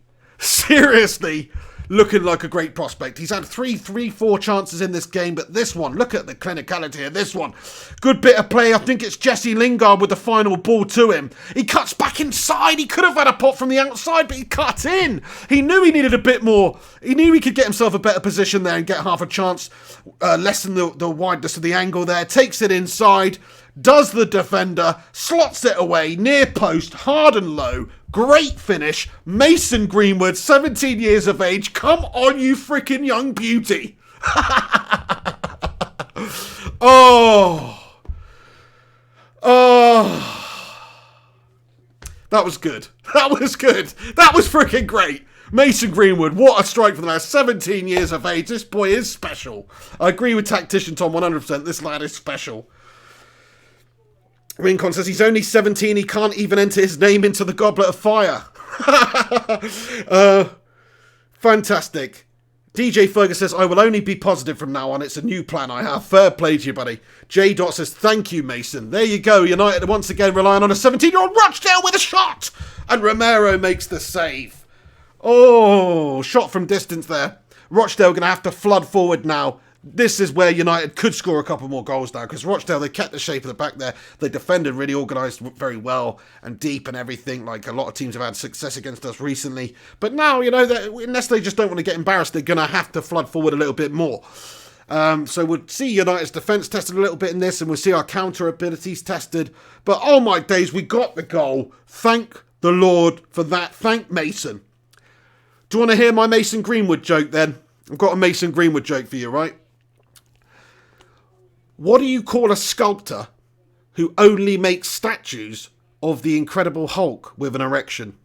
looking like a great prospect. He's had 4 chances in this game, but this one, look at the clinicality of this one. Good bit of play. I think it's Jesse Lingard with the final ball to him. He cuts back inside. He could have had a pot from the outside, but he cut in. He knew he needed a bit more. He knew he could get himself a better position there and get half a chance. Lessen the wideness of the angle there. Takes it inside. Does the defender. Slots it away. Near post. Hard and low. Great finish. Mason Greenwood, 17 years of age. Come on, you freaking young beauty. Oh. That was good. That was good. That was freaking great. Mason Greenwood, what a strike for the lad. 17 years of age. This boy is special. I agree with Tactician Tom 100%. This lad is special. Rincon says he's only 17, he can't even enter his name into the goblet of fire. Fantastic. DJ Fergus says, I will only be positive from now on. It's a new plan I have. Fair play to you, buddy. J. Dot says, thank you, Mason. There you go. United once again relying on a 17-year-old Rochdale with a shot. And Romero makes the save. Oh, shot from distance there. Rochdale going to have to flood forward now. This is where United could score a couple more goals now, because Rochdale, they kept the shape of the back there. They defended really organised very well and deep and everything, like a lot of teams have had success against us recently. But now, unless they just don't want to get embarrassed, they're going to have to flood forward a little bit more. So we'll see United's defence tested a little bit in this, and we'll see our counter abilities tested. But oh my days, we got the goal. Thank the Lord for that. Thank Mason. Do you want to hear my Mason Greenwood joke then? I've got a Mason Greenwood joke for you, right? What do you call a sculptor who only makes statues of the Incredible Hulk with an erection?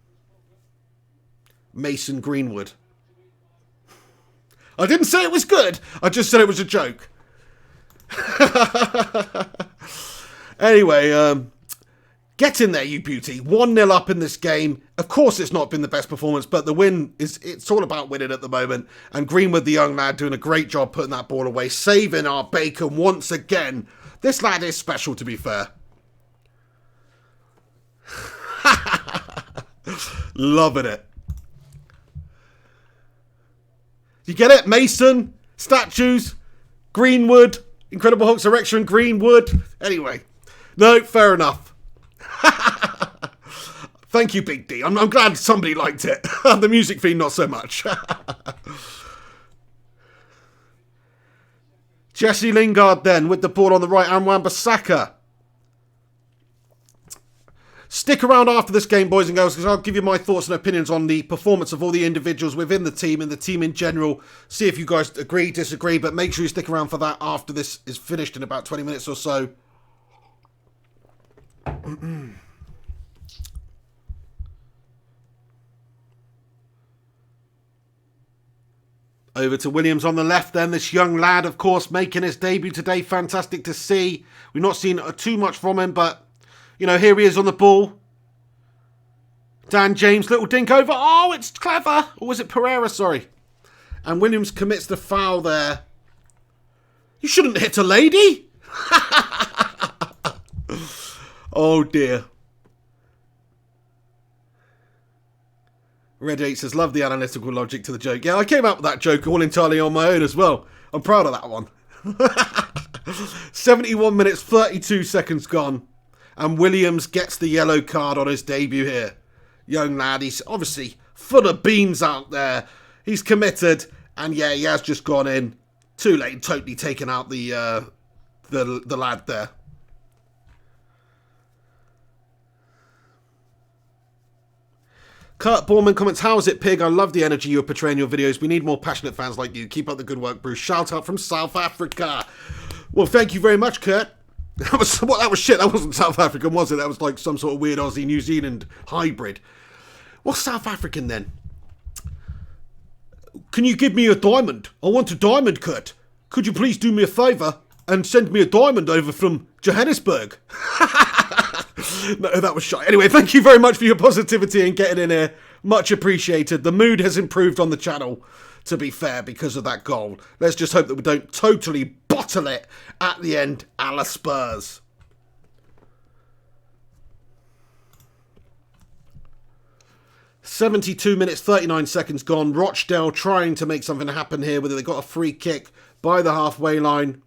Mason Greenwood. I didn't say it was good. I just said it was a joke. Anyway, get in there, you beauty. 1-0 up in this game. Of course, it's not been the best performance, but the win it's all about winning at the moment. And Greenwood, the young lad, doing a great job putting that ball away, saving our bacon once again. This lad is special, to be fair. Loving it. You get it? Mason, statues, Greenwood, Incredible Hulk's erection, Greenwood. Anyway, no, fair enough. Thank you, Big D. I'm glad somebody liked it. The music theme, not so much. Jesse Lingard then with the ball on the right, and Wan-Bissaka. Stick around after this game, boys and girls, because I'll give you my thoughts and opinions on the performance of all the individuals within the team and the team in general. See if you guys agree, disagree, but make sure you stick around for that after this is finished in about 20 minutes or so. Over to Williams on the left then. This young lad, of course, making his debut today. Fantastic to see. We've not seen too much from him, but, you know, here he is on the ball. Dan James, little dink over. Oh, it's clever. Or was it Pereira? Sorry. And Williams commits the foul there. You shouldn't hit a lady. Oh, dear. Red 8 says, love the analytical logic to the joke. Yeah, I came up with that joke all entirely on my own as well. I'm proud of that one. 71 minutes, 32 seconds gone. And Williams gets the yellow card on his debut here. Young lad, he's obviously full of beans out there. He's committed. And yeah, he has just gone in. Too late, totally taken out the lad there. Kurt Borman comments, how is it, Pig? I love the energy you're portraying in your videos. We need more passionate fans like you. Keep up the good work, Bruce. Shout out from South Africa. Well, thank you very much, Kurt. That was shit. That wasn't South African, was it? That was like some sort of weird Aussie New Zealand hybrid. What's South African then? Can you give me a diamond? I want a diamond, Kurt. Could you please do me a favour and send me a diamond over from Johannesburg? No, that was shy. Anyway, thank you very much for your positivity and getting in here. Much appreciated. The mood has improved on the channel, to be fair, because of that goal. Let's just hope that we don't totally bottle it at the end, a la Spurs. "72 minutes, 39 seconds gone. Rochdale trying to make something happen here, whether they got a free kick by the halfway line.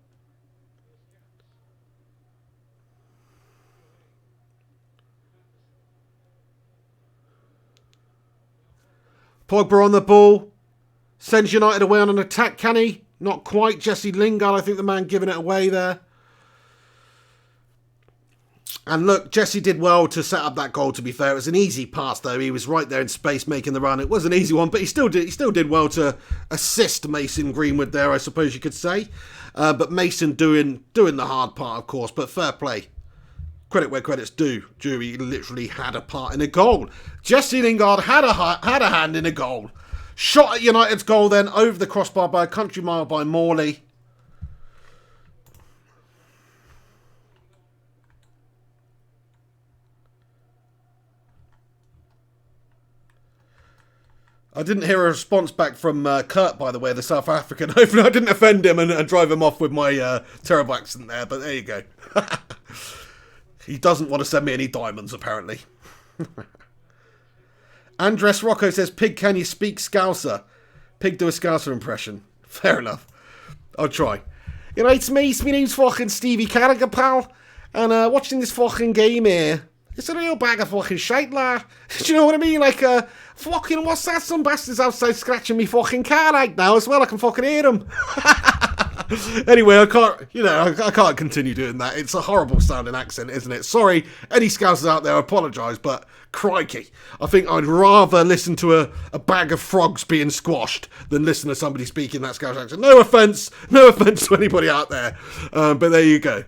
Pogba on the ball. Sends United away on an attack, can he? Not quite. Jesse Lingard, I think the man giving it away there. And look, Jesse did well to set up that goal, to be fair. It was an easy pass, though. He was right there in space making the run. It was an easy one, but he still did well to assist Mason Greenwood there, I suppose you could say. But Mason doing the hard part, of course, but fair play. Credit where credit's due. He literally had a part in a goal. Jesse Lingard had a hand in a goal. Shot at United's goal then over the crossbar by a country mile by Morley. I didn't hear a response back from Kurt, by the way, the South African. Hopefully I didn't offend him and drive him off with my terrible accent there, but there you go. He doesn't want to send me any diamonds, apparently. Andres Rocco says, Pig, can you speak Scouser? Pig, do a Scouser impression. Fair enough. I'll try. You know, it's me. My name's fucking Stevie Carragher, pal. And watching this fucking game here, it's a real bag of fucking shite, lah. Do you know what I mean? Like, fucking, what's that? Some bastards outside scratching me fucking car right now as well. I can fucking hear them. Anyway, I can't continue doing that. It's a horrible sounding accent, isn't it? Sorry, any Scousers out there, I apologise, but crikey, I think I'd rather listen to a bag of frogs being squashed than listen to somebody speaking that Scouse accent. No offence to anybody out there, but there you go.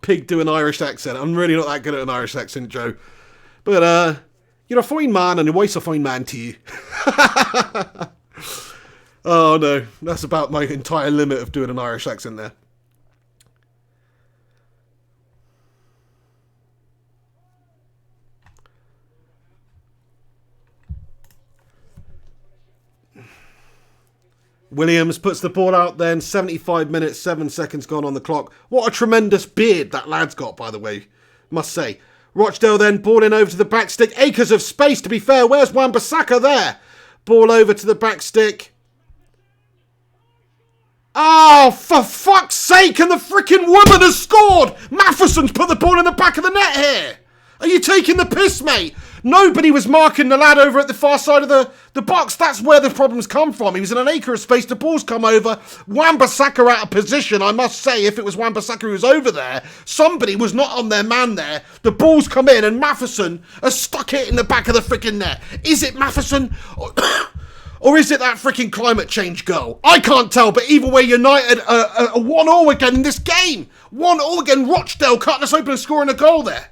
Pig do an Irish accent. I'm really not that good at an Irish accent, Joe. But, you're a fine man and your wife's a fine man to you. Oh, no. That's about my entire limit of doing an Irish accent there. Williams puts the ball out then. 75 minutes, 7 seconds gone on the clock. What a tremendous beard that lad's got, by the way. Must say. Rochdale then, ball in over to the back stick. Acres of space, to be fair. Where's Wan-Bissaka there? Ball over to the back stick. Oh, for fuck's sake, and the freaking woman has scored! Matheson's put the ball in the back of the net here! Are you taking the piss, mate? Nobody was marking the lad over at the far side of the box. That's where the problems come from. He was in an acre of space. The ball's come over. Wan-Bissaka out of position, I must say. If it was Wan-Bissaka who was over there, somebody was not on their man there. The ball's come in and Matheson has stuck it in the back of the freaking net. Is it Matheson? Or is it that freaking climate change goal? I can't tell, but either way, United are 1-0 again in this game. 1-0 again. Rochdale cutting us open and scoring a goal there.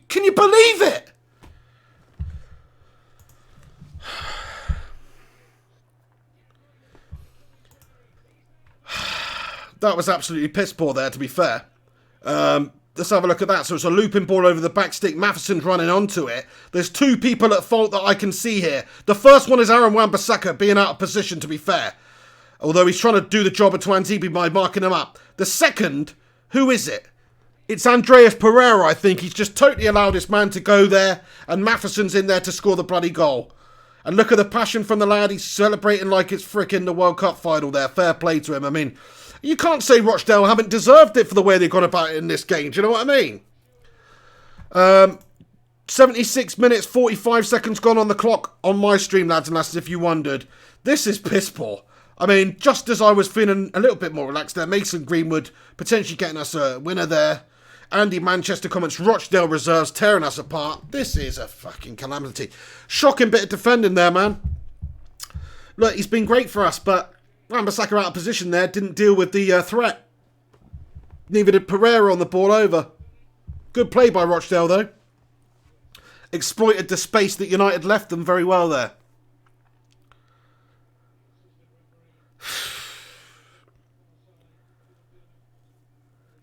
Can you believe it? That was absolutely piss poor there, to be fair. Let's have a look at that. So it's a looping ball over the back stick. Matheson's running onto it. There's two people at fault that I can see here. The first one is Aaron Wan-Bissaka being out of position, to be fair. Although he's trying to do the job of Twanzebe by marking him up. The second, who is it? It's Andreas Pereira, I think. He's just totally allowed his man to go there. And Matheson's in there to score the bloody goal. And look at the passion from the lad. He's celebrating like it's fricking the World Cup final there. Fair play to him. I mean, you can't say Rochdale haven't deserved it for the way they've gone about it in this game. Do you know what I mean? 76 minutes, 45 seconds gone on the clock on my stream, lads and lasses, if you wondered. This is piss poor. I mean, just as I was feeling a little bit more relaxed there, Mason Greenwood potentially getting us a winner there. Andy Manchester comments, Rochdale reserves tearing us apart. This is a fucking calamity. Shocking bit of defending there, man. Look, he's been great for us, but Wan-Bissaka out of position there, didn't deal with the threat. Neither did Pereira on the ball over. Good play by Rochdale, though. Exploited the space that United left them very well there.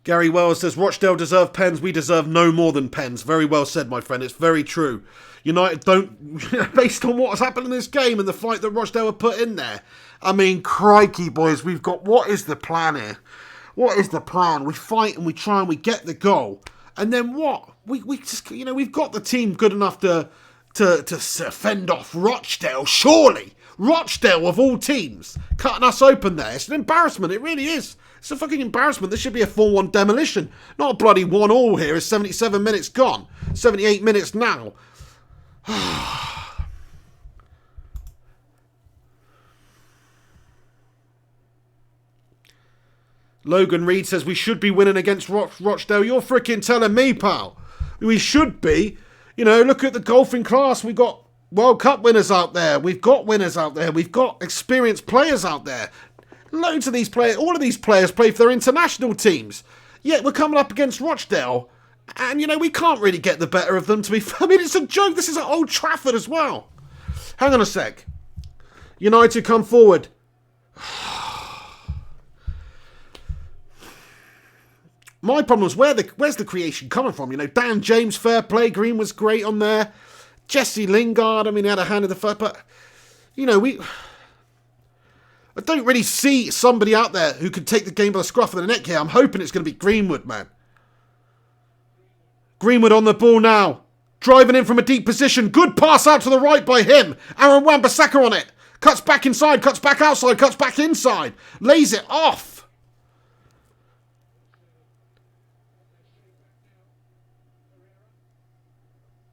Gary Wells says, Rochdale deserve pens, we deserve no more than pens. Very well said, my friend. It's very true. United don't, based on what's happened in this game and the fight that Rochdale have put in there. I mean, crikey, boys, we've got, what is the plan here? What is the plan? We fight and we try and we get the goal. And then what? We just, you know, we've got the team good enough to fend off Rochdale, surely. Rochdale, of all teams, cutting us open there. It's an embarrassment. It really is. It's a fucking embarrassment. This should be a 4-1 demolition. Not a bloody 1-1 here. It's 77 minutes gone. 78 minutes now. Logan Reed says we should be winning against Rochdale. You're freaking telling me, pal. We should be. You know, look at the golfing class. We've got World Cup winners out there. We've got winners out there. We've got experienced players out there. Loads of these players, all of these players play for their international teams. Yet we're coming up against Rochdale. And, you know, we can't really get the better of them, to be fair. I mean, it's a joke. This is at Old Trafford as well. Hang on a sec. United come forward. My problem was, where's the creation coming from? You know, Dan James, fair play. Green was great on there. Jesse Lingard, I mean, he had a hand in the first. But, you know, I don't really see somebody out there who could take the game by the scruff of the neck here. I'm hoping it's going to be Greenwood, man. Greenwood on the ball now. Driving in from a deep position. Good pass out to the right by him. Aaron Wan-Bissaka on it. Cuts back inside, cuts back outside, cuts back inside. Lays it off.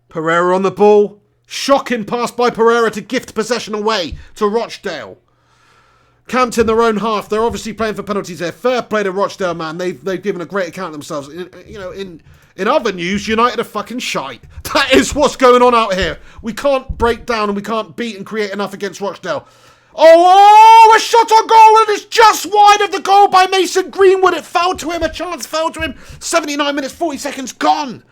Pereira on the ball. Shocking pass by Pereira to gift possession away to Rochdale. Camped in their own half. They're obviously playing for penalties here. Fair play to Rochdale, man. They've given a great account of themselves. In other news, United are fucking shite. That is what's going on out here. We can't break down and we can't beat and create enough against Rochdale. Oh, a shot on goal and it's just wide of the goal by Mason Greenwood. It fell to him. A chance fell to him. 79 minutes, 40 seconds gone.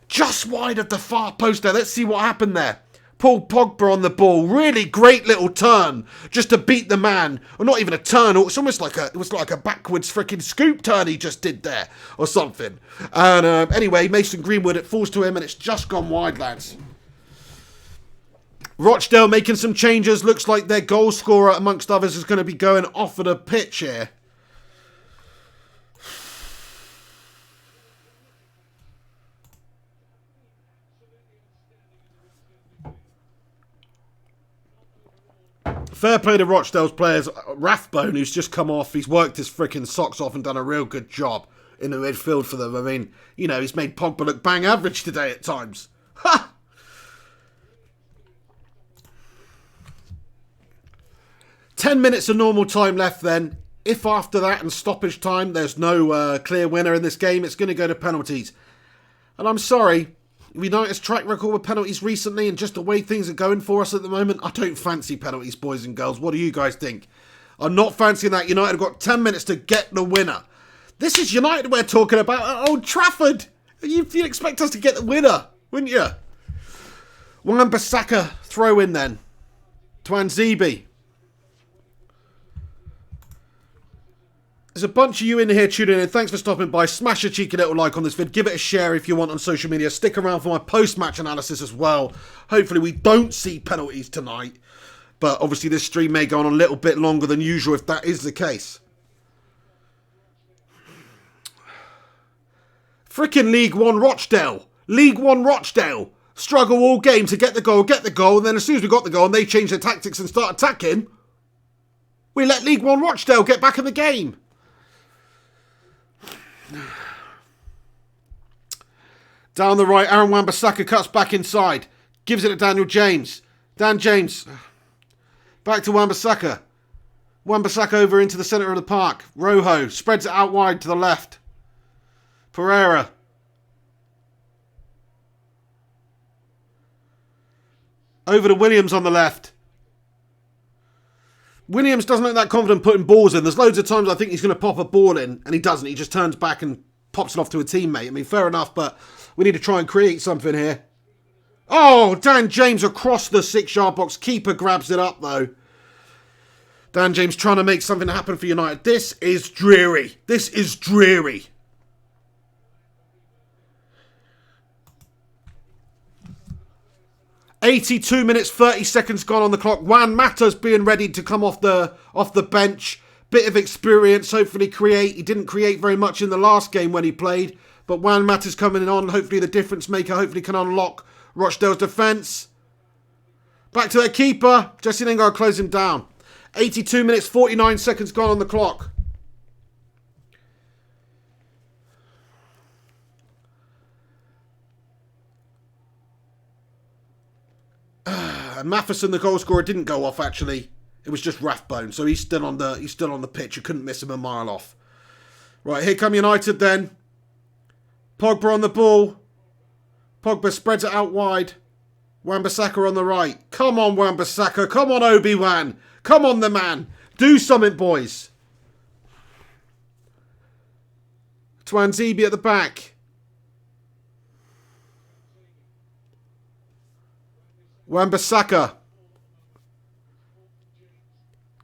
Just wide of the far post there. Let's see what happened there. Paul Pogba on the ball. Really great little turn just to beat the man. Or not even a turn. It's almost like it was like a backwards freaking scoop turn he just did there. Or something. And anyway, Mason Greenwood, it falls to him and it's just gone wide, lads. Rochdale making some changes. Looks like their goal scorer, amongst others, is going to be going off of the pitch here. Fair play to Rochdale's players. Rathbone, who's just come off, he's worked his freaking socks off and done a real good job in the midfield for them. I mean, he's made Pogba look bang average today at times. Ha! 10 minutes of normal time left then. If after that and stoppage time there's no clear winner in this game, it's going to go to penalties. And I'm sorry, United's track record with penalties recently and just the way things are going for us at the moment, I don't fancy penalties, boys and girls. What do you guys think? I'm not fancying that. United have got 10 minutes to get the winner. This is United we're talking about at Old Trafford. You'd expect us to get the winner, wouldn't you? Wan-Bissaka throw in then. Twanzebe. There's a bunch of you in here tuning in. Thanks for stopping by. Smash a cheeky little like on this vid. Give it a share if you want on social media. Stick around for my post-match analysis as well. Hopefully we don't see penalties tonight. But obviously this stream may go on a little bit longer than usual if that is the case. Frickin' League One Rochdale. League One Rochdale. Struggle all game to get the goal. And then as soon as we got the goal and they changed their tactics and start attacking, we let League One Rochdale get back in the game. Down the right, Aaron Wan-Bissaka cuts back inside. Gives it to Daniel James. Dan James. Back to Wan-Bissaka. Wan-Bissaka over into the centre of the park. Rojo spreads it out wide to the left. Pereira. Over to Williams on the left. Williams doesn't look that confident putting balls in. There's loads of times I think he's going to pop a ball in and he doesn't. He just turns back and pops it off to a teammate. I mean, fair enough, but we need to try and create something here. Oh, Dan James across the 6-yard box. Keeper grabs it up, though. Dan James trying to make something happen for United. This is dreary. This is dreary. $82 minutes, 30 seconds gone on the clock. Juan Mata's being ready to come off the bench. Bit of experience, hopefully create. He didn't create very much in the last game when he played. But Juan Mata's coming on. Hopefully the difference maker. Hopefully can unlock Rochdale's defence. Back to their keeper. Jesse Lingard close him down. 82 minutes, 49 seconds gone on the clock. Matheson, the goal scorer, didn't go off actually. It was just Rathbone, so he's still on the pitch. You couldn't miss him a mile off. Right, here come United then. Pogba on the ball. Pogba spreads it out wide. Wan-Bissaka on the right. Come on, Wan-Bissaka. Come on, Obi-Wan. Come on, the man. Do something, boys. Twanzebe at the back. Wan-Bissaka.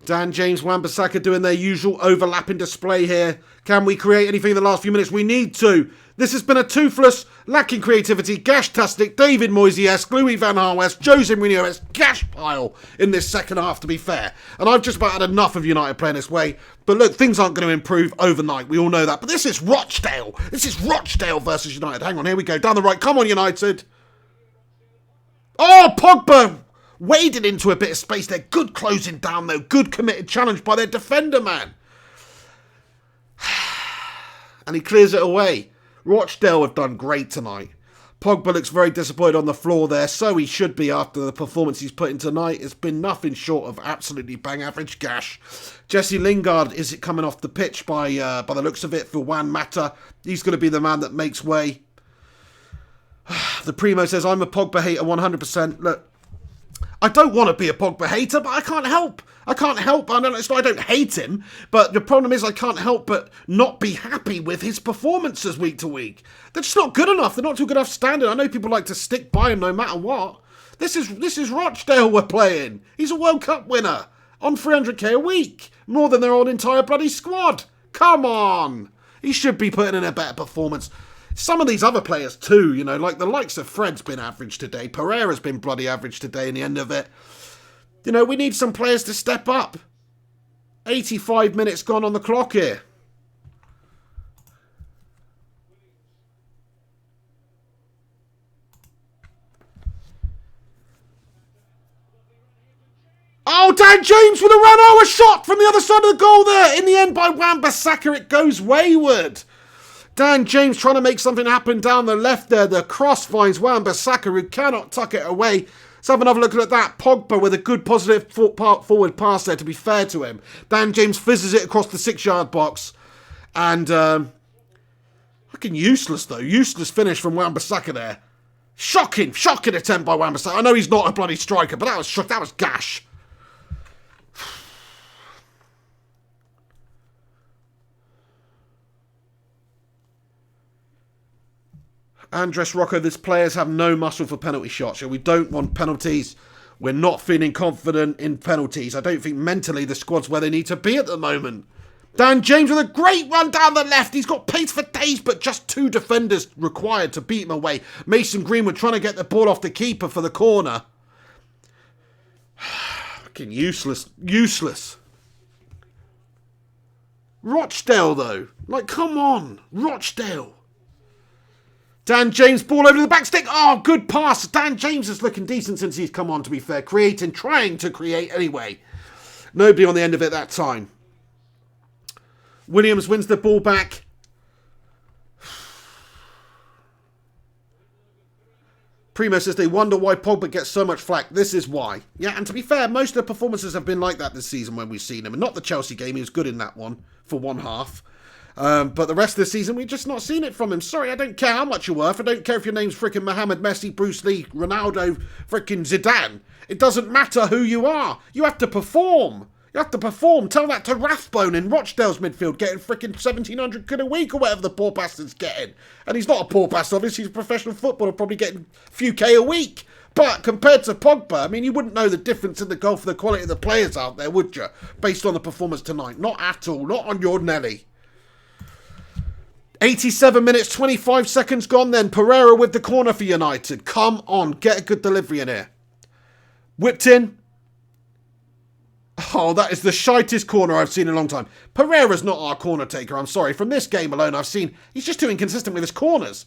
Dan James, Wan-Bissaka doing their usual overlapping display here. Can we create anything in the last few minutes? We need to. This has been a toothless, lacking creativity, gash-tastic, David Moyes-esque, Louis Van Gaal-esque, Jose Mourinho-esque gash pile in this second half, to be fair. And I've just about had enough of United playing this way. But look, things aren't going to improve overnight. We all know that. But this is Rochdale. This is Rochdale versus United. Hang on, here we go. Down the right. Come on, United. Oh, Pogba waded into a bit of space there. Good closing down, though. Good committed challenge by their defender, man. And he clears it away. Rochdale have done great tonight. Pogba looks very disappointed on the floor there, so he should be after the performance he's put in tonight. It's been nothing short of absolutely bang average gash. Jesse Lingard is coming off the pitch by the looks of it for Juan Mata. He's going to be the man that makes way. The Primo says, I'm a Pogba hater 100%. Look, I don't want to be a Pogba hater, but I can't help. I don't hate him, but the problem is I can't help but not be happy with his performances week to week. They're just not good enough. They're not too good enough standard. I know people like to stick by him no matter what. This is Rochdale we're playing. He's a World Cup winner on 300k a week, more than their own entire bloody squad. Come on. He should be putting in a better performance. Some of these other players too, you know, like the likes of Fred's been average today. Pereira's been bloody average today in the end of it. You know, we need some players to step up. 85 minutes gone on the clock here. Oh, Dan James with a run. Oh, a shot from the other side of the goal there. In the end, by Wan-Bissaka, it goes wayward. Dan James trying to make something happen down the left there. The cross finds Wan-Bissaka, who cannot tuck it away. Let's have another look at that. Pogba with a good positive forward pass there, to be fair to him. Dan James fizzes it across the 6-yard box. And, fucking useless, though. Useless finish from Wan-Bissaka there. Shocking attempt by Wan-Bissaka. I know he's not a bloody striker, but that was gash. Andres Rocco, these players have no muscle for penalty shots. We don't want penalties. We're not feeling confident in penalties. I don't think mentally the squad's where they need to be at the moment. Dan James with a great run down the left. He's got pace for days, but just 2 defenders required to beat him away. Mason Greenwood trying to get the ball off the keeper for the corner. Fucking useless. Rochdale, though. Like, come on. Rochdale. Dan James, ball over to the back stick. Oh, good pass. Dan James is looking decent since he's come on, to be fair. Trying to create anyway. Nobody on the end of it that time. Williams wins the ball back. Primo says they wonder why Pogba gets so much flack. This is why. Yeah, and to be fair, most of the performances have been like that this season when we've seen him. And not the Chelsea game. He was good in that one for one half. But the rest of the season, we've just not seen it from him. Sorry, I don't care how much you're worth. I don't care if your name's frickin' Mohamed Messi, Bruce Lee, Ronaldo, frickin' Zidane. It doesn't matter who you are. You have to perform. Tell that to Rathbone in Rochdale's midfield, getting frickin' 1,700 quid a week or whatever the poor bastard's getting. And he's not a poor bastard, obviously. He's a professional footballer, probably getting a few K a week. But compared to Pogba, I mean, you wouldn't know the difference in the goal for the quality of the players out there, would you? Based on the performance tonight. Not at all. Not on your Nelly. 87 minutes, 25 seconds gone then. Pereira with the corner for United. Come on, get a good delivery in here. Whipped in. Oh, that is the shitest corner I've seen in a long time. Pereira's not our corner taker, I'm sorry. From this game alone, I've seen he's just too inconsistent with his corners.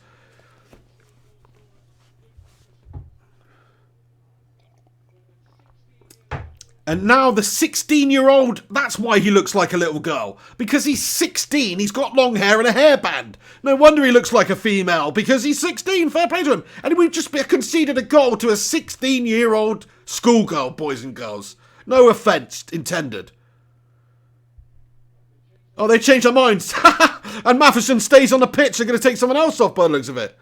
And now the 16-year-old, that's why he looks like a little girl. Because he's 16, he's got long hair and a hairband. No wonder he looks like a female, because he's 16, fair play to him. And we've just conceded a goal to a 16-year-old schoolgirl, boys and girls. No offence intended. Oh, they changed their minds. And Matheson stays on the pitch. They're going to take someone else off by the looks of it.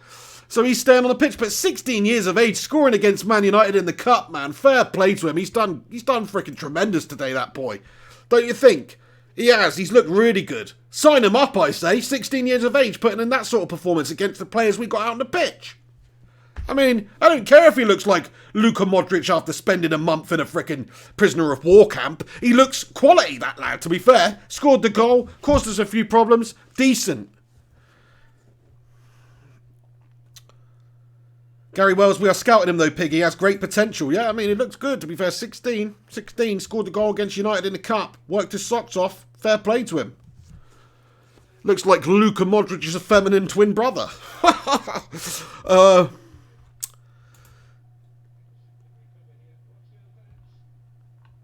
So he's staying on the pitch, but 16 years of age, scoring against Man United in the Cup, man. Fair play to him. He's done freaking tremendous today, that boy. Don't you think? He has. He's looked really good. Sign him up, I say. 16 years of age, putting in that sort of performance against the players we got out on the pitch. I mean, I don't care if he looks like Luka Modric after spending a month in a frickin' prisoner of war camp. He looks quality, that lad, to be fair. Scored the goal, caused us a few problems. Decent. Gary Wells, we are scouting him though, Piggy. He has great potential. Yeah, I mean, it looks good, to be fair. 16, scored the goal against United in the Cup. Worked his socks off. Fair play to him. Looks like Luka Modric is a feminine twin brother.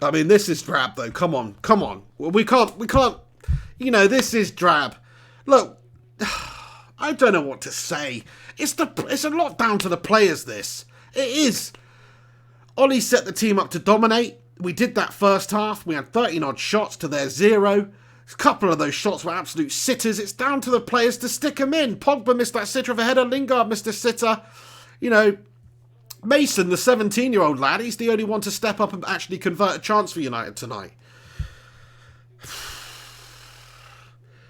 I mean, this is drab though. Come on. We can't, you know, this is drab. Look, I don't know what to say. It's a lot down to the players, this. It is. Ollie set the team up to dominate. We did that first half. We had 13-odd shots to their 0. A couple of those shots were absolute sitters. It's down to the players to stick them in. Pogba missed that sitter of a header. Lingard missed a sitter. You know, Mason, the 17-year-old lad, he's the only one to step up and actually convert a chance for United tonight.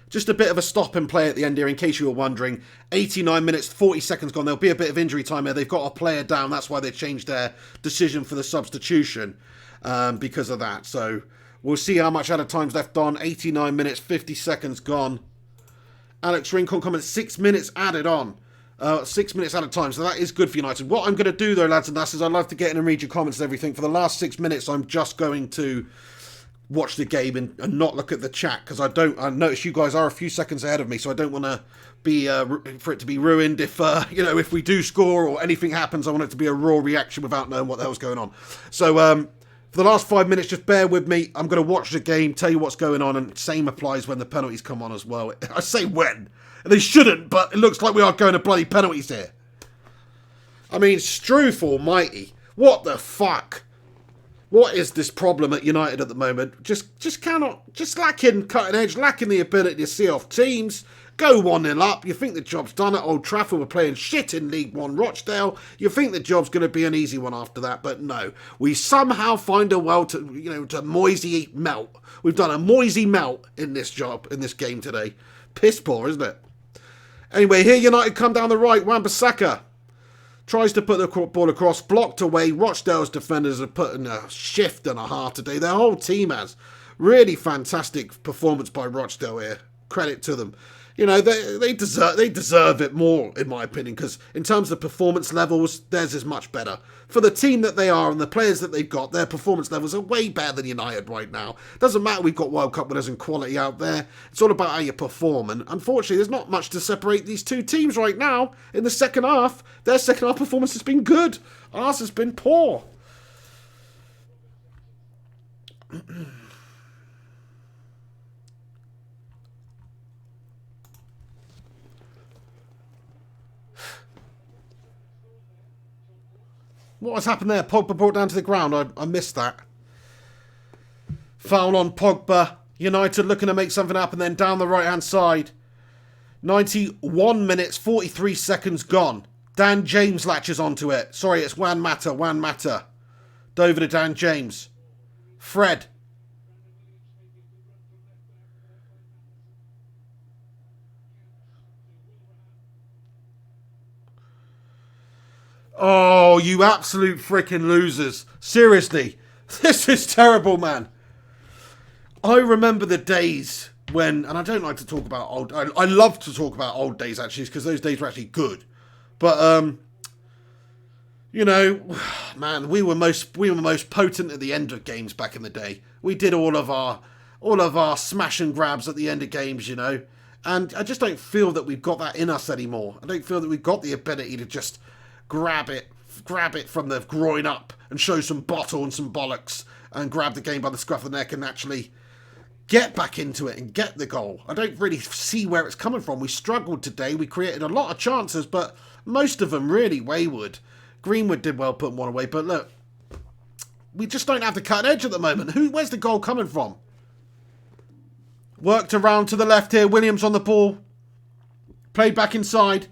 Just a bit of a stop and play at the end here, in case you were wondering. 89 minutes, 40 seconds gone. There'll be a bit of injury time here. They've got a player down. That's why they changed their decision for the substitution, because of that. So we'll see how much added time's left on. 89 minutes, 50 seconds gone. Alex Rincon comments 6 minutes added on. 6 minutes added time. So that is good for United. What I'm going to do, though, lads and lasses, I'd love to get in and read your comments and everything. For the last 6 minutes, I'm just going to watch the game and not look at the chat, because I notice you guys are a few seconds ahead of me, so I don't want to be for it to be ruined if if we do score or anything happens. I want it to be a raw reaction without knowing what the hell's going on. So for the last 5 minutes, just bear with me. I'm going to watch the game, tell you what's going on, and same applies when the penalties come on as well. I say when. They shouldn't, but it looks like we are going to bloody penalties here. I mean, Struth almighty. What the fuck? What is this problem at United at the moment? Just lacking cutting edge, lacking the ability to see off teams. Go 1-0 up. You think the job's done at Old Trafford. We're playing shit in League One Rochdale. You think the job's going to be an easy one after that, but no. We somehow find a well to Moisey melt. We've done a Moisey melt in this game today. Piss poor, isn't it? Anyway, here United come down the right. Wan-Bissaka tries to put the ball across, blocked away. Rochdale's defenders have put in a shift and a half today. Their whole team has. Really fantastic performance by Rochdale here. Credit to them. You know, they deserve it more, in my opinion, because in terms of performance levels, theirs is much better. For the team that they are and the players that they've got, their performance levels are way better than United right now. Doesn't matter we've got World Cup winners and quality out there. It's all about how you perform. And unfortunately, there's not much to separate these two teams right now. In the second half, their second half performance has been good. Ours has been poor. What has happened there? Pogba brought down to the ground. I missed that. Foul on Pogba. United looking to make something happen then down the right-hand side. 91 minutes, 43 seconds gone. Dan James latches onto it. Sorry, it's Juan Mata. Over to Dan James. Fred. Oh, you absolute freaking losers. Seriously. This is terrible, man. I remember the days when, and I don't like to talk about I love to talk about old days, actually, because those days were actually good. But, you know, man, we were most potent at the end of games back in the day. We did all of our smash and grabs at the end of games, you know. And I just don't feel that we've got that in us anymore. I don't feel that we've got the ability to just grab it from the groin up and show some bottle and some bollocks and grab the game by the scruff of the neck and actually get back into it and get the goal. I don't really see where it's coming from. We struggled today. We created a lot of chances, but most of them really wayward. Greenwood did well putting one away, but look, we just don't have the cutting edge at the moment. Where's the goal coming from? Worked around to the left here. Williams on the ball. Played back inside.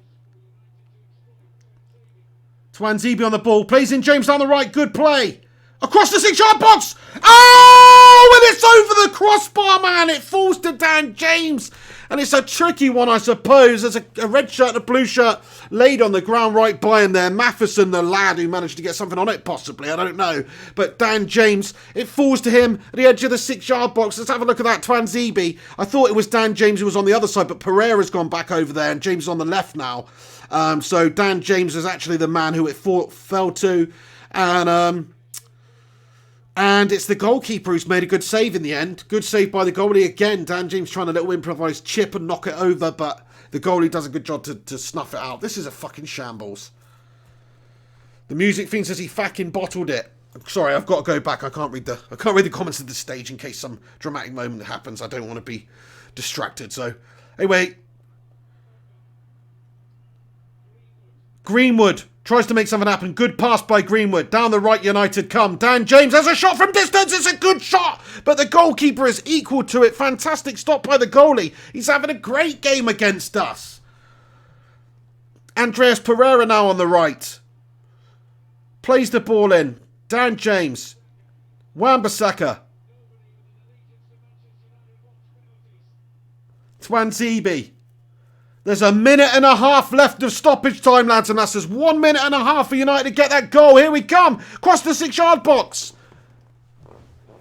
Twanzebe on the ball. Plays in James down the right. Good play. Across the 6-yard box. Oh, and it's over the crossbar, man. It falls to Dan James. And it's a tricky one, I suppose. There's a red shirt and a blue shirt laid on the ground right by him there. Matheson, the lad who managed to get something on it, possibly. I don't know. But Dan James, it falls to him at the edge of the 6-yard box. Let's have a look at that. Twanzebe. I thought it was Dan James who was on the other side, but Pereira's gone back over there, and James is on the left now. So Dan James is actually the man who it fell to. And it's the goalkeeper who's made a good save in the end. Good save by the goalie again. Dan James trying a little improvised chip and knock it over, but the goalie does a good job to snuff it out. This is a fucking shambles. The music thing says he fucking bottled it. Sorry, I've got to go back. I can't read the comments at this stage in case some dramatic moment happens. I don't want to be distracted. So, anyway, Greenwood tries to make something happen. Good pass by Greenwood. Down the right, United come. Dan James has a shot from distance. It's a good shot. But the goalkeeper is equal to it. Fantastic stop by the goalie. He's having a great game against us. Andreas Pereira now on the right. Plays the ball in. Dan James. Wan-Bissaka. Twanzebe. There's a minute and a half left of stoppage time, lads and lasses. 1 minute and a half for United to get that goal. Here we come. Cross the 6-yard box.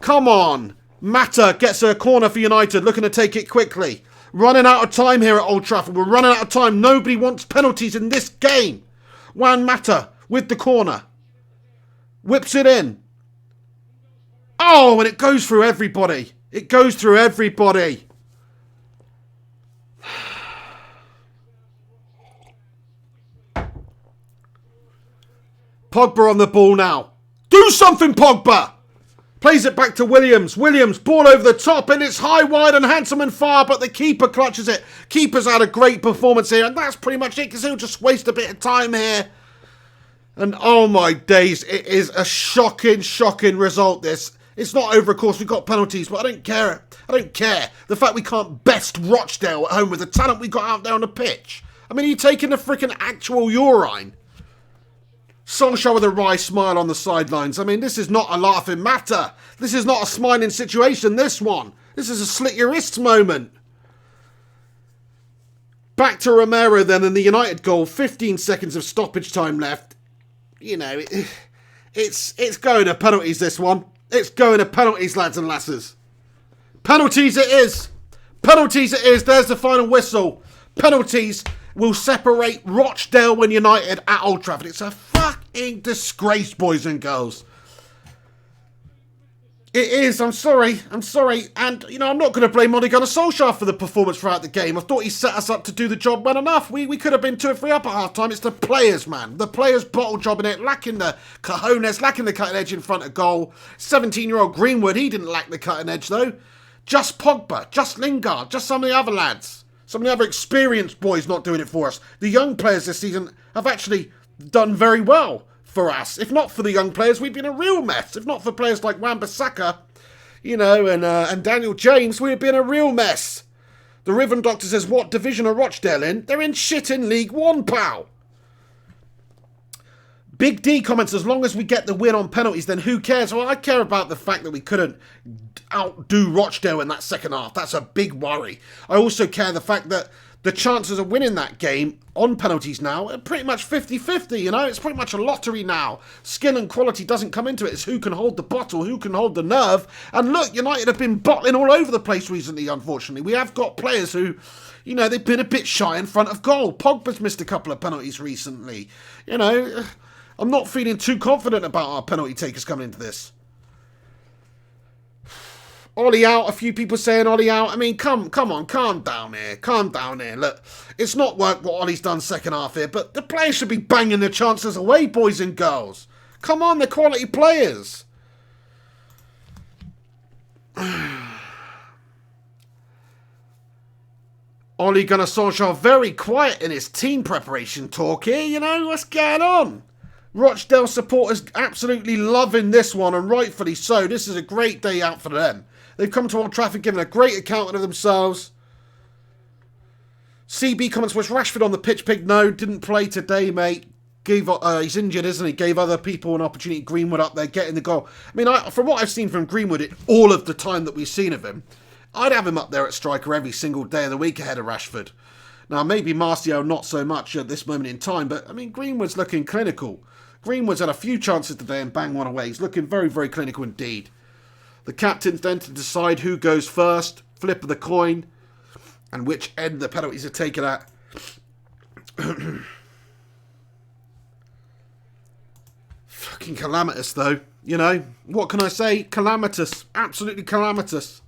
Come on. Mata gets a corner for United. Looking to take it quickly. Running out of time here at Old Trafford. We're running out of time. Nobody wants penalties in this game. Juan Mata with the corner. Whips it in. Oh, and it goes through everybody. It goes through everybody. Pogba on the ball now. Do something, Pogba! Plays it back to Williams. Williams, ball over the top, and it's high, wide, and handsome and far, but the keeper clutches it. Keeper's had a great performance here, and that's pretty much it, because he'll just waste a bit of time here. And oh my days, it is a shocking, shocking result, this. It's not over, of course, we've got penalties, but I don't care. I don't care. The fact we can't best Rochdale at home with the talent we got out there on the pitch. I mean, are you taking the freaking actual urine? Solskjaer with a wry smile on the sidelines. I mean, this is not a laughing matter. This is not a smiling situation, this one. This is a slit your wrists moment. Back to Romero then in the United goal. 15 seconds of stoppage time left. You know, it's going to penalties, this one. It's going to penalties, lads and lasses. Penalties it is. Penalties it is. There's the final whistle. Penalties will separate Rochdale and United at Old Trafford. It's a fucking disgrace, boys and girls. It is. I'm sorry. And, you know, I'm not going to blame Ole Gunnar Solskjaer for the performance throughout the game. I thought he set us up to do the job well enough. We could have been 2 or 3 up at half-time. It's the players, man. The players bottle jobbing it, lacking the cojones, lacking the cutting edge in front of goal. 17-year-old Greenwood, he didn't lack the cutting edge, though. Just Pogba, just Lingard, just some of the other lads. Some of the other experienced boys not doing it for us. The young players this season have actually done very well for us. If not for the young players, we'd be in a real mess. If not for players like Wan-Bissaka, you know, and Daniel James, we'd be in a real mess. The Riven Doctor says, what division are Rochdale in? They're in shit in League One, pal. Big D comments, as long as we get the win on penalties, then who cares? Well, I care about the fact that we couldn't outdo Rochdale in that second half. That's a big worry. I also care the fact that the chances of winning that game on penalties now are pretty much 50-50, you know? It's pretty much a lottery now. Skill and quality doesn't come into it. It's who can hold the bottle, who can hold the nerve. And look, United have been bottling all over the place recently, unfortunately. We have got players who, you know, they've been a bit shy in front of goal. Pogba's missed a couple of penalties recently. You know, I'm not feeling too confident about our penalty takers coming into this. Ollie out, a few people saying Ollie out. I mean, come on, calm down here. Calm down here. Look, it's not worked what Ollie's done second half here, but the players should be banging their chances away, boys and girls. Come on, they're quality players. Ole Gunnar Solskjaer very quiet in his team preparation talk here, you know, what's going on? Rochdale supporters absolutely loving this one, and rightfully so. This is a great day out for them. They've come to Old Trafford giving a great account of themselves. CB comments, was Rashford on the pitch, Pig? No, didn't play today, mate. He's injured, isn't he? Gave other people an opportunity. Greenwood up there getting the goal. I mean, from what I've seen from Greenwood, all of the time that we've seen of him, I'd have him up there at striker every single day of the week ahead of Rashford. Now, maybe Martial not so much at this moment in time, but, I mean, Greenwood's looking clinical. Greenwood's had a few chances today and bang one away. He's looking very, very clinical indeed. The captains then to decide who goes first, flip of the coin, and which end the penalties are taken at. Fucking calamitous, though. You know, what can I say? Calamitous. Absolutely calamitous.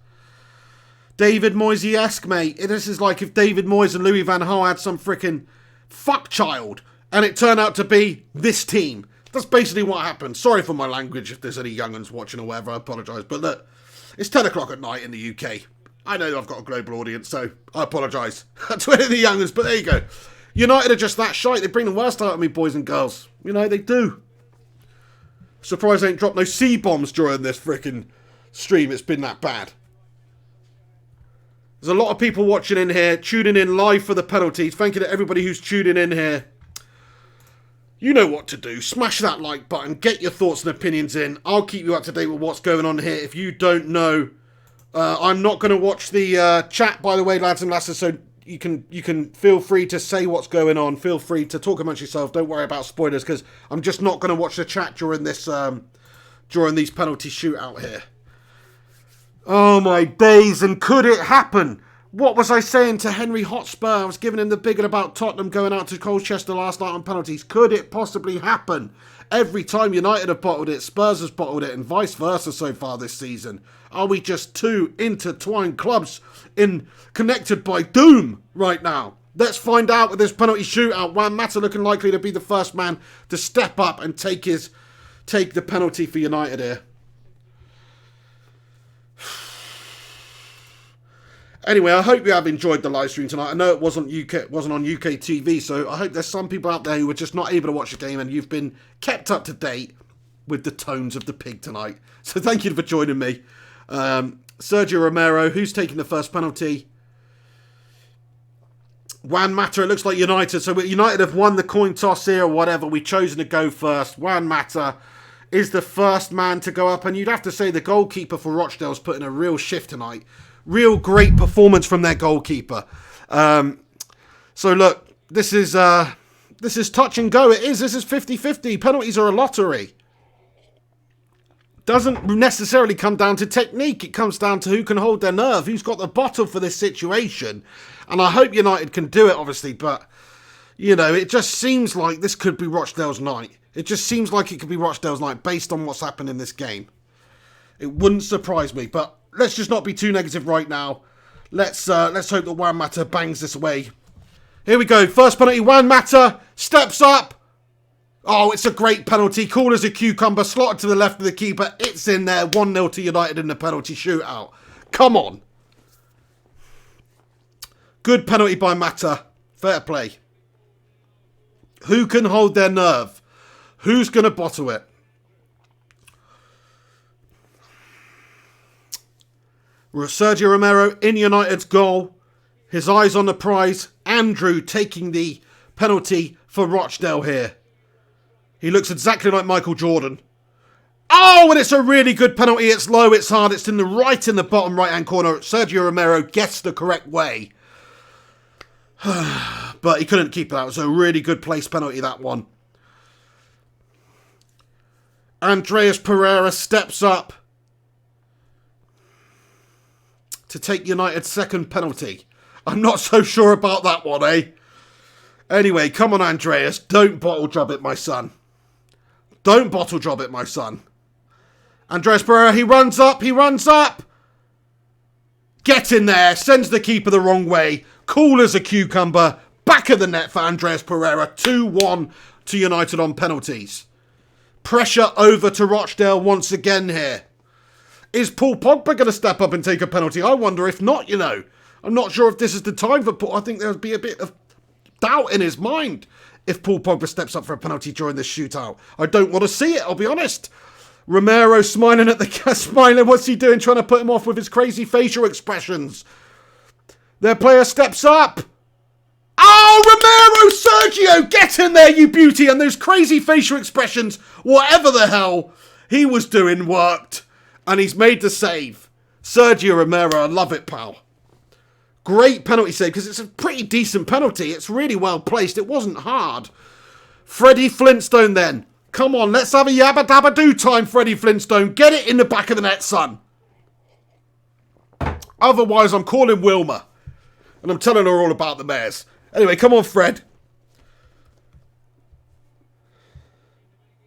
David Moyes-esque, mate. This is like if David Moyes and Louis van Gaal had some freaking fuck child, and it turned out to be this team. That's basically what happened. Sorry for my language if there's any young uns watching or whatever, I apologise. But look, it's 10 o'clock at night in the UK. I know I've got a global audience, so I apologise to any of the young uns, but there you go. United are just that shite. They bring the worst out of me, boys and girls. You know, they do. Surprised they ain't dropped no C-bombs during this freaking stream. It's been that bad. There's a lot of people watching in here, tuning in live for the penalties. Thank you to everybody who's tuning in here. You know what to do. Smash that like button. Get your thoughts and opinions in. I'll keep you up to date with what's going on here. If you don't know, I'm not going to watch the chat, by the way, lads and lasses, so you can feel free to say what's going on. Feel free to talk amongst yourself. Don't worry about spoilers, because I'm just not going to watch the chat during this during these penalty shootout here. Oh my days, and could it happen? What was I saying to Henry Hotspur? I was giving him the big one about Tottenham going out to Colchester last night on penalties. Could it possibly happen? Every time United have bottled it, Spurs has bottled it, and vice versa so far this season. Are we just two intertwined clubs connected by doom right now? Let's find out with this penalty shootout. Juan Mata looking likely to be the first man to step up and take the penalty for United here. Anyway, I hope you have enjoyed the live stream tonight. I know it wasn't on UK TV, so I hope there's some people out there who were just not able to watch the game and you've been kept up to date with the tones of the pig tonight. So thank you for joining me. Sergio Romero, who's taking the first penalty? Juan Mata, it looks like United. So United have won the coin toss here or whatever. We've chosen to go first. Juan Mata is the first man to go up. And you'd have to say the goalkeeper for Rochdale's put in a real shift tonight. Real great performance from their goalkeeper. So look, this is touch and go. This is 50-50. Penalties are a lottery. Doesn't necessarily come down to technique. It comes down to who can hold their nerve, who's got the bottle for this situation. And I hope United can do it, obviously. But, you know, it just seems like this could be Rochdale's night. It just seems like it could be Rochdale's night based on what's happened in this game. It wouldn't surprise me, but let's just not be too negative right now. Let's hope that Juan Mata bangs this away. Here we go. First penalty. Juan Mata steps up. Oh, it's a great penalty. Cool as a cucumber. Slotted to the left of the keeper. It's in there. 1-0 to United in the penalty shootout. Come on. Good penalty by Mata. Fair play. Who can hold their nerve? Who's going to bottle it? Sergio Romero in United's goal. His eyes on the prize. Andrew taking the penalty for Rochdale here. He looks exactly like Michael Jordan. Oh, and it's a really good penalty. It's low, it's hard, it's in the bottom right-hand corner. Sergio Romero gets the correct way. But he couldn't keep it out. It was a really good place penalty, that one. Andreas Pereira steps up to take United's second penalty. I'm not so sure about that one, eh? Anyway, come on, Andreas. Don't bottle job it, my son. Don't bottle job it, my son. Andreas Pereira, he runs up. Get in there. Sends the keeper the wrong way. Cool as a cucumber. Back of the net for Andreas Pereira. 2-1 to United on penalties. Pressure over to Rochdale once again here. Is Paul Pogba going to step up and take a penalty? I wonder if not, you know. I'm not sure if this is the time for Paul. I think there'll be a bit of doubt in his mind if Paul Pogba steps up for a penalty during this shootout. I don't want to see it, I'll be honest. Romero smiling at the smiling. What's he doing? Trying to put him off with his crazy facial expressions. Their player steps up. Oh, Romero, Sergio, get in there, you beauty. And those crazy facial expressions, whatever the hell he was doing, worked. And he's made the save. Sergio Romero, I love it, pal. Great penalty save, because it's a pretty decent penalty. It's really well placed. It wasn't hard. Freddie Flintstone then. Come on, let's have a yabba dabba do time, Freddie Flintstone. Get it in the back of the net, son. Otherwise, I'm calling Wilma. And I'm telling her all about the mares. Anyway, come on, Fred.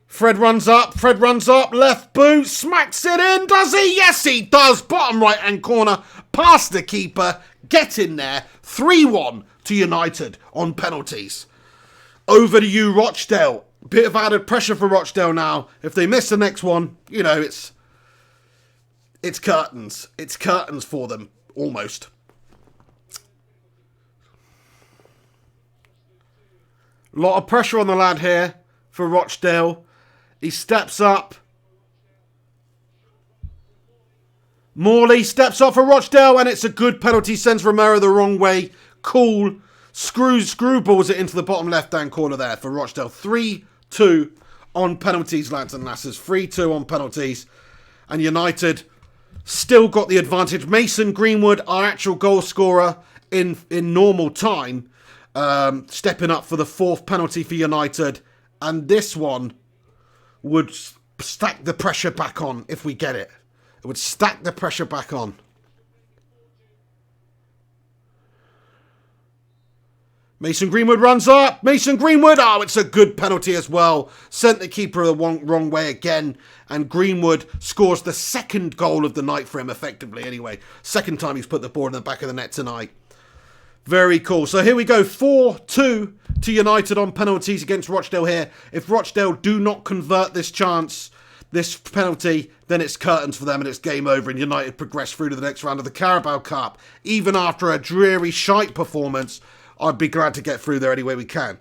Fred runs up, left boot, smacks it in, does he? Yes, he does. Bottom right-hand corner, past the keeper, get in there. 3-1 to United on penalties. Over to you, Rochdale. Bit of added pressure for Rochdale now. If they miss the next one, you know, it's curtains. It's curtains for them, almost. A lot of pressure on the lad here for Rochdale. He steps up. Morley steps up for Rochdale, and it's a good penalty. Sends Romero the wrong way. Cool. Screwballs it into the bottom left-hand corner there for Rochdale. 3-2 on penalties, lads and lasses. 3-2 on penalties. And United still got the advantage. Mason Greenwood, our actual goal scorer in normal time, stepping up for the 4th penalty for United. And this one would stack the pressure back on if we get it. It would stack the pressure back on. Mason Greenwood runs up. Mason Greenwood. Oh, it's a good penalty as well. Sent the keeper the wrong way again. And Greenwood scores the 2nd goal of the night for him, effectively, anyway. 2nd time he's put the ball in the back of the net tonight. Very cool. So here we go. 4-2 to United on penalties against Rochdale here. If Rochdale do not convert this penalty, then it's curtains for them and it's game over, and United progress through to the next round of the Carabao Cup. Even after a dreary shite performance, I'd be glad to get through there any way we can.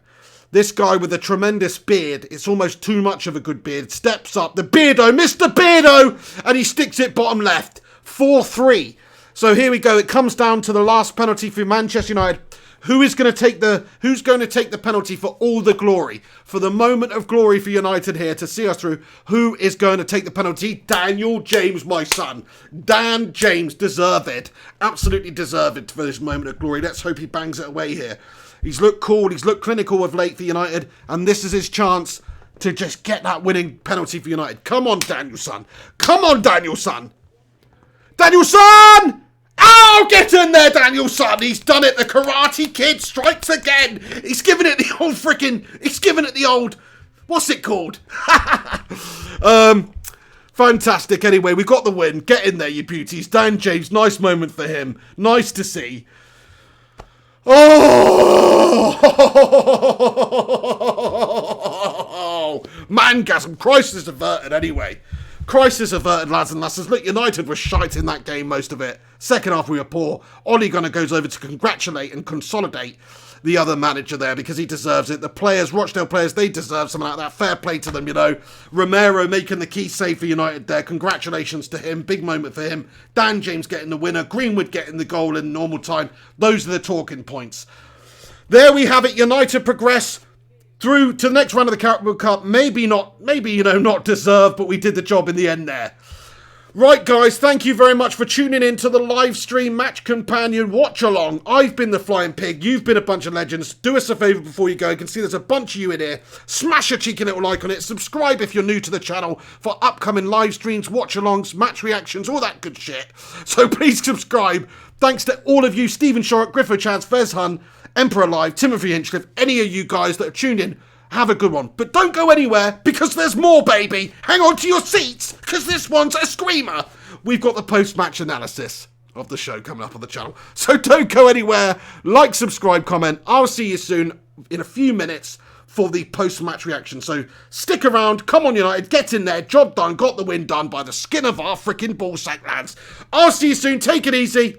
This guy with a tremendous beard, it's almost too much of a good beard, steps up, the Beardo, Mr. Beardo, and he sticks it bottom left. 4-3. So here we go. It comes down to the last penalty for Manchester United. Who's going to take the penalty for all the glory? For the moment of glory for United here to see us through. Who is going to take the penalty? Daniel James, my son. Dan James, deserved. Absolutely deserved for this moment of glory. Let's hope he bangs it away here. He's looked cool. He's looked clinical of late for United. And this is his chance to just get that winning penalty for United. Come on, Daniel, son. Come on, Daniel, son. Daniel, son! Oh, get in there, Daniel, son. He's done it. The Karate Kid strikes again. He's given it the old, what's it called? Fantastic. Anyway, we got the win. Get in there, you beauties. Dan James, nice moment for him. Nice to see. Oh, mangasm. Crisis averted anyway. Crisis averted, lads and lasses. Look, United were shite in that game, most of it. Second half, we were poor. Ole Gunnar goes over to congratulate and consolidate the other manager there because he deserves it. The players, Rochdale players, they deserve something like that. Fair play to them, you know. Romero making the key save for United there. Congratulations to him. Big moment for him. Dan James getting the winner. Greenwood getting the goal in normal time. Those are the talking points. There we have it. United progress through to the next round of the Carabao Cup. Maybe not deserved, but we did the job in the end there. Right, guys, thank you very much for tuning in to the live stream match companion watch along. I've been the Flying Pig. You've been a bunch of legends. Do us a favour before you go. You can see there's a bunch of you in here. Smash a cheeky little like on it. Subscribe if you're new to the channel for upcoming live streams, watch alongs, match reactions, all that good shit. So please subscribe. Thanks to all of you, Stephen Shorrock, Griffo Chance, Fez Hun, Emperor Live, Timothy Hinchcliffe, any of you guys that have tuned in. Have a good one. But don't go anywhere, because there's more, baby. Hang on to your seats, because this one's a screamer. We've got the post-match analysis of the show coming up on the channel. So don't go anywhere. Like, subscribe, comment. I'll see you soon in a few minutes for the post-match reaction. So stick around. Come on, United. Get in there. Job done. Got the win done by the skin of our freaking ballsack, lads. I'll see you soon. Take it easy.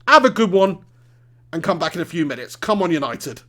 Have a good one. And come back in a few minutes. Come on, United.